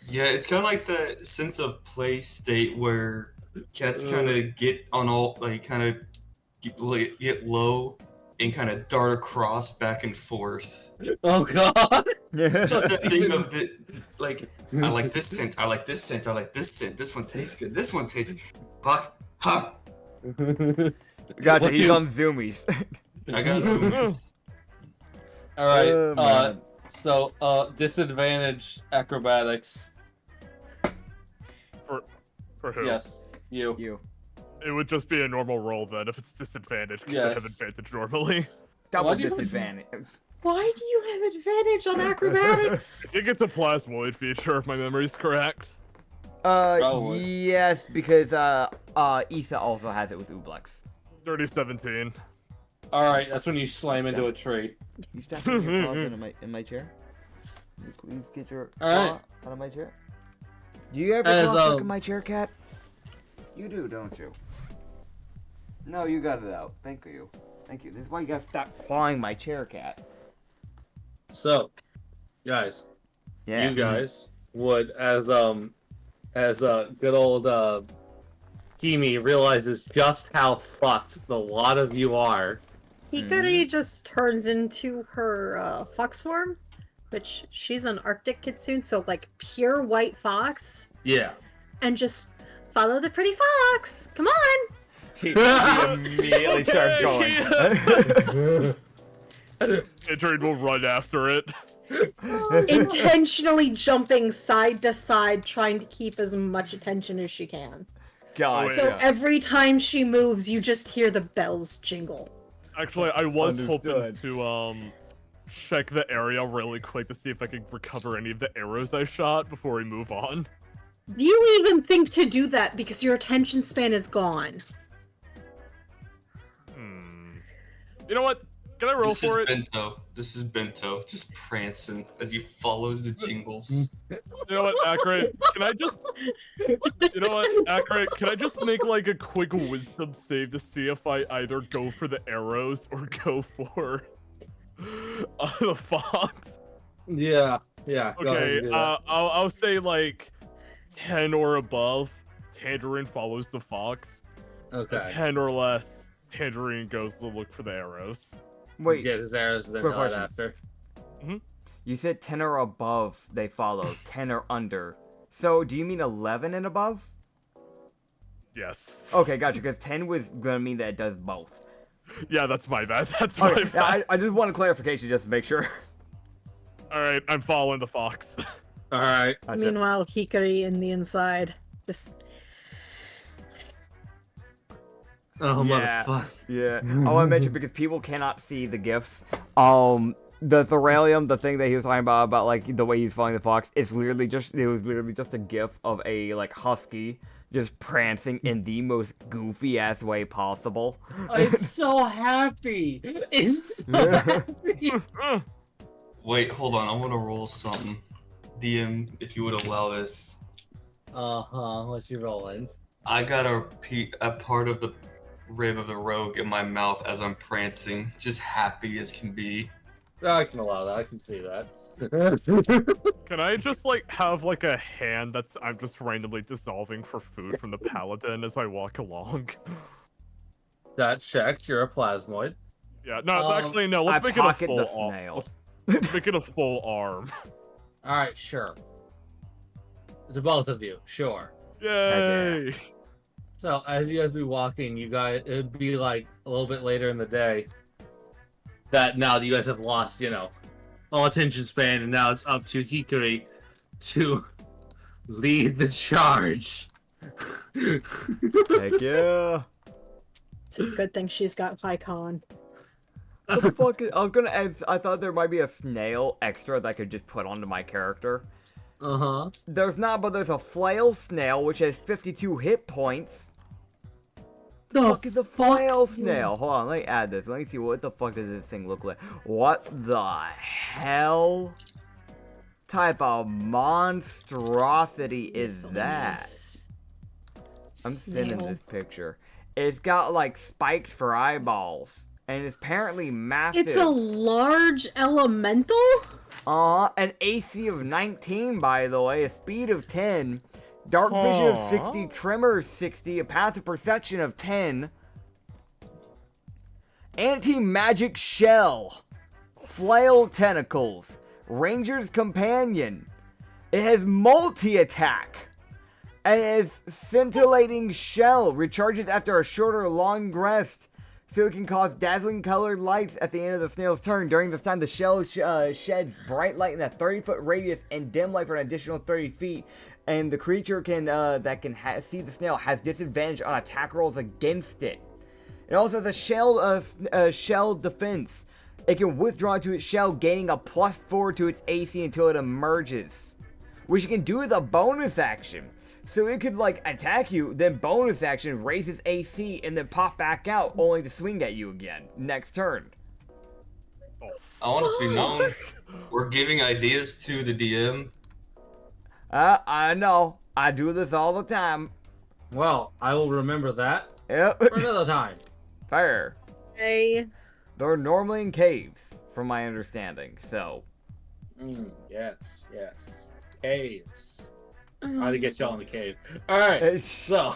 E: Yeah, it's kind of like the sense of play state where cats kind of get on all, like, kind of get low and kind of dart across back and forth.
B: Oh god!
E: It's just that thing of like, I like this scent, I like this scent, I like this scent, this one tastes good, this one tastes fuck, ha!
A: Gotcha,
B: What
A: he's
B: do-
A: on zoomies.
E: I got zoomies.
B: Alright,
A: Oh, man.
B: so, disadvantage acrobatics.
D: For who?
G: Yes, you.
A: You.
D: It would just be a normal roll then if it's disadvantage, because I have
G: Yes.
D: advantage normally.
A: Double
G: Why do you-
A: disadvantage.
C: Why do you have advantage on acrobatics?
D: It gets a plasmoid feature if my memory's correct.
G: Probably.
A: Yes, because Issa also has it with Ublex.
D: 30-17.
G: All right, that's when you slam into a tree.
A: You stop putting your paws in my chair. Can you please get your
G: All right.
A: paw out of my chair? Do you ever
G: As,
A: look in my chair, cat? You do, don't you? No, you got it out. Thank you. Thank you. This is why you gotta stop clawing my chair, cat.
G: So, guys,
A: Yeah.
G: you guys would, as good old Kimi realizes just how fucked the lot of you are.
C: Hikari just turns into her fox form, which she's an Arctic kitsune, so like pure white fox,
G: Yeah.
C: and just follow the pretty fox. Come on.
A: She immediately starts going.
D: Adrian will run after it.
C: Intentionally jumping side to side, trying to keep as much attention as she can.
A: God.
C: So
A: yeah.
C: every time she moves, you just hear the bells jingle.
D: Actually, I was hoping
A: Understood.
D: to check the area really quick to see if I could recover any of the arrows I shot before we move on.
C: You even think to do that because your attention span is gone.
D: You know what? Can I roll
E: This is
D: for it?
E: Bento. This is Bento, just prancing as he follows the jingles.
D: You know what, Accurate? Can I just... You know what, Accurate? Can I just make, like, a quick wisdom save to see if I either go for the arrows or go for... the fox?
G: Yeah. Yeah. Go ahead
D: Okay,
G: and do that.
D: I'll say, like, 10 or above, Tangerine follows the fox.
G: Okay.
D: 10 or less, Tangerine goes to look for the arrows.
A: Wait,
G: Get his arrows and then
A: quick
G: nod
A: question.
G: after.
A: you said 10 or above they follow, 10 or under. So, do you mean 11 and above?
D: Yes.
A: Okay, gotcha, because 10 was gonna mean that it does both.
D: Yeah, that's my bad. That's my
A: Okay,
D: bad.
A: yeah, I just want a clarification just to make sure.
D: Alright, I'm following the fox.
G: All right.
A: Gotcha.
C: Meanwhile, Hikari in the inside just
G: Oh,
A: Yeah.
G: motherfucker.
A: Yeah, I want to mention because people cannot see the gifs. The Thoralium, the thing that he was talking about like the way he's following the fox, it was literally just a gif of a like husky just prancing in the most goofy ass way possible.
G: It's so happy. It's so happy.
E: Wait, hold on. I want to roll something. DM, if you would allow this.
G: What you rolling?
E: I got a part of the rib of the rogue in my mouth as I'm prancing, just happy as can be.
G: I can allow that. I can see that.
D: Can I just like have like a hand that's I'm just randomly dissolving for food from the paladin as I walk along?
G: That checks. You're a plasmoid.
D: Yeah, no, actually no.
A: I
D: Let's make it a
A: pocket
D: full
A: the
D: arm.
A: snail.
D: Let's make it a full arm.
G: All right, sure. To both of you, sure.
D: Yay!
G: So as you guys be walking, you guys it'd be like a little bit later in the day. That now that you guys have lost, all attention span, and now it's up to Hikari to lead the charge.
A: Heck yeah!
C: it's a good thing she's got high con.
A: What the fuck I was gonna add. I thought there might be a snail extra that I could just put onto my character.
G: Uh-huh.
A: There's not, but there's a flail snail which has 52 hit points.
C: The
A: Fuck is the flail snail? Hold on, let me add this. Let me see what the fuck does this thing look like. What the hell type of monstrosity is that? I'm sending this picture. It's got like spikes for eyeballs, and it's apparently massive.
C: It's a large elemental?
A: An AC of 19, by the way, a speed of 10, dark vision of 60, tremor 60, a passive perception of 10, anti-magic shell, flail tentacles, ranger's companion. It has multi-attack, and it has scintillating shell, recharges after a short or long rest. So it can cause dazzling colored lights at the end of the snail's turn. During this time, the shell sheds bright light in a 30-foot radius and dim light for an additional 30 feet. and the creature can that can see the snail has disadvantage on attack rolls against it. It also has a shell defense. It can withdraw into its shell, gaining a +4 to its AC until it emerges, which it can do with a bonus action. So it could like attack you, then bonus action, raise its AC, and then pop back out, only to swing at you again next turn.
E: I want it to be known, we're giving ideas to the DM.
A: I know. I do this all the time.
G: Well, I will remember that
A: Yep.
G: for another time.
A: Fair.
C: Hey.
A: They're normally in caves, from my understanding, so.
G: Yes. Caves. How to get y'all in the cave. Alright, so.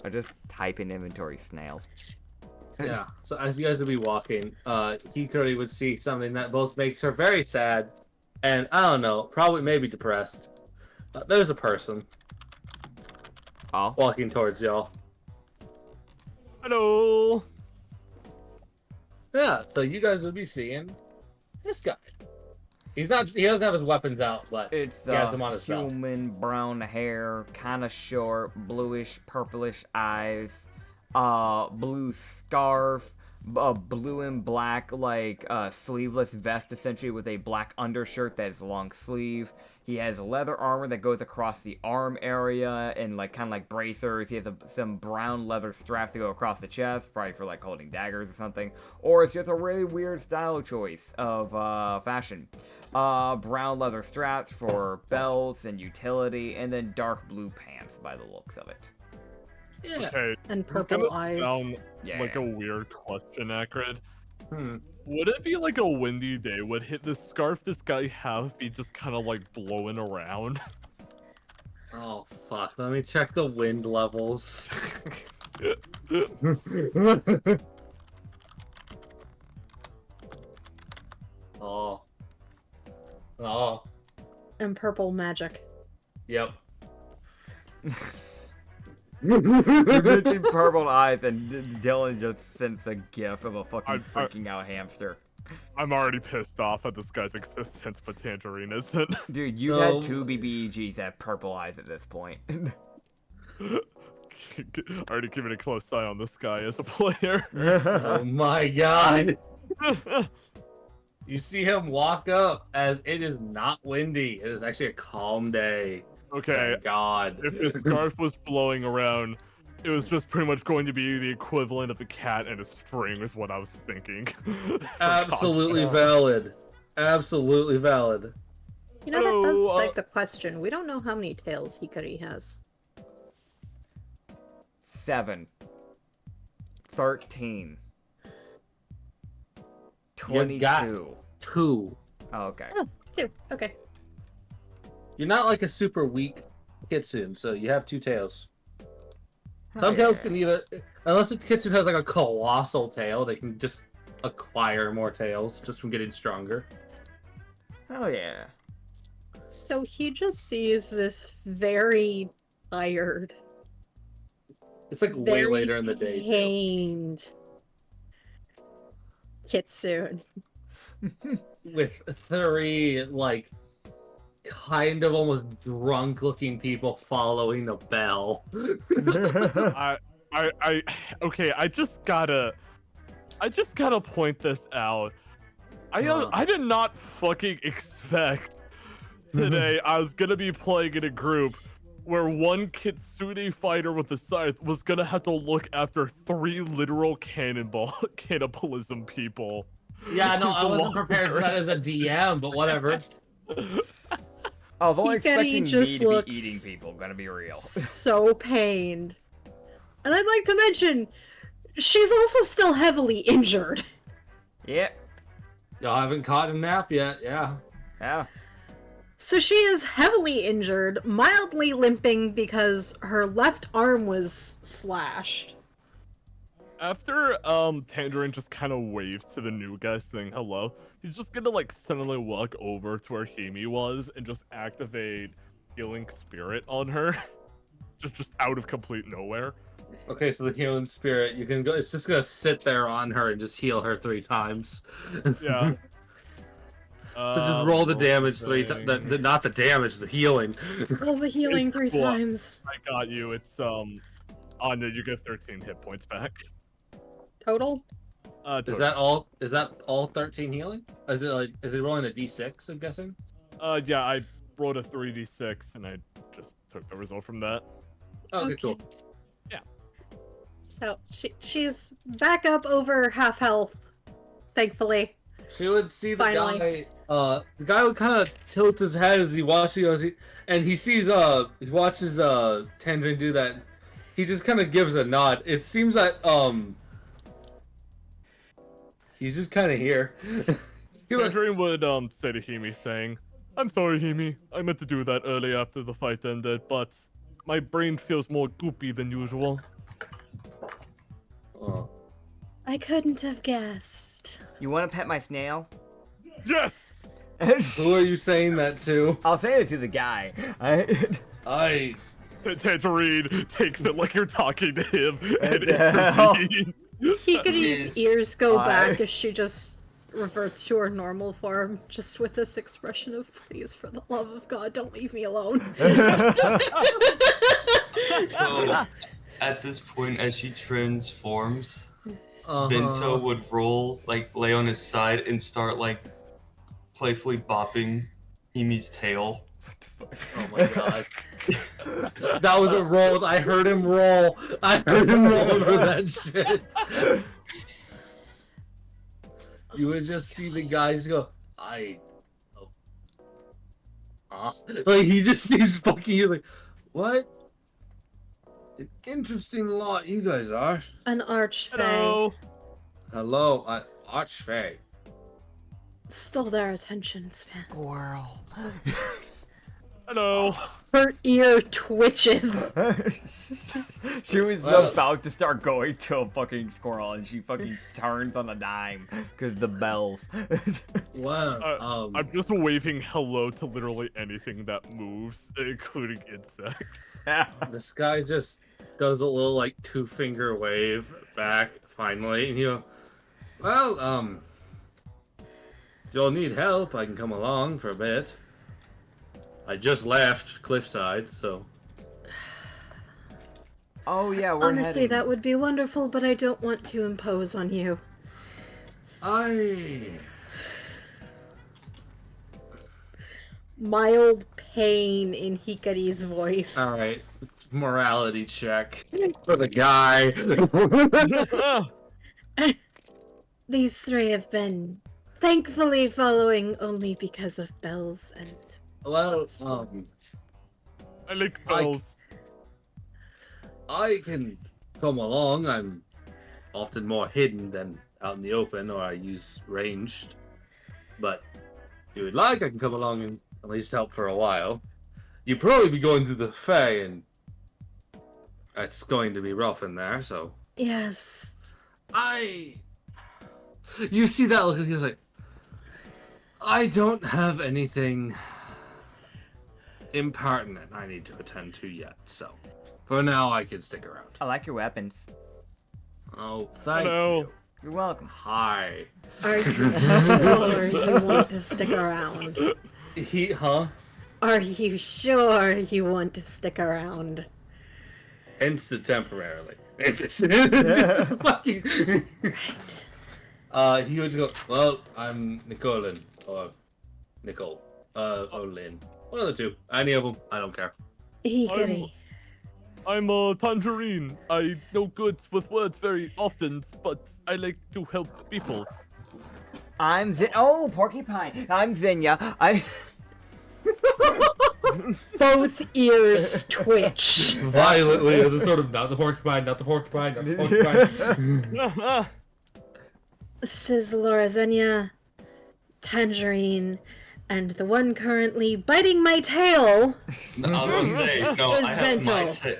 A: I just type in inventory snail.
G: Yeah, so as you guys would be walking, Hikari would see something that both makes her very sad and, I don't know, probably maybe depressed. There's a person
A: Oh.
G: walking towards y'all.
D: Hello.
G: Yeah, so you guys would be seeing this guy. He doesn't have his weapons out, but
A: It's
G: he has them on his belt.
A: human, brown hair, kind of short, bluish, purplish eyes, blue scarf, blue and black, like, sleeveless vest, essentially, with a black undershirt that is long sleeve. He has leather armor that goes across the arm area, and, like, kind of like bracers. He has some brown leather straps that go across the chest, probably for, like, holding daggers or something. Or it's just a really weird style choice of, fashion. Brown leather straps for belts and utility, and then dark blue pants by the looks of it.
G: Yeah.
D: Okay.
C: And
D: this is
C: purple
D: gonna
C: eyes.
D: sound
A: Yeah.
D: like a weird question, Acrid. Would it be like a windy day? Would the scarf this guy have be just kind of like blowing around?
G: Oh, fuck. Let me check the wind levels. Oh. Oh.
C: And purple magic.
G: Yep.
A: You mentioned purple eyes, and Dylan just sends a gif of a fucking freaking out hamster.
D: I'm already pissed off at this guy's existence, but Tangerine isn't.
A: Dude, you had 2 BBEGs that have purple eyes at this point.
D: Already keeping a close eye on this guy as a player.
G: Oh my god. You see him walk up as it is not windy. It is actually a calm day.
D: Okay,
G: Thank God.
D: if his scarf was blowing around, it was just pretty much going to be the equivalent of a cat and a string is what I was thinking.
G: Absolutely valid. Absolutely valid.
C: You know, that
D: Hello,
C: does beg the question. We don't know how many tails Hikari has.
A: 7. 13.
G: You got
A: 22.
G: 2.
A: Oh, okay.
C: Oh, 2. Okay.
G: You're not like a super weak kitsune, so you have 2 tails.
A: Oh,
G: Some tails
A: yeah.
G: can either, unless the kitsune has like a colossal tail, they can just acquire more tails just from getting stronger.
A: Oh yeah.
C: So he just sees this very tired,
G: It's like way
C: very
G: later in the day, too.
C: pained kitsune.
G: With 3, like, kind of almost drunk-looking people following the bell.
D: Okay, I just gotta point this out. I did not fucking expect today I was gonna be playing in a group where one kitsune fighter with a scythe was gonna have to look after 3 literal cannibalism people.
G: Yeah, no, I wasn't prepared for that as a DM, but whatever.
A: I was only
C: Hikari
A: expecting me
C: just
A: to be
C: looks
A: eating people, gonna be real.
C: So pained. And I'd like to mention, she's also still heavily injured.
A: Yeah.
G: Y'all haven't caught a nap yet, yeah.
A: Yeah.
C: So she is heavily injured, mildly limping because her left arm was slashed.
D: After Tangerine just kind of waves to the new guy saying hello, he's just gonna like suddenly walk over to where Himi was and just activate Healing Spirit on her, just out of complete nowhere.
G: Okay, so the healing spirit, you can go. It's just gonna sit there on her and just heal her 3 times.
D: Yeah.
B: So just roll the damage 3
D: thing.
B: times. Not the damage, the healing.
C: Roll the healing 3
D: Well,
C: times.
D: I got you. It's Anya, you get 13 hit points back.
C: Total?
B: Is that all? Is that all 13 healing? Is it rolling a d6? I'm guessing.
D: Yeah, I rolled a 3d6 and I just took the result from that.
B: Okay, cool.
C: So she's back up over half health, thankfully.
B: She would see the
C: Finally.
B: guy. The guy would kind of tilt his head as he watches, and he sees he watches Tangerine do that. He just kind of gives a nod. It seems that he's just kind of here.
D: Tangerine would say to Himi, saying, "I'm sorry, Himi. I meant to do that early after the fight ended, but my brain feels more goopy than usual."
B: Oh.
C: I couldn't have guessed.
A: You want to pet my snail?
D: Yes.
B: Who are you saying that to?
A: I'll say it to the guy.
B: I.
D: Tangerine takes it like you're talking to him and
A: hell?
D: intervenes.
C: Hikary's ears go
A: I-
C: back as she just reverts to her normal form, just with this expression of, please, for the love of God, don't leave me alone.
E: So, at this point, as she transforms,
B: Uh-huh.
E: Bento would roll, like, lay on his side and start, like, playfully bopping Himi's tail.
B: Oh my god. That was a roll. I heard him roll. I heard him roll over that shit. You would just see the guy just go, like he just seems fucking. He's like, what? An interesting lot you guys are.
C: An archfey
D: Hello.
B: Hello, Archfey.
C: stole their attention span.
A: Squirrel.
D: Hello.
C: Her ear twitches.
A: She was
B: Well,
A: about to start going to a fucking squirrel, and she fucking turns on a dime because the bells.
B: Wow.
D: I'm just waving hello to literally anything that moves, including insects.
B: This guy just does a little like 2-finger wave back finally, and he'll, well, if you'll need help, I can come along for a bit. I just left Cliffside, so.
A: Oh yeah, we're
C: Honestly,
A: heading.
C: that would be wonderful, but I don't want to impose on you. Mild pain in Hikary's voice.
B: All right, morality check for the guy.
C: These 3 have been thankfully following only because of bells and...
B: Well,
D: I like bells.
B: I can come along. I'm often more hidden than out in the open, or I use ranged. But if you would like, I can come along and at least help for a while. You'd probably be going through the Fae, and it's going to be rough in there, so...
C: Yes.
B: You see that look, he was like, I don't have anything impertinent I need to attend to yet, so for now I can stick around.
A: I like your weapons.
B: Oh, thank
D: Hello.
B: you.
A: You're welcome.
B: Hi.
C: Are you sure you want to stick around? Are you sure you want to stick around?
B: Hence the temporarily. It's just fucking...
C: Right.
B: He would just go, well, I'm Nicolin, or Nicole, or Lynn. One of the two. Any of them, I don't care.
C: Hikari.
D: I'm a tangerine. I know good with words very often, but I like to help people.
A: I'm Oh, porcupine. I'm Xenia.
C: Both ears twitch.
B: Violently, as a sort of, not the porcupine, not the porcupine, not the porcupine.
C: This is Laura Xenia, Tangerine, and the one currently biting my tail.
E: No, I was gonna say, no,
C: Is
E: I have my
C: Bento.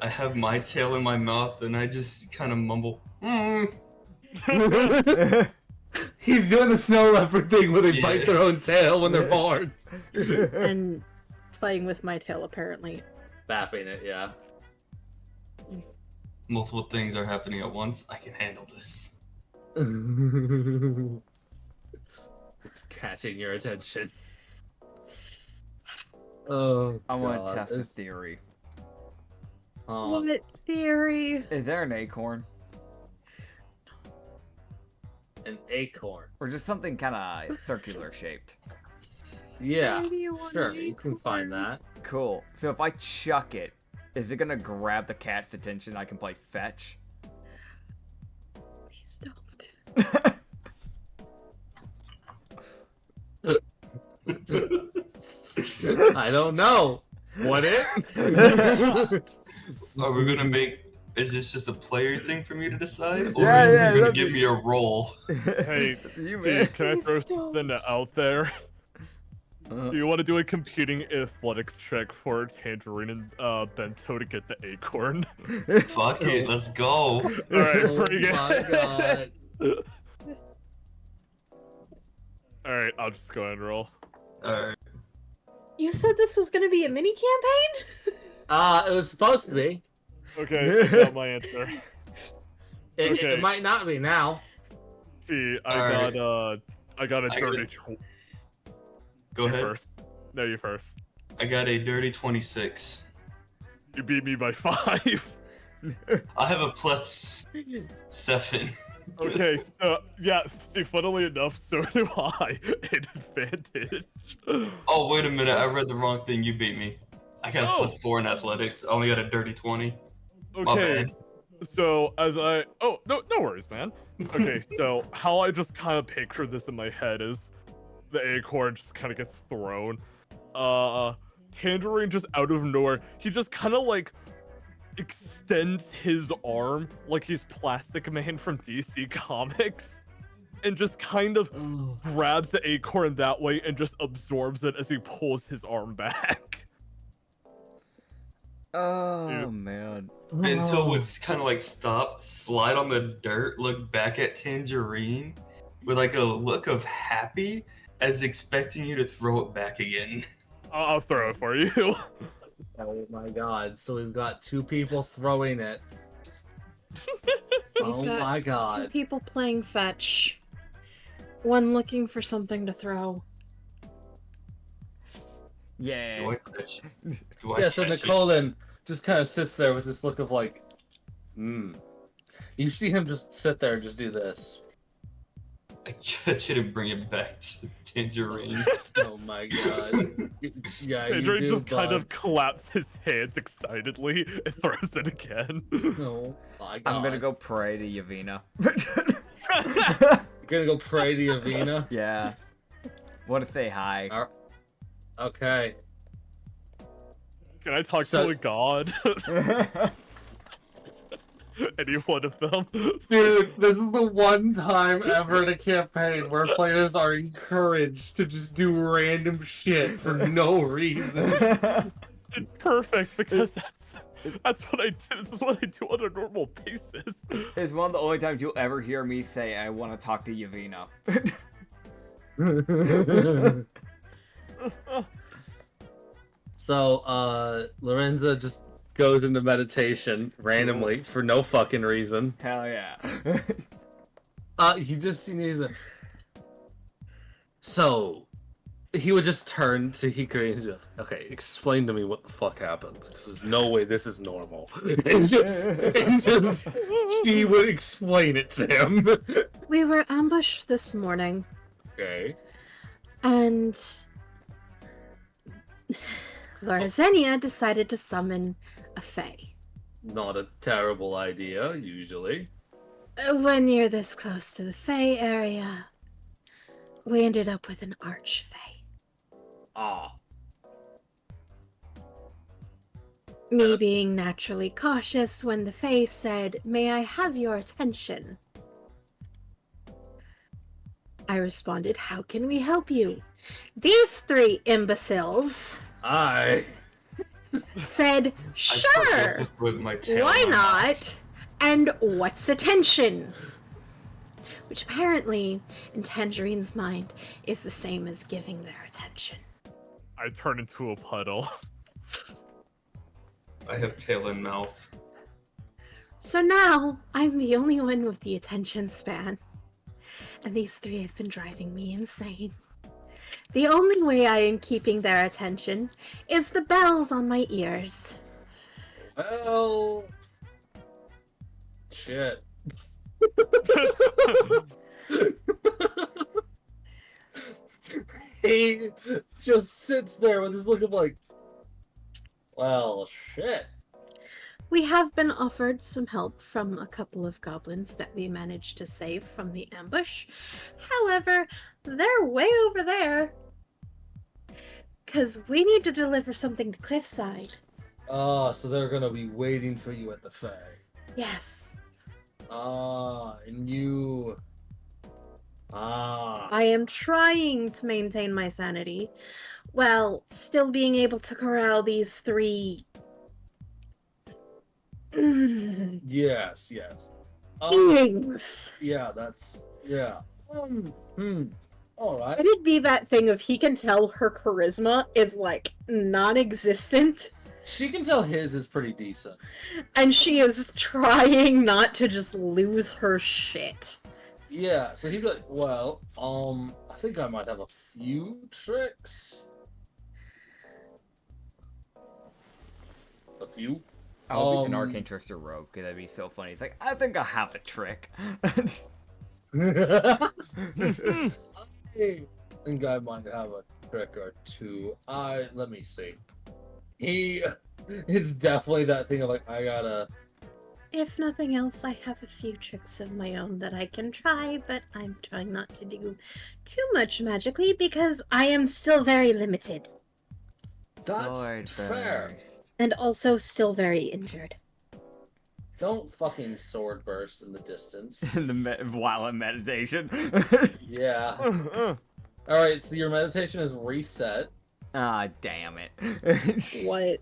E: I have my tail in my mouth, and I just kind of mumble,
B: He's doing the snow leopard thing where they
E: Yeah.
B: bite their own tail when they're born.
C: And playing with my tail, apparently.
B: Bapping it, yeah.
E: Multiple things are happening at once. I can handle this.
G: It's catching your attention. Oh,
A: I want
G: God.
A: to test a theory.
G: Oh,
C: What theory?
A: Is there an acorn?
G: an acorn.
A: Or just something kind of circular shaped?
G: Yeah,
C: Why do you want
G: sure,
C: an
G: you can find
C: acorn?
G: that.
A: Cool. So if I chuck it, is it gonna grab the cat's attention? I can play fetch.
C: Please don't.
G: I don't know. What it?
E: Are we gonna make? Is this just a player thing for me to decide, or
A: Yeah,
E: is
A: yeah,
E: he gonna
A: that'd
E: give
A: be-
E: me a role?
D: Hey,
A: you,
D: Steve,
A: man.
D: can I throw
C: Please don't.
D: something out there?
A: Uh,
D: Do you want to do a computing athletics check for Tangerine and Bento to get the acorn?
E: Fuck it, let's go.
D: Alright,
G: Oh
D: bring it.
G: my God.
D: Alright, I'll just go ahead and roll.
E: Alright.
C: You said this was gonna be a mini campaign?
G: It was supposed to be.
D: Okay, I got my answer.
G: It
D: Okay.
G: might not be now.
D: See, I
E: Alright.
D: got a
E: got
D: dirty
E: a- Go
D: you
E: ahead.
D: first. No, you first.
E: I got a dirty 26.
D: You beat me by 5.
E: I have a plus 7.
D: Okay, so yeah, see, funnily enough, so do I. An advantage.
E: Oh, wait a minute, I read the wrong thing. You beat me. I got a
D: Oh.
E: plus 4 in athletics. I only got a dirty 20. My
D: Okay,
E: bad.
D: so no worries, man. Okay, so how I just kind of picture this in my head is the acorn just kind of gets thrown. Tangerine just out of nowhere, he just kind of like extends his arm like he's Plastic Man from DC Comics, and just kind of
G: Oh.
D: grabs the acorn that way and just absorbs it as he pulls his arm back.
A: oh
D: Yeah.
A: man.
E: Bento would kind of like stop, slide on the dirt, look back at Tangerine with like a look of happy, as expecting you to throw it back again.
D: I'll throw it for you.
G: Oh my God. So we've got two people throwing it. Oh
C: got
G: my
C: Two
G: God.
C: people playing fetch. One looking for something to throw.
A: Yeah.
E: Do I catch? Do I
G: Yeah, so
E: catch it?
G: Nicolin just kind of sits there with this look of like, You see him just sit there and just do this.
E: I catch it and bring it back to Tangerine.
G: Oh my God. Yeah, you
D: Tangerine
G: do,
D: just kind
G: bud.
D: of claps his hands excitedly and throws it again.
G: Oh my God.
A: I'm gonna go pray to Yavina.
G: You're gonna go pray to Yavina?
A: Yeah. Want to say hi.
G: Okay.
D: Can I talk
G: So-
D: to a god? Any one of them?
G: Dude, this is the one time ever in a campaign where players are encouraged to just do random shit for no reason.
D: It's perfect because that's what I do. This is what I do on a normal basis.
A: It's one of the only times you'll ever hear me say I want to talk to Yavina.
G: So, Lorenza just goes into meditation randomly for no fucking reason.
A: Hell yeah.
G: He just he's like, so he would just turn to Hikari and just, okay, explain to me what the fuck happened. Because there's no way this is normal. And just she would explain it to him.
C: We were ambushed this morning,
G: Okay.
C: and Lorazenia decided to summon a fae.
G: Not a terrible idea, usually.
C: When you're this close to the fae area, we ended up with an archfae.
G: Ah.
C: Me being naturally cautious when the fae said, "May I have your attention?" I responded, "How can we help you?" These three imbeciles said,
E: I
C: "Sure,
E: forget this with my tail
C: why
E: in my mouth.
C: not? And what's attention?" Which apparently, in Tangerine's mind, is the same as giving their attention.
D: I turn into a puddle.
E: I have tail in mouth.
C: So now, I'm the only one with the attention span. and these three have been driving me insane. The only way I am keeping their attention is the bells on my ears.
B: Well, shit. He just sits there with his look of like, well, shit.
C: We have been offered some help from a couple of goblins that we managed to save from the ambush. However, they're way over there. Because we need to deliver something to Cliffside.
B: Ah, so they're gonna be waiting for you at the fair.
C: Yes.
B: And you...
C: I am trying to maintain my sanity while still being able to corral these three...
B: Yes.
C: beings.
B: Yeah, that's... Yeah. Alright.
C: Could it be that thing of he can tell her charisma is, like, non-existent?
B: She can tell his is pretty decent.
C: And she is trying not to just lose her shit.
B: Yeah, so he'd be like, well, I think I might have a few tricks. A few?
A: I hope he's an arcane trickster rogue, because that'd be so funny. He's like, I think I have a trick.
B: I think I might have a trick or two. Let me see. It's definitely that thing of like, I gotta...
C: If nothing else, I have a few tricks of my own that I can try, but I'm trying not to do too much magically because I am still very limited.
B: That's
A: Sword
B: fair.
A: burst.
C: And also still very injured.
B: Don't fucking sword burst in the distance.
A: While in meditation.
B: Yeah. Alright, so your meditation is reset.
A: Ah, damn it.
C: What?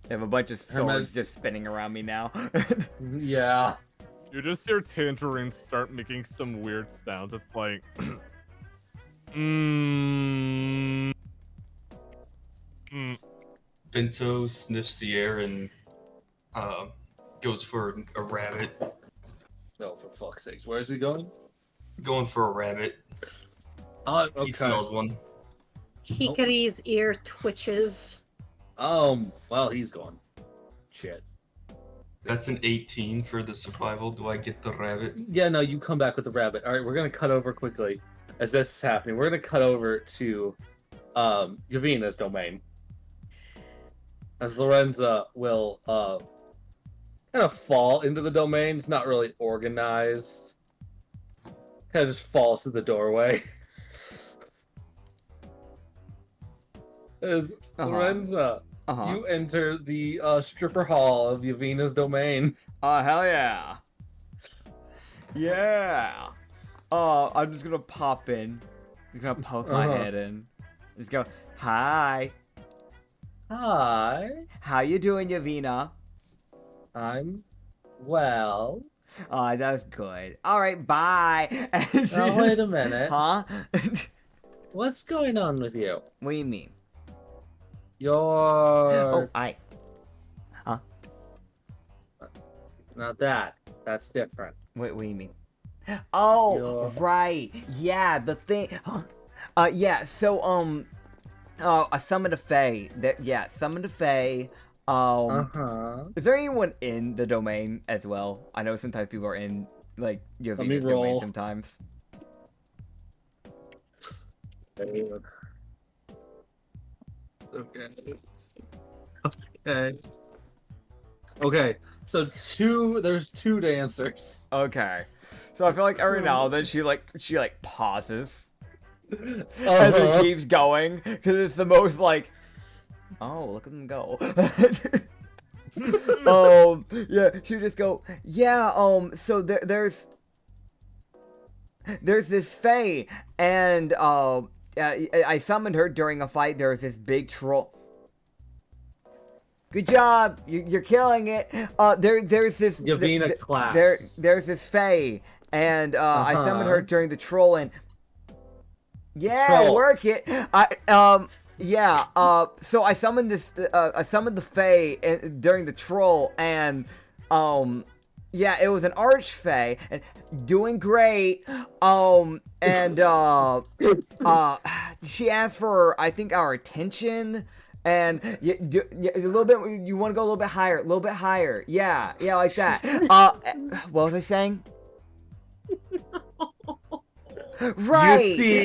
A: I have a bunch of swords just spinning around me now.
B: Yeah.
D: You just hear Tangerine start making some weird sounds. It's like...
E: Bento sniffs the air and goes for a rabbit.
B: Oh, for fuck's sakes. Where is he going?
E: Going for a rabbit.
B: Okay.
E: He smells one.
C: Hikari's ear twitches.
B: Well, he's gone. Shit.
E: That's an 18 for the survival. Do I get the rabbit?
B: Yeah, no, you come back with the rabbit. Alright, we're gonna cut over quickly as this is happening. We're gonna cut over to Yavina's domain. As Lorenza will kind of fall into the domain. It's not really organized. Kind of just falls through the doorway. As Lorenza, you enter the stripper hall of Yavina's domain.
A: Oh, hell yeah. Yeah. I'm just gonna pop in. Just gonna poke my head in. Just go, hi.
B: Hi.
A: How you doing, Yavina?
B: I'm well.
A: Oh, that's good. Alright, bye.
B: Now, wait a minute.
A: Huh?
B: What's going on with you?
A: What do you mean?
B: You're...
A: Oh, Huh?
B: Not that. That's different.
A: What do you mean? Oh,
B: You're...
A: right. Yeah, the thing. Yeah, so, I summoned a fae. Summoned a fae. Is there anyone in the domain as well? I know sometimes people are in, like, Yavina's domain sometimes.
B: Okay, so there's two dancers.
A: Okay. So I feel like every now and then she pauses. And then keeps going. Because it's the most, like, oh, look at them go. Yeah, she would just go, yeah, so there's this fae, and, I summoned her during a fight. There was this big troll. Good job, you're killing it. There's this
B: Yavina class.
A: There's this fae, and I summoned her during the troll, and work it. So I summoned the fae during the troll, and Yeah, it was an archfey and doing great. She asked for, I think, our attention. And a little bit. You want to go a little bit higher, a little bit higher. Yeah, like that. What was I saying? Right.
G: You see,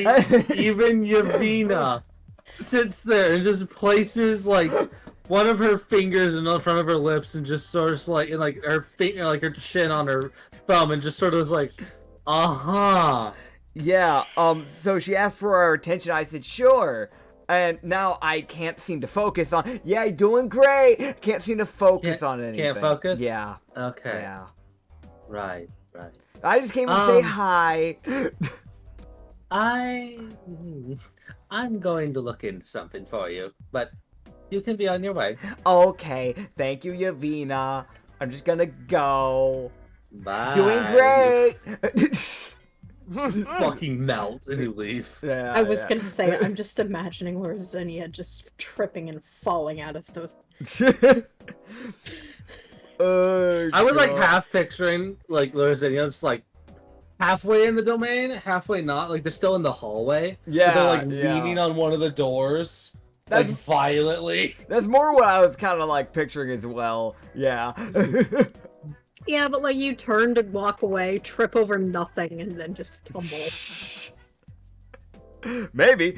G: even Yavina sits there and just places like one of her fingers in front of her lips and just sort of like her finger, like her chin on her thumb, and just sort of like,
A: Yeah. So she asked for our attention. I said sure. And now I can't seem to focus on. Yeah, you're doing great. Can't seem to focus on anything.
G: Can't focus?
A: Yeah.
G: Okay.
A: Yeah.
G: Right.
A: I just came to say hi.
G: I'm going to look into something for you, but you can be on your way.
A: Okay. Thank you, Yavina. I'm just gonna go.
G: Bye.
A: Doing great.
G: You fucking melt and you leave.
A: Yeah,
C: I was gonna say, I'm just imagining Zinnia just tripping and falling out of the...
G: I was like half picturing like Zinnia just like halfway in the domain, halfway not. Like they're still in the hallway.
A: Yeah,
G: but they're like leaning on one of the doors. Like violently.
A: That's more what I was kind of like picturing as well. Yeah.
C: Yeah, but like you turn to walk away, trip over nothing, and then just tumble.
A: Maybe.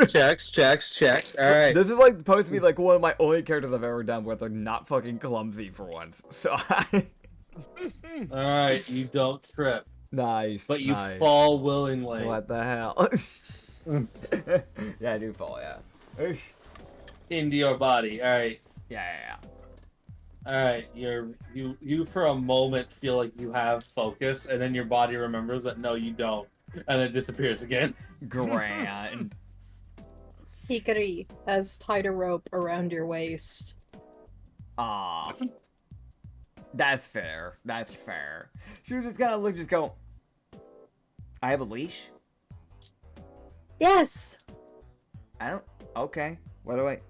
G: Checks. Alright.
A: This is like supposed to be like one of my only characters I've ever done where they're not fucking clumsy for once. So
G: Alright, you don't trip.
A: Nice.
G: But you fall willingly.
A: What the hell? Yeah, I do fall, yeah.
G: Into your body. Alright.
A: Yeah.
G: Alright, you for a moment feel like you have focus, and then your body remembers that no, you don't, and then disappears again.
A: Grand.
C: Hikari has tied a rope around your waist.
A: That's fair. She was just gonna look, just go, I have a leash?
C: Yes!
A: Okay. What do I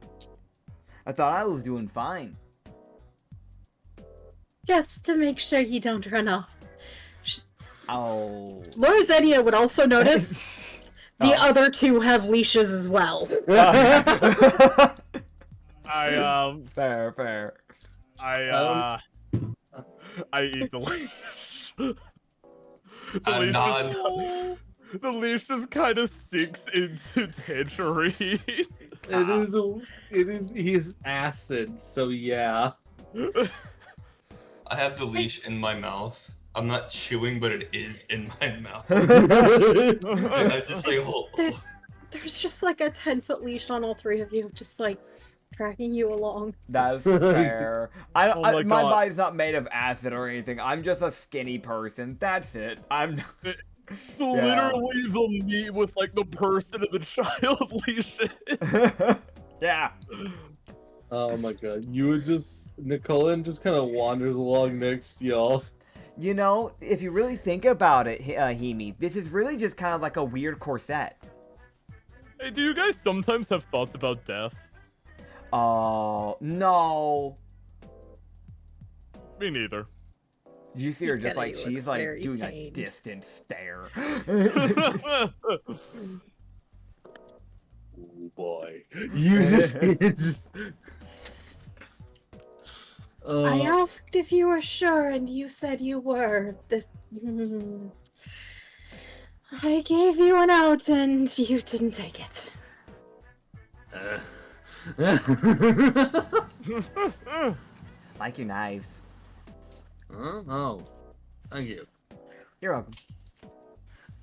A: thought I was doing fine.
C: Just to make sure you don't run off.
A: Oh.
C: Zinnia would also notice the other two have leashes as well.
A: Fair.
D: I eat the leash. The leash just kind of sinks into Tangerine.
G: He's acid, so yeah.
E: I have the leash in my mouth. I'm not chewing, but it is in my mouth. I just like
C: There's just like a 10-foot leash on all three of you, just like dragging you along.
A: That's fair. My
D: God.
A: body's not made of acid or anything. I'm just a skinny person. That's it.
D: It's literally the meat with like the person and the child leashes.
A: Yeah.
G: Oh my god, Nicolin just kind of wanders along next to y'all.
A: You know, if you really think about it, Himi, this is really just kind of like a weird corset.
D: Hey, do you guys sometimes have thoughts about death?
A: Oh, no.
D: Me neither.
A: You see her just like,
C: Looks
A: she's like
C: very
A: doing a
C: pained.
A: distant stare.
G: Oh boy. You just
C: I asked if you were sure, and you said you were. I gave you an out, and you didn't take it.
A: Like your knives.
G: Oh, thank you.
A: You're welcome.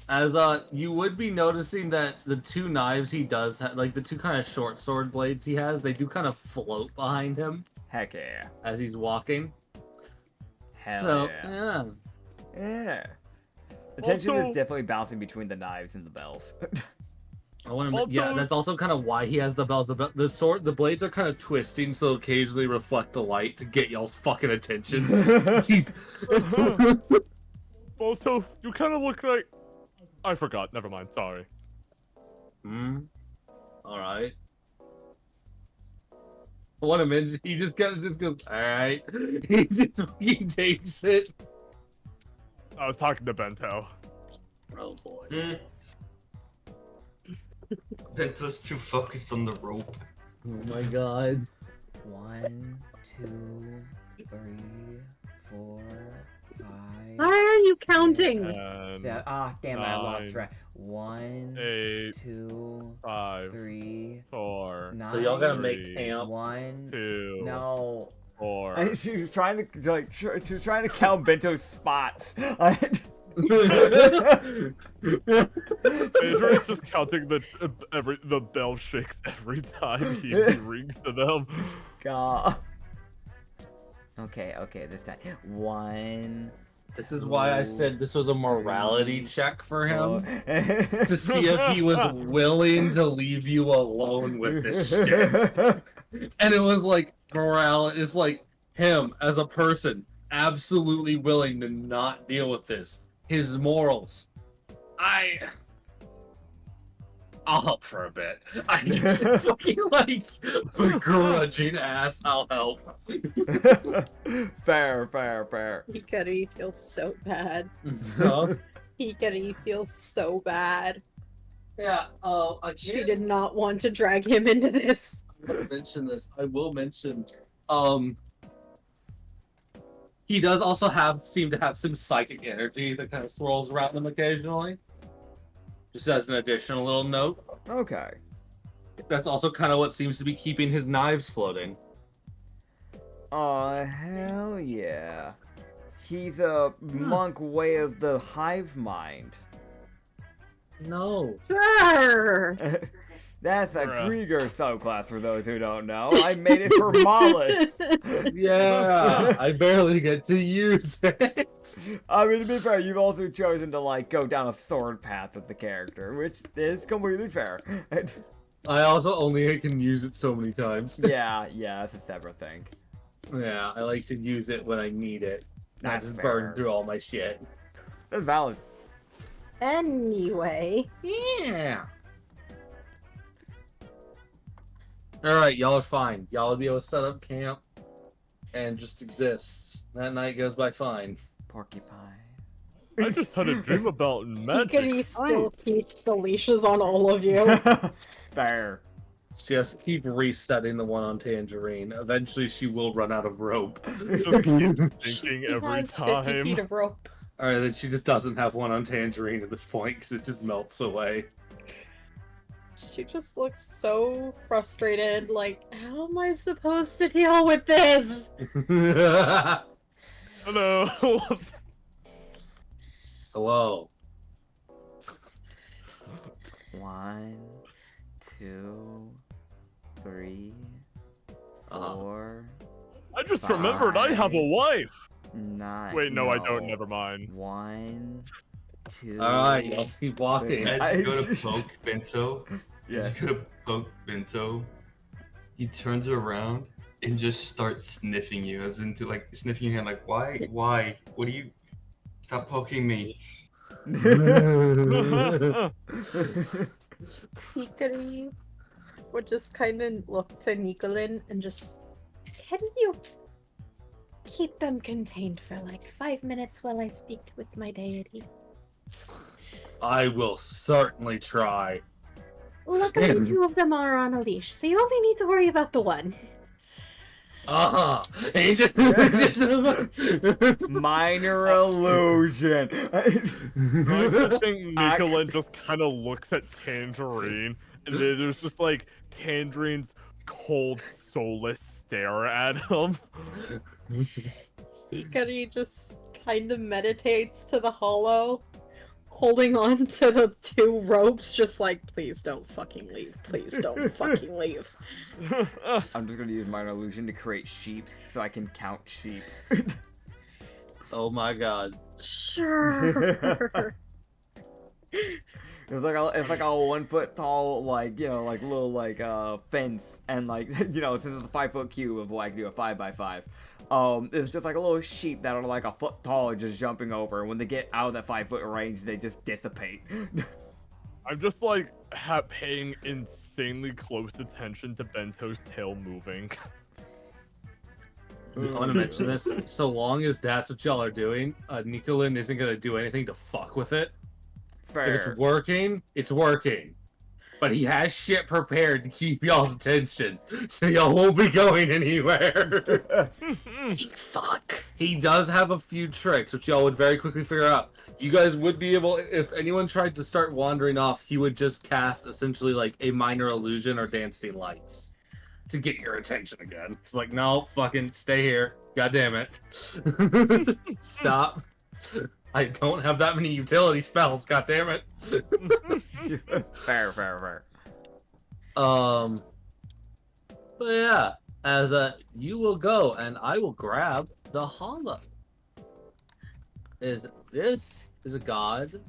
G: As you would be noticing that the two knives he does have, like the two kind of short sword blades he has, they do kind of float behind him
A: Heck yeah.
G: as he's walking.
A: Hell yeah.
G: Yeah.
A: Yeah. The tension
D: Also-
A: is definitely bouncing between the knives and the bells.
G: I want to. Yeah,
D: Also-
G: that's also kind of why he has the bells. The blades are kind of twisting, so occasionally reflect the light to get y'all's fucking attention. He's.
D: Also, you kind of look like... I forgot. Never mind. Sorry.
G: All right. I want to mention, he just kind of just goes, all right. He takes it.
D: I was talking to Bento.
G: Oh boy.
E: Bento's too focused on the rope.
G: Oh my god.
F: 1, 2, 3, 4, 5.
C: Why are you counting?
D: And
F: Damn it, I lost
D: 9,
F: track. 1,
D: 8,
F: 2,
D: 5,
F: 3,
D: 4,
F: 9.
G: So y'all gotta make
D: 3,
G: camp.
F: 1.
D: 2,
F: No.
D: 4.
A: She was trying to like. She was trying to count Bento's spots.
D: Adrian's just counting the bell shakes every time he rings to them.
A: God.
F: Okay, this time. 1.
G: This is why I said this was a morality check for him.
A: To
G: To see if he was willing to leave you alone with this shit. And it was like morality. It's like him as a person, absolutely willing to not deal with this. His morals. I'll help for a bit. I just fucking like begrudging ass. I'll help.
A: Fair.
C: Hikari feels so bad.
G: Huh?
C: Hikari feels so bad.
G: Yeah.
C: She did not want to drag him into this.
G: Mention this. I will mention. He does also seem to have some psychic energy that kind of swirls around him occasionally. Just as an additional little note.
A: Okay.
G: That's also kind of what seems to be keeping his knives floating.
A: Oh, hell yeah. He's a monk way of the hive mind.
G: No.
C: Sure.
A: That's a
D: Bruh.
A: Grieger subclass for those who don't know. I made it for Mollis.
G: Yeah, I barely get to use it.
A: I mean, to be fair, you've also chosen to, like, go down a sword path with the character, which is completely fair.
G: I also only can use it so many times.
A: yeah, that's a separate thing.
G: Yeah, I like to use it when I need it. Not
A: That's
G: just
A: fair.
G: burn through all my shit.
A: That's valid.
C: Anyway.
G: Yeah. Alright, y'all are fine. Y'all will be able to set up camp and just exist. That night goes by fine.
A: Porcupine.
D: I just had a dream about magic.
C: Hikari still keeps the leashes on all of you.
A: Fair.
G: She has to keep resetting the one on Tangerine. Eventually she will run out of rope.
D: Just keep thinking
C: He
D: every
C: has 50
D: time.
C: feet of rope.
G: Alright, then she just doesn't have one on Tangerine at this point because it just melts away.
C: She just looks so frustrated, like, how am I supposed to deal with this?
D: Hello.
G: Hello.
F: 1, 2, 3,
G: Uh-huh.
F: 4,
D: I just remembered I have a wife.
F: 9.
D: Wait, no, I don't. Never mind.
F: 1, 2.
G: Alright, y'all keep walking.
E: As you go to poke Bento,
A: Yeah.
E: as you go to poke Bento, he turns around and just starts sniffing you, as into like sniffing your hand, like why, what do you? Stop poking me.
C: Hikari would just kind of look to Nicolin and just, can you keep them contained for like 5 minutes while I speak with my deity?
G: I will certainly try.
C: Luckily,
G: Man.
C: 2 of them are on a leash, so you only need to worry about the one.
A: Minor illusion.
D: I just think Nicolin just kind of looks at Tangerine, and then there's just like Tangerine's cold, soulless stare at him.
C: Hikari just kind of meditates to the hollow, holding on to the 2 ropes, just like, please don't fucking leave. Please don't fucking leave.
A: I'm just gonna use minor illusion to create sheep so I can count sheep.
G: Oh my god.
C: Sure.
A: It's like a 1 foot tall, like, you know, like little like fence, and like, you know, since it's a 5 foot cube of what I can do a 5x5. It's just like a little sheep that are like a foot tall, just jumping over. And when they get out of that 5 foot range, they just dissipate.
D: I'm just like paying insanely close attention to Bento's tail moving.
G: I want to mention this. So long as that's what y'all are doing, Nicolin isn't going to do anything to fuck with it.
A: Fair.
G: If it's working, it's working. But he has shit prepared to keep y'all's attention, so y'all won't be going anywhere.
C: Fuck.
G: He does have a few tricks, which y'all would very quickly figure out. You guys would be able, if anyone tried to start wandering off, he would just cast essentially like a minor illusion or dancing lights to get your attention again. It's like, no, fucking stay here. God damn it. Stop. I don't have that many utility spells, god damn it.
A: Fair.
G: But yeah, as you will go and I will grab the hollow. This is a god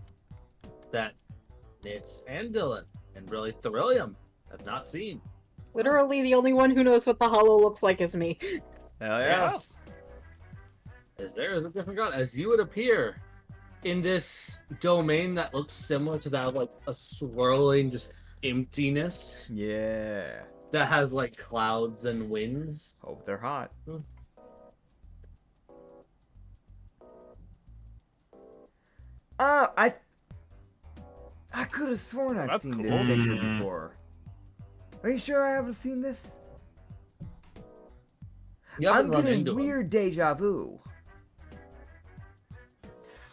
G: that Nitz and Dylan and really Thrillium have not seen.
C: Literally, the only one who knows what the hollow looks like is me.
A: Hell yeah.
G: Yes. As there is a different god, as you would appear in this domain that looks similar to that of like a swirling just emptiness
A: Yeah.
G: that has like clouds and winds.
A: Hope they're hot. I could have sworn I've
D: That's
A: seen
D: cool.
A: this picture before. Are you sure I haven't seen this?
G: You haven't
A: I'm
G: run
A: getting
G: into him.
A: weird deja vu.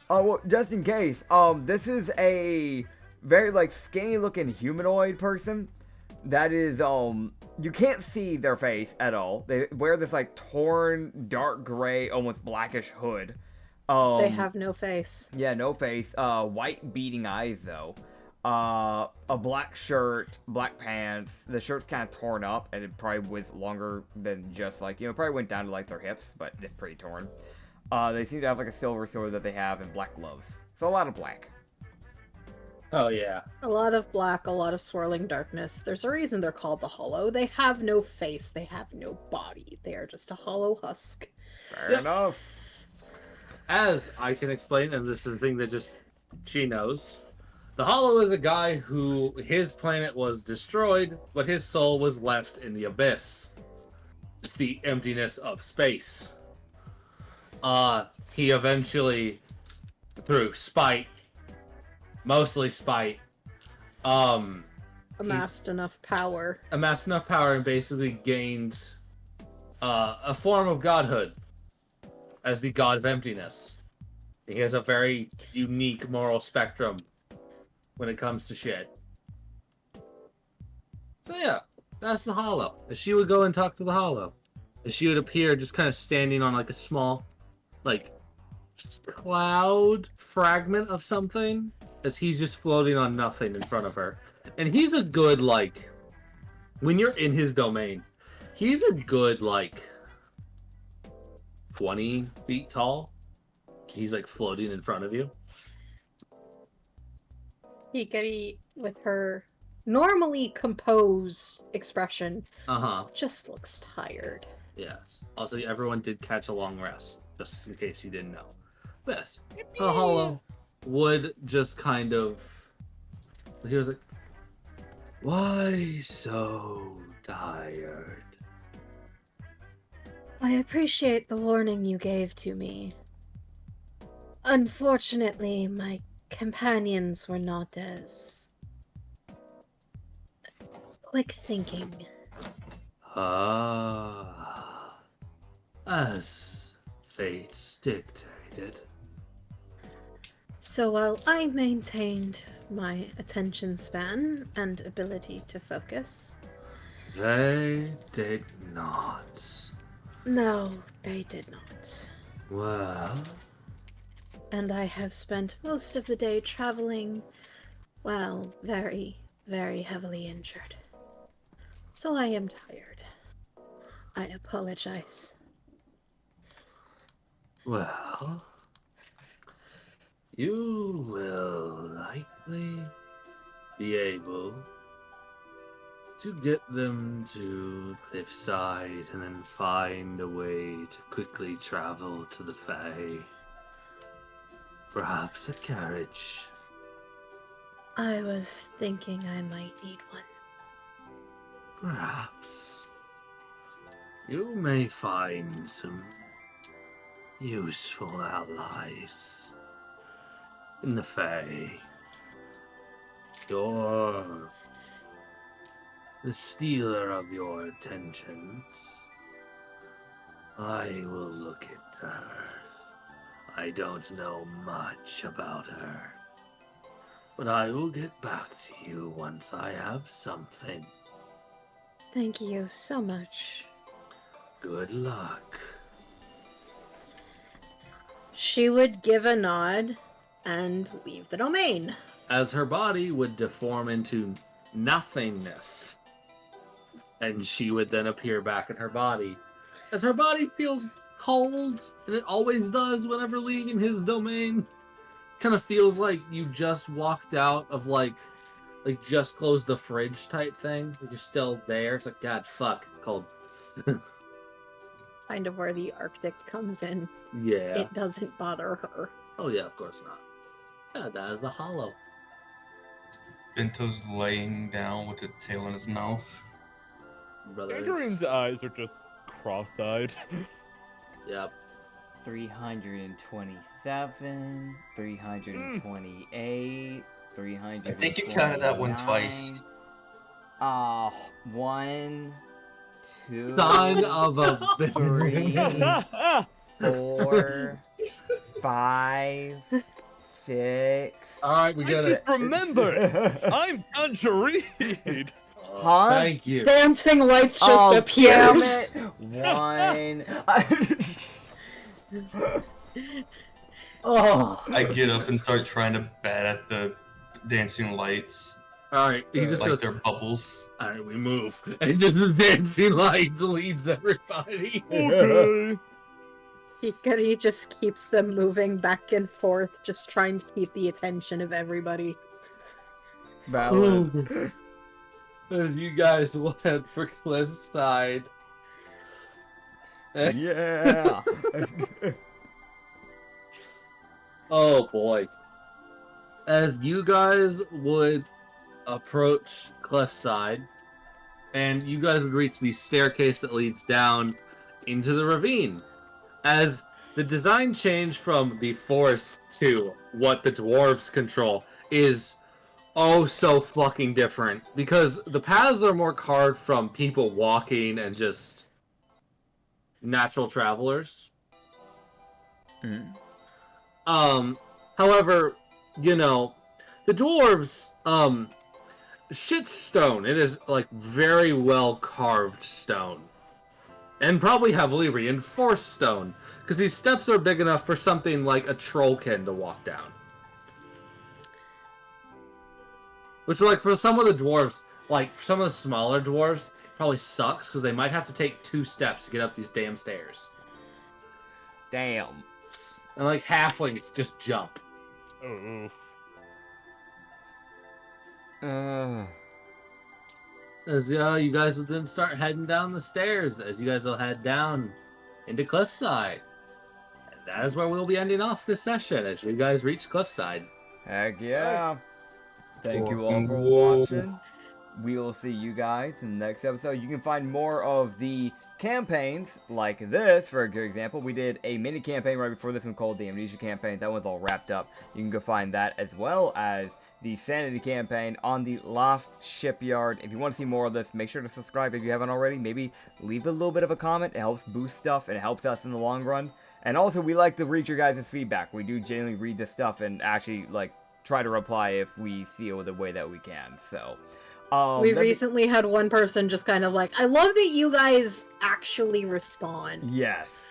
A: Oh, well, just in case, this is a very, like, skinny-looking humanoid person that is, you can't see their face at all. They wear this, like, torn, dark gray, almost blackish hood.
C: They have no face.
A: Yeah, no face. White beating eyes, though. A black shirt, black pants. The shirt's kind of torn up, and it probably was longer than just, like, probably went down to, like, their hips, but it's pretty torn. They seem to have like a silver sword that they have and black gloves. So a lot of black.
G: Oh yeah.
C: A lot of black, a lot of swirling darkness. There's a reason they're called the Hollow. They have no face, they have no body. They are just a hollow husk.
A: Fair enough.
G: As I can explain, and this is the thing that just she knows, the Hollow is a guy who his planet was destroyed, but his soul was left in the abyss. It's the emptiness of space. He eventually, through spite, mostly spite,
C: Amassed enough power.
G: amassed enough power and basically gained a form of godhood as the god of emptiness. He has a very unique moral spectrum when it comes to shit. So yeah, that's the Hollow. As she would go and talk to the Hollow, as she would appear just kind of standing on like a small, like, cloud fragment of something, as he's just floating on nothing in front of her. And he's a good, like, when you're in his domain, he's a good, like, 20 feet tall. He's, like, floating in front of you.
C: Hikari, with her normally composed expression, just looks tired.
G: Yes. Also, everyone did catch a long rest, just in case you didn't know. Yes. The Hollow would just kind of... He was like, why so tired?
C: I appreciate the warning you gave to me. Unfortunately, my companions were not as quick thinking.
G: As fates dictated.
C: So while I maintained my attention span and ability to focus,
G: They did not.
C: no, they did not.
G: Well,
C: And I have spent most of the day traveling, well, very, very heavily injured. So I am tired. I apologize.
G: well, you will likely be able to get them to Cliffside and then find a way to quickly travel to the Fae. Perhaps a carriage.
C: I was thinking I might need one.
G: Perhaps. You may find some useful allies in the Fae. You're the stealer of your attentions. I will look at her. I don't know much about her, but I will get back to you once I have something.
C: Thank you so much.
G: Good luck.
C: She would give a nod and leave the domain.
G: As her body would deform into nothingness, and she would then appear back in her body. As her body feels cold, and it always does whenever leaving his domain, kind of feels like you just walked out of like just closed the fridge type thing. Like you're still there. It's like, God, fuck, it's cold.
C: Kind of where the Arctic comes in.
G: Yeah.
C: It doesn't bother her.
G: Oh yeah, of course not. Yeah, that is the hollow.
E: Bento's laying down with the tail in his mouth.
G: Brothers.
D: Tangerines' eyes are just cross-eyed.
G: Yep.
F: 327, 328, 300.
E: I think you counted that one twice.
F: 1, 2,
G: Son of a bitch.
F: 3, 4, 5, 6.
G: Alright, we
D: I
G: get
D: just
G: it.
D: remembered. I'm Tangerine.
F: Huh?
G: Thank you.
C: Dancing lights just
F: Oh,
C: appears.
F: damn it. 1.
G: Oh.
E: I get up and start trying to bat at the dancing lights
G: Alright, he just
E: like
G: goes,
E: they're bubbles.
G: alright, we move. And just the dancing lights leads everybody.
D: Okay.
C: He just keeps them moving back and forth, just trying to keep the attention of everybody.
F: Valid.
G: As you guys went for Cliffside.
A: Yeah.
G: Oh boy. As you guys would approach Cliffside, and you guys would reach the staircase that leads down into the ravine. As the design change from the forest to what the dwarves control is oh so fucking different, because the paths are more carved from people walking and just natural travelers. However, you know, the dwarves, shit's stone. It is like very well carved stone. And probably heavily reinforced stone. Because these steps are big enough for something like a trollkin to walk down. Which, like, for some of the dwarves, like, for some of the smaller dwarves, probably sucks, because they might have to take 2 steps to get up these damn stairs.
A: Damn.
G: And, like, halflings just jump.
D: Oh.
G: As you guys will then start heading down the stairs, as you guys will head down into Cliffside. And that is where we'll be ending off this session, as you guys reach Cliffside.
A: Heck yeah. Thank you all for
E: Whoa.
A: watching. We will see you guys in the next episode. You can find more of the campaigns like this. For a good example, we did a mini campaign right before this one called the Amnesia campaign. That one's all wrapped up. You can go find that, as well as the Sanity campaign on the Lost Shipyard. If you want to see more of this, make sure to subscribe if you haven't already. Maybe leave a little bit of a comment. It helps boost stuff and it helps us in the long run. And also, we like to read your guys' feedback. We do genuinely read this stuff and actually like try to reply if we feel the way that we can. So
C: We
A: that'd be-
C: recently had one person just kind of like, I love that you guys actually respond.
A: Yes,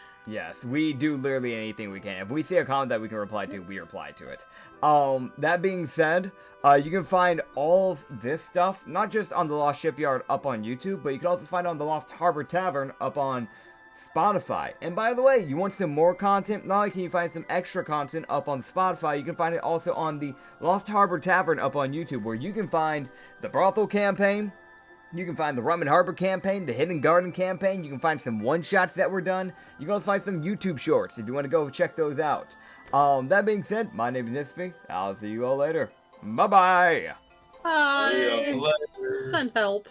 A: we do literally anything we can. If we see a comment that we can reply to, we reply to it. That being said, you can find all of this stuff, not just on the Lost Shipyard up on YouTube, but you can also find it on the Lost Harbor Tavern up on Spotify. And by the way, you want some more content? Not only can you find some extra content up on Spotify, you can find it also on the Lost Harbor Tavern up on YouTube, where you can find the Brothel campaign, you can find the Rum and Harbor campaign, the Hidden Garden campaign, you can find some one-shots that were done, you can also find some YouTube shorts if you want to go check those out. That being said, my name is Nisfi. I'll see you all later. Bye-bye!
C: Bye!
E: Later.
C: Send help.